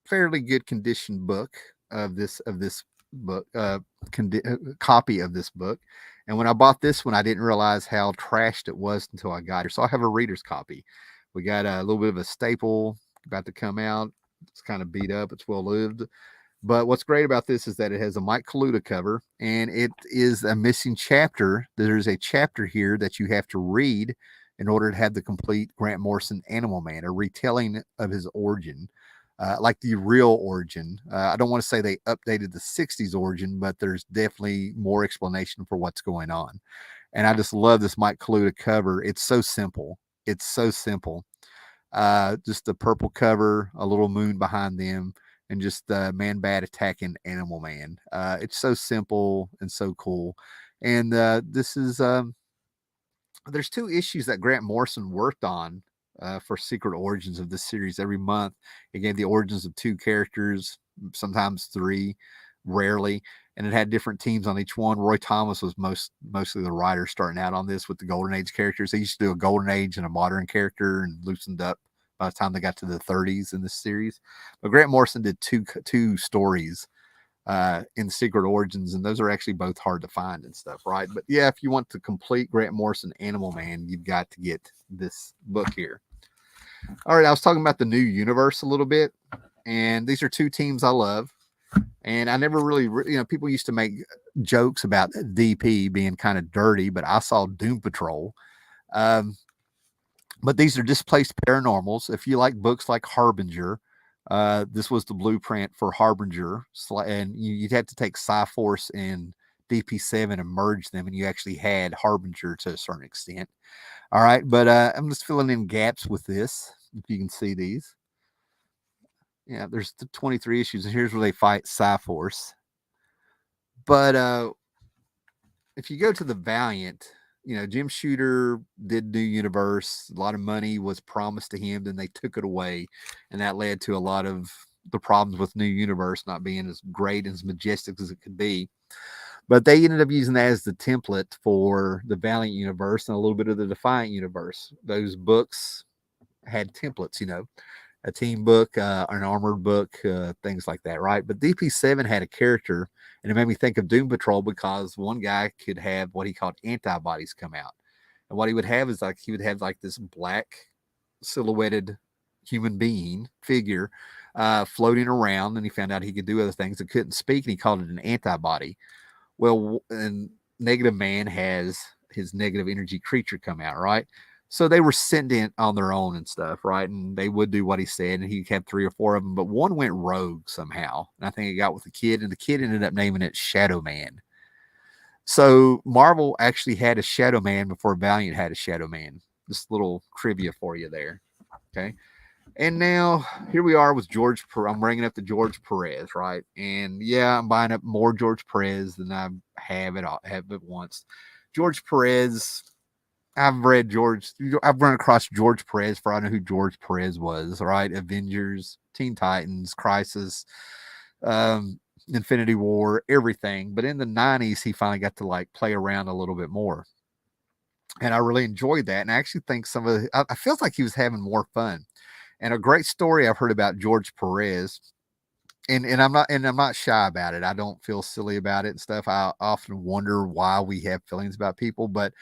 fairly good condition book of this book, copy of this book. And when I bought this one, I didn't realize how trashed it was until I got here. So I have a reader's copy. We got a little bit of a staple about to come out. It's kind of beat up. It's well lived. But what's great about this is that it has a Mike Kaluta cover, and it is a missing chapter. There's a chapter here that you have to read in order to have the complete Grant Morrison Animal Man, a retelling of his origin. Like the real origin. I don't want to say they updated the 60s origin, but there's definitely more explanation for what's going on. And I just love this Mike Kaluta cover. It's so simple. It's so simple. Just the purple cover, a little moon behind them, and just Man-Bat attacking Animal Man. It's so simple and so cool. And this is, there's 2 issues that Grant Morrison worked on for Secret Origins of this series. Every month it gave the origins of 2 characters, sometimes 3, rarely, and it had different teams on each one. Roy Thomas was mostly the writer starting out on this with the Golden Age characters. They used to do a Golden Age and a modern character and loosened up by the time they got to the 30s in this series. But Grant Morrison did two stories in Secret Origins, and those are actually both hard to find and stuff, right? But yeah, if you want to complete Grant Morrison Animal Man, you've got to get this book here. All right, I was talking about the new universe a little bit, and these are 2 teams I love. And I never really, people used to make jokes about DP being kind of dirty, but I saw Doom Patrol. But these are displaced paranormals. If you like books like Harbinger, this was the blueprint for Harbinger, and you'd have to take Psi-Force and DP7 and merge them, and you actually had Harbinger to a certain extent. All right, but I'm just filling in gaps with this, if you can see these. Yeah, there's the 23 issues, and here's where they fight Psi-Force. But if you go to the Valiant, Jim Shooter did New Universe. A lot of money was promised to him, then they took it away, and that led to a lot of the problems with New Universe not being as great and as majestic as it could be. But they ended up using that as the template for the Valiant universe and a little bit of the Defiant universe. Those books had templates, a team book, an armored book, things like that, right? But DP7 had a character, and it made me think of Doom Patrol because one guy could have what he called antibodies come out. And what he would have is he would have this black silhouetted human being figure floating around, and he found out he could do other things and couldn't speak, and he called it an antibody. Well, and Negative Man has his negative energy creature come out, right? So they were sentient on their own and stuff, right? And they would do what he said, and he had 3 or 4 of them, but one went rogue somehow. And I think it got with the kid, and the kid ended up naming it Shadow Man. So Marvel actually had a Shadow Man before Valiant had a Shadow Man. Just little trivia for you there. Okay. And now here we are with George. I'm bringing up the George Perez, right? And yeah, I'm buying up more George Perez than I have it once. George Perez. I've run across George Perez for I know who George Perez was, right? Avengers, Teen Titans, Crisis, Infinity War, everything. But in the 90s, he finally got to like play around a little bit more. And I really enjoyed that. And I actually think I feel like he was having more fun. And a great story I've heard about George Perez, and I'm not shy about it. I don't feel silly about it and stuff. I often wonder why we have feelings about people, but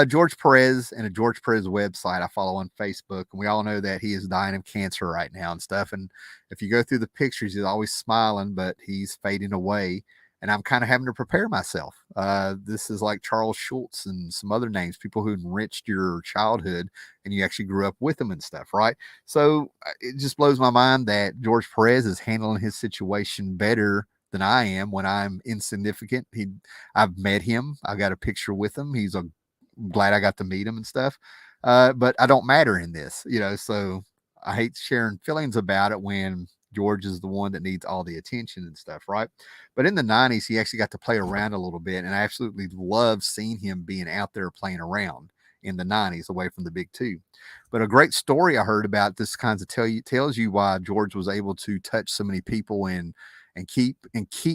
George Perez and a George Perez website I follow on Facebook, and we all know that he is dying of cancer right now and stuff. And if you go through the pictures, he's always smiling, but he's fading away. And I'm kind of having to prepare myself. This is like Charles Schultz and some other names, people who enriched your childhood and you actually grew up with them and stuff, right? So it just blows my mind that George Perez is handling his situation better than I am when I'm insignificant. I've met him. I got a picture with him. Glad I got to meet him and stuff. But I don't matter in this, so I hate sharing feelings about it when George is the one that needs all the attention and stuff, right? But in the 90s, he actually got to play around a little bit, and I absolutely love seeing him being out there playing around in the 90s away from the big two. But a great story I heard about this kinds of tells you why George was able to touch so many people and keep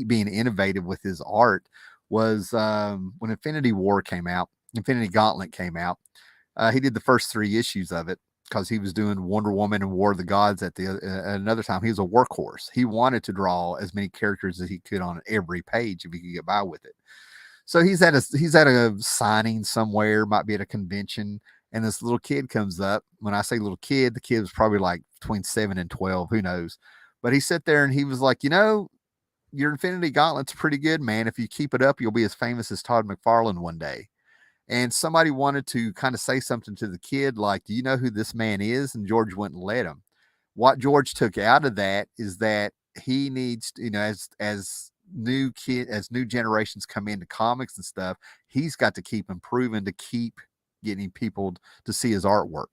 being innovative with his art was when Infinity Gauntlet came out. He did the first 3 issues of it because he was doing Wonder Woman and War of the Gods at another time. He was a workhorse. He wanted to draw as many characters as he could on every page if he could get by with it. So he's at a signing somewhere, might be at a convention, and this little kid comes up. When I say little kid, the kid was probably like between 7 and 12, who knows? But he sat there and he was like, your Infinity Gauntlet's pretty good, man. If you keep it up, you'll be as famous as Todd McFarlane one day. And somebody wanted to kind of say something to the kid, like, do you know who this man is? And George wouldn't let him. What George took out of that is that he needs, as new generations come into comics and stuff, he's got to keep improving to keep getting people to see his artwork.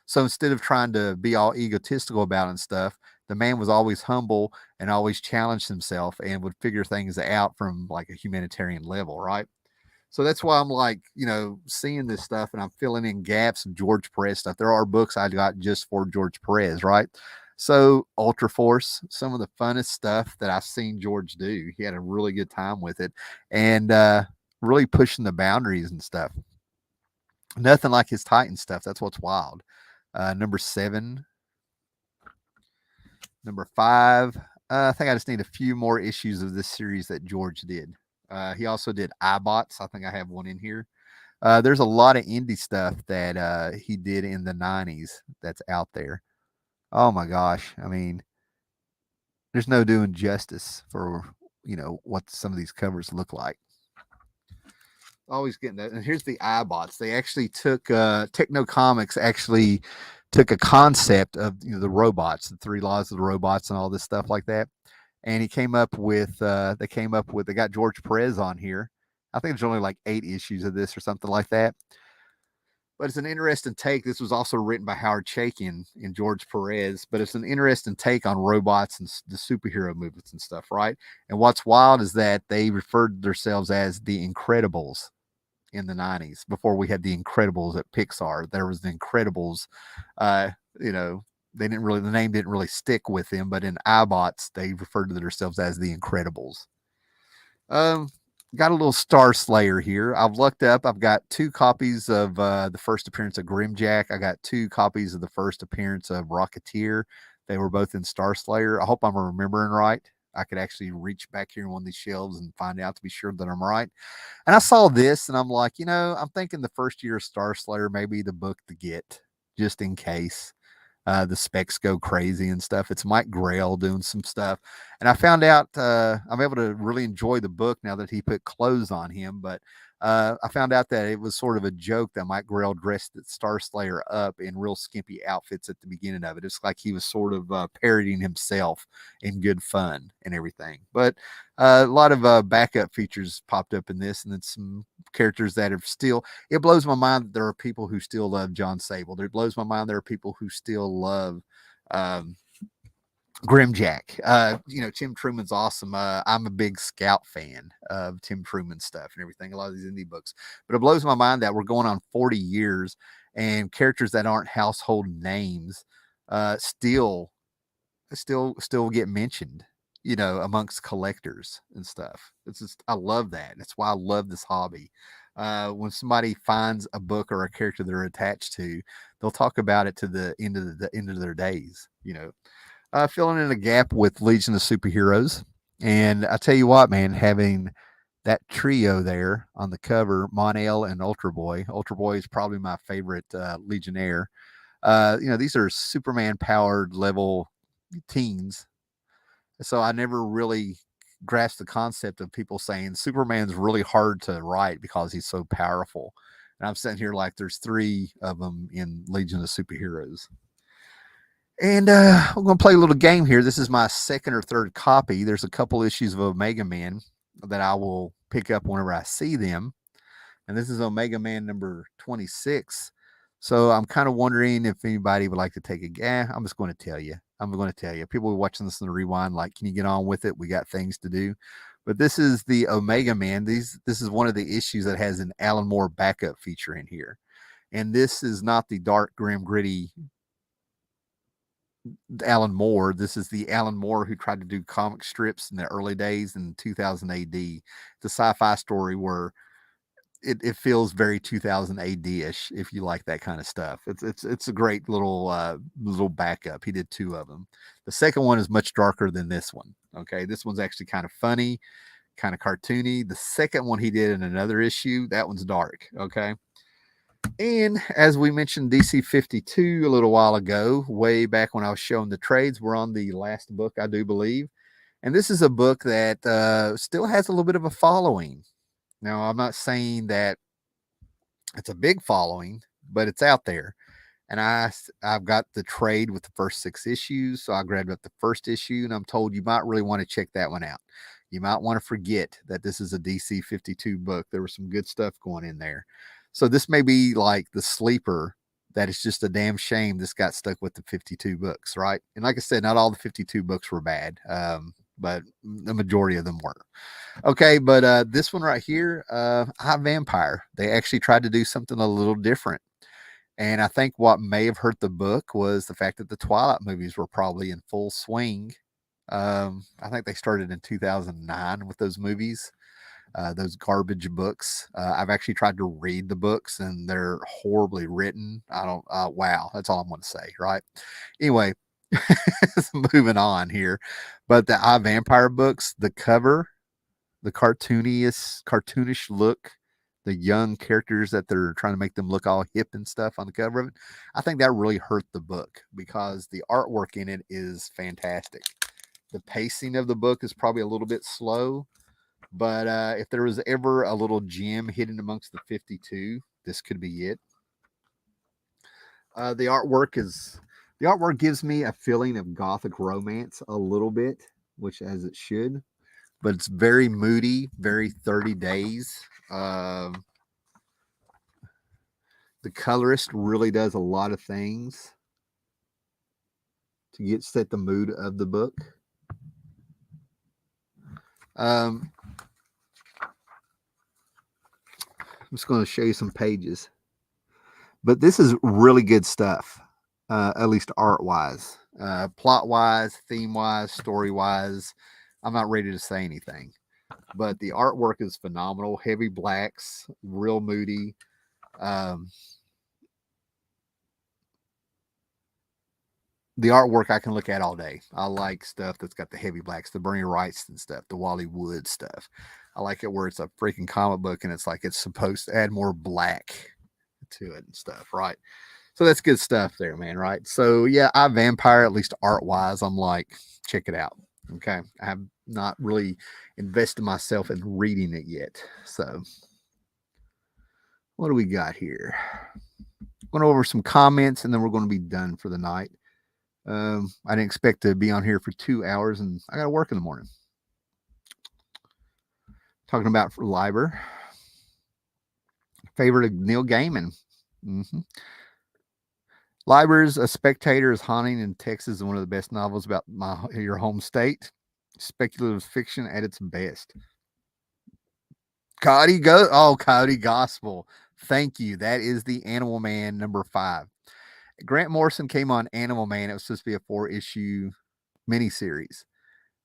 So instead of trying to be all egotistical about it and stuff, the man was always humble and always challenged himself and would figure things out from like a humanitarian level, right? So that's why I'm like, seeing this stuff and I'm filling in gaps of George Perez stuff. There are books I got just for George Perez, right? So Ultraforce, some of the funnest stuff that I've seen George do. He had a really good time with it and really pushing the boundaries and stuff. Nothing like his Titan stuff. That's what's wild. Number 7. Number 5. I think I just need a few more issues of this series that George did. He also did iBots. I think I have one in here. There's a lot of indie stuff that he did in the 90s that's out there. Oh my gosh. I mean, there's no doing justice for, what some of these covers look like. Always getting that. And here's the iBots. They actually took, Techno Comics actually took a concept of, the robots, the 3 laws of the robots and all this stuff like that. And they got George Perez on here. I think there's only like 8 issues of this or something like that. But it's an interesting take. This was also written by Howard Chaykin and George Perez, but it's an interesting take on robots and the superhero movements and stuff, right? And what's wild is that they referred to themselves as the Incredibles in the 90s. Before we had the Incredibles at Pixar, there was the Incredibles, the name didn't really stick with them, but in iBots, they referred to themselves as the Incredibles. Got a little Star Slayer here. I've looked up. I've got 2 copies of the first appearance of Grimjack. I got 2 copies of the first appearance of Rocketeer. They were both in Star Slayer. I hope I'm remembering right. I could actually reach back here in one of these shelves and find out to be sure that I'm right. And I saw this and I'm like, I'm thinking the first year of Star Slayer may be the book to get just in case. The specs go crazy and stuff. It's Mike Grail doing some stuff. And I found out I'm able to really enjoy the book now that he put clothes on him. But I found out that it was sort of a joke that Mike Grell dressed Star Slayer up in real skimpy outfits at the beginning of it. It's like he was sort of parodying himself in good fun and everything. But a lot of backup features popped up in this, and then some characters that are still. It blows my mind that there are people who still love John Sable. It blows my mind there are people who still love. Grimjack. Tim Truman's awesome. I'm a big Scout fan of Tim Truman stuff and everything, a lot of these indie books. But it blows my mind that we're going on 40 years and characters that aren't household names still get mentioned, amongst collectors and stuff. It's just, I love that. That's why I love this hobby. When somebody finds a book or a character they're attached to, they'll talk about it to the end of their days, filling in a gap with Legion of Superheroes. And I tell you what, man, having that trio there on the cover, Mon-El and Ultra Boy. Ultra Boy is probably my favorite Legionnaire. These are Superman powered level teens. So I never really grasped the concept of people saying Superman's really hard to write because he's so powerful. And I'm sitting here like there's 3 of them in Legion of Superheroes. And we're going to play a little game here. This is my second or third copy. There's a couple issues of Omega Man that I will pick up whenever I see them. And this is Omega Man number 26. So I'm kind of wondering if anybody would like to take a guess. I'm just going to tell you. People watching this in the rewind, like, can you get on with it? We got things to do. But this is the Omega Man. This is one of the issues that has an Alan Moore backup feature in here. And this is not the dark, grim, gritty Alan Moore. This is the Alan Moore who tried to do comic strips in the early days in 2000 AD. The sci-fi story where it feels very 2000 AD-ish if you like that kind of stuff. It's a great little backup. He did 2 of them. The second one is much darker than this one. Okay, this one's actually kind of funny, kind of cartoony. The second one he did in another issue, that one's dark. Okay. And as we mentioned, DC 52 a little while ago, way back when I was showing the trades, we're on the last book, I do believe. And this is a book that still has a little bit of a following. Now, I'm not saying that it's a big following, but it's out there. And I've got the trade with the first 6 issues. So I grabbed up the first issue, and I'm told you might really want to check that one out. You might want to forget that this is a DC 52 book. There was some good stuff going in there. So this may be like the sleeper that it's just a damn shame this got stuck with the 52 books, right? And like I said, not all the 52 books were bad, but the majority of them were. Okay, but this one right here, High Vampire, they actually tried to do something a little different. And I think what may have hurt the book was the fact that the Twilight movies were probably in full swing. I think they started in 2009 with those movies. Those garbage books. I've actually tried to read the books and they're horribly written. Wow, that's all I'm going to say, right? Anyway, moving on here. But the I Vampire books, the cover, the cartoonish look, the young characters that they're trying to make them look all hip and stuff on the cover of it, I think that really hurt the book because the artwork in it is fantastic. The pacing of the book is probably a little bit slow. But if there was ever a little gem hidden amongst the 52, this could be it. The artwork gives me a feeling of gothic romance a little bit, which as it should, but it's very moody, very 30 days. The colorist really does a lot of things to set the mood of the book. I'm just going to show you some pages. But this is really good stuff, at least art-wise. Plot-wise, theme-wise, story-wise, I'm not ready to say anything. But the artwork is phenomenal. Heavy blacks, real moody. The artwork I can look at all day. I like stuff that's got the heavy blacks, the Bernie Wrights and stuff, the Wally Wood stuff. I like it where it's a freaking comic book and it's like it's supposed to add more black to it and stuff, right? So that's good stuff there, man, right? So yeah, I Vampire, at least art-wise, I'm like, check it out. Okay. I have not really invested myself in reading it yet. So What do we got here? Going over some comments, and then we're going to be done for the night. I didn't expect to be on here for 2 hours, and I got to work in the morning. Talking about for Liber. Favorite of Neil Gaiman. Liber's A Spectator is haunting in Texas, one of the best novels about your home state. Speculative fiction at its best. Cody Gospel. Thank you. That is the Animal Man number 5. Grant Morrison came on Animal Man. It was supposed to be a 4-issue miniseries.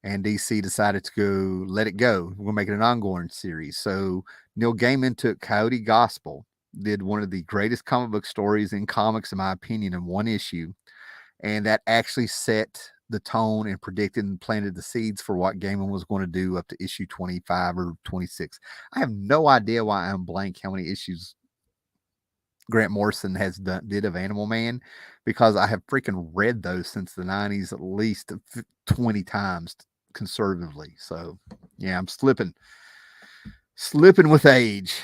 And DC decided to go let it go. We're going to make it an ongoing series. So Neil Gaiman took Coyote Gospel, did one of the greatest comic book stories in comics, in my opinion, in one issue. And that actually set the tone and predicted and planted the seeds for what Gaiman was going to do up to issue 25 or 26. I have no idea why I'm blank how many issues Grant Morrison did of Animal Man, because I have freaking read those since the 90s at least 20 times conservatively. So yeah, I'm slipping with age.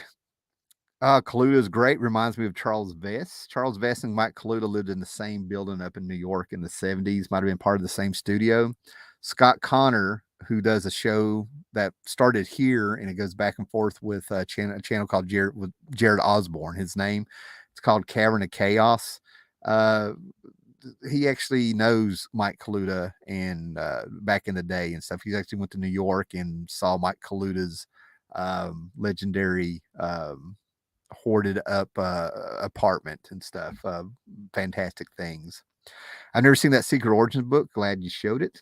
Kaluta is great. Reminds me of Charles Vess. Charles Vess and Mike Kaluta lived in the same building up in New York in the 70s. Might have been part of the same studio. Scott Connor, who does a show that started here and it goes back and forth with a channel called Jared Osborne. His name, it's called Cavern of Chaos. He actually knows Mike Kaluta and back in the day and stuff. He actually went to New York and saw Mike Kaluta's legendary hoarded up apartment and stuff. Fantastic things. I've never seen that Secret Origins book. Glad you showed it.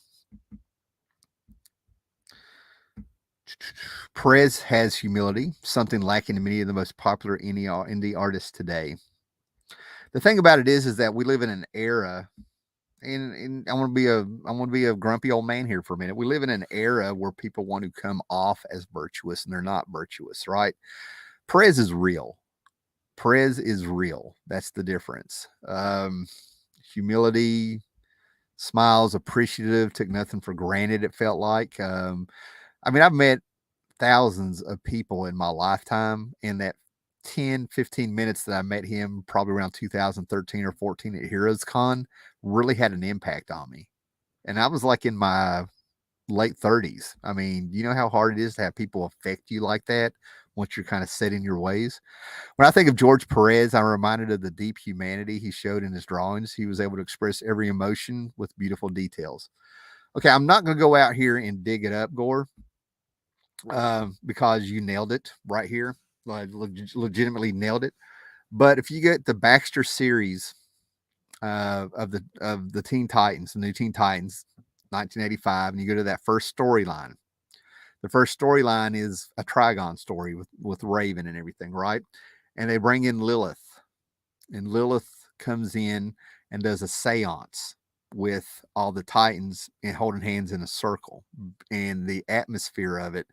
Perez has humility, something lacking in many of the most popular indie artists today. The thing about it is that we live in an era, and I want to be a grumpy old man here for a minute. We live in an era where people want to come off as virtuous, and they're not virtuous, right? Perez is real. That's the difference. Humility, smiles, appreciative, took nothing for granted, it felt like. I've met thousands of people in my lifetime. In that 10, 15 minutes that I met him, probably around 2013 or 14 at Heroes Con, really had an impact on me. And I was like in my late 30s. I mean, you know how hard it is to have people affect you like that once you're kind of set in your ways. When I think of George Perez, I'm reminded of the deep humanity he showed in his drawings. He was able to express every emotion with beautiful details. Okay, I'm not going to go out here and dig it up, Gore, because you nailed it right here. Legitimately nailed it. But if you get the Baxter series of the Teen Titans, the new Teen Titans, 1985, and you go to that first storyline. The first storyline is a Trigon story with Raven and everything, right? And they bring in Lilith, and Lilith comes in and does a seance with all the Titans and holding hands in a circle, and the atmosphere of it.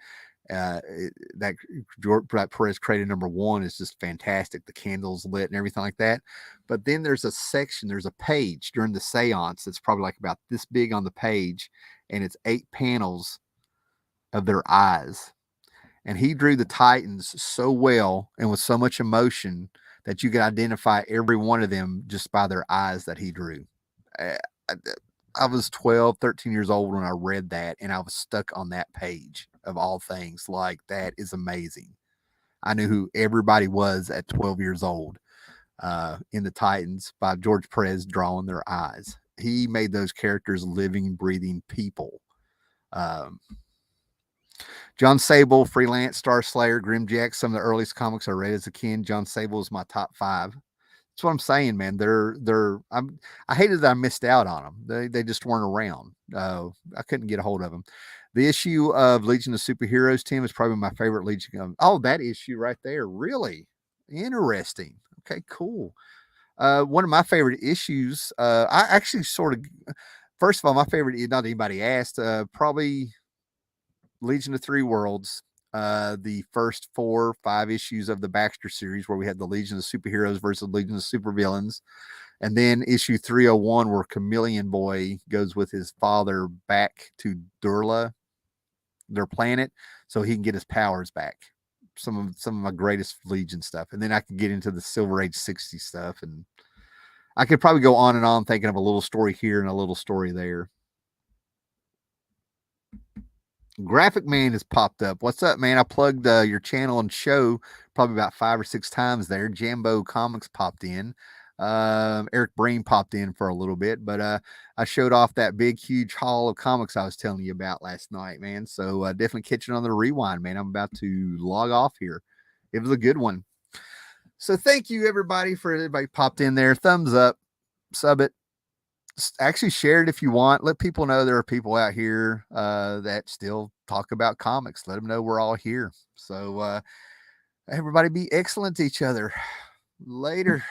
That Perez created number 1 is just fantastic. The candles lit and everything like that. But then there's a page during the seance that's probably like about this big on the page, and it's 8 panels of their eyes. And he drew the Titans so well and with so much emotion that you could identify every one of them just by their eyes that he drew. I was 12, 13 years old when I read that, and I was stuck on that page of all things. Like, that is amazing. I knew who everybody was at 12 years old in the Titans by George Perez drawing their eyes. He made those characters living, breathing people. John Sable, Freelance, Star Slayer, Grimjack, some of the earliest comics I read as a kid. John Sable is my top 5. That's what I'm saying, man. I hated that I missed out on them. They just weren't around. I couldn't get a hold of them. The issue of Legion of Superheroes, Tim, is probably my favorite Legion. That issue right there. Really interesting. Okay, cool. One of my favorite issues, I actually first of all, my favorite, not anybody asked, probably Legion of Three Worlds, the first 4 or 5 issues of the Baxter series, where we had the Legion of Superheroes versus Legion of Supervillains. And then issue 301, where Chameleon Boy goes with his father back to Durla, their planet, so he can get his powers back. some of my greatest Legion stuff, and then I could get into the Silver Age 60 stuff, and I could probably go on and on thinking of a little story here and a little story there. Graphic Man has popped up. What's up, man? I plugged your channel and show probably about 5 or 6 times there. Jambo Comics popped in. Eric Breen popped in for a little bit, but I showed off that big, huge haul of comics I was telling you about last night, man. So definitely catching on the rewind, man. I'm about to log off here. It was a good one. So thank you, everybody, for everybody popped in there. Thumbs up, sub it. Actually share it if you want. Let people know there are people out here that still talk about comics. Let them know we're all here. So everybody be excellent to each other. Later.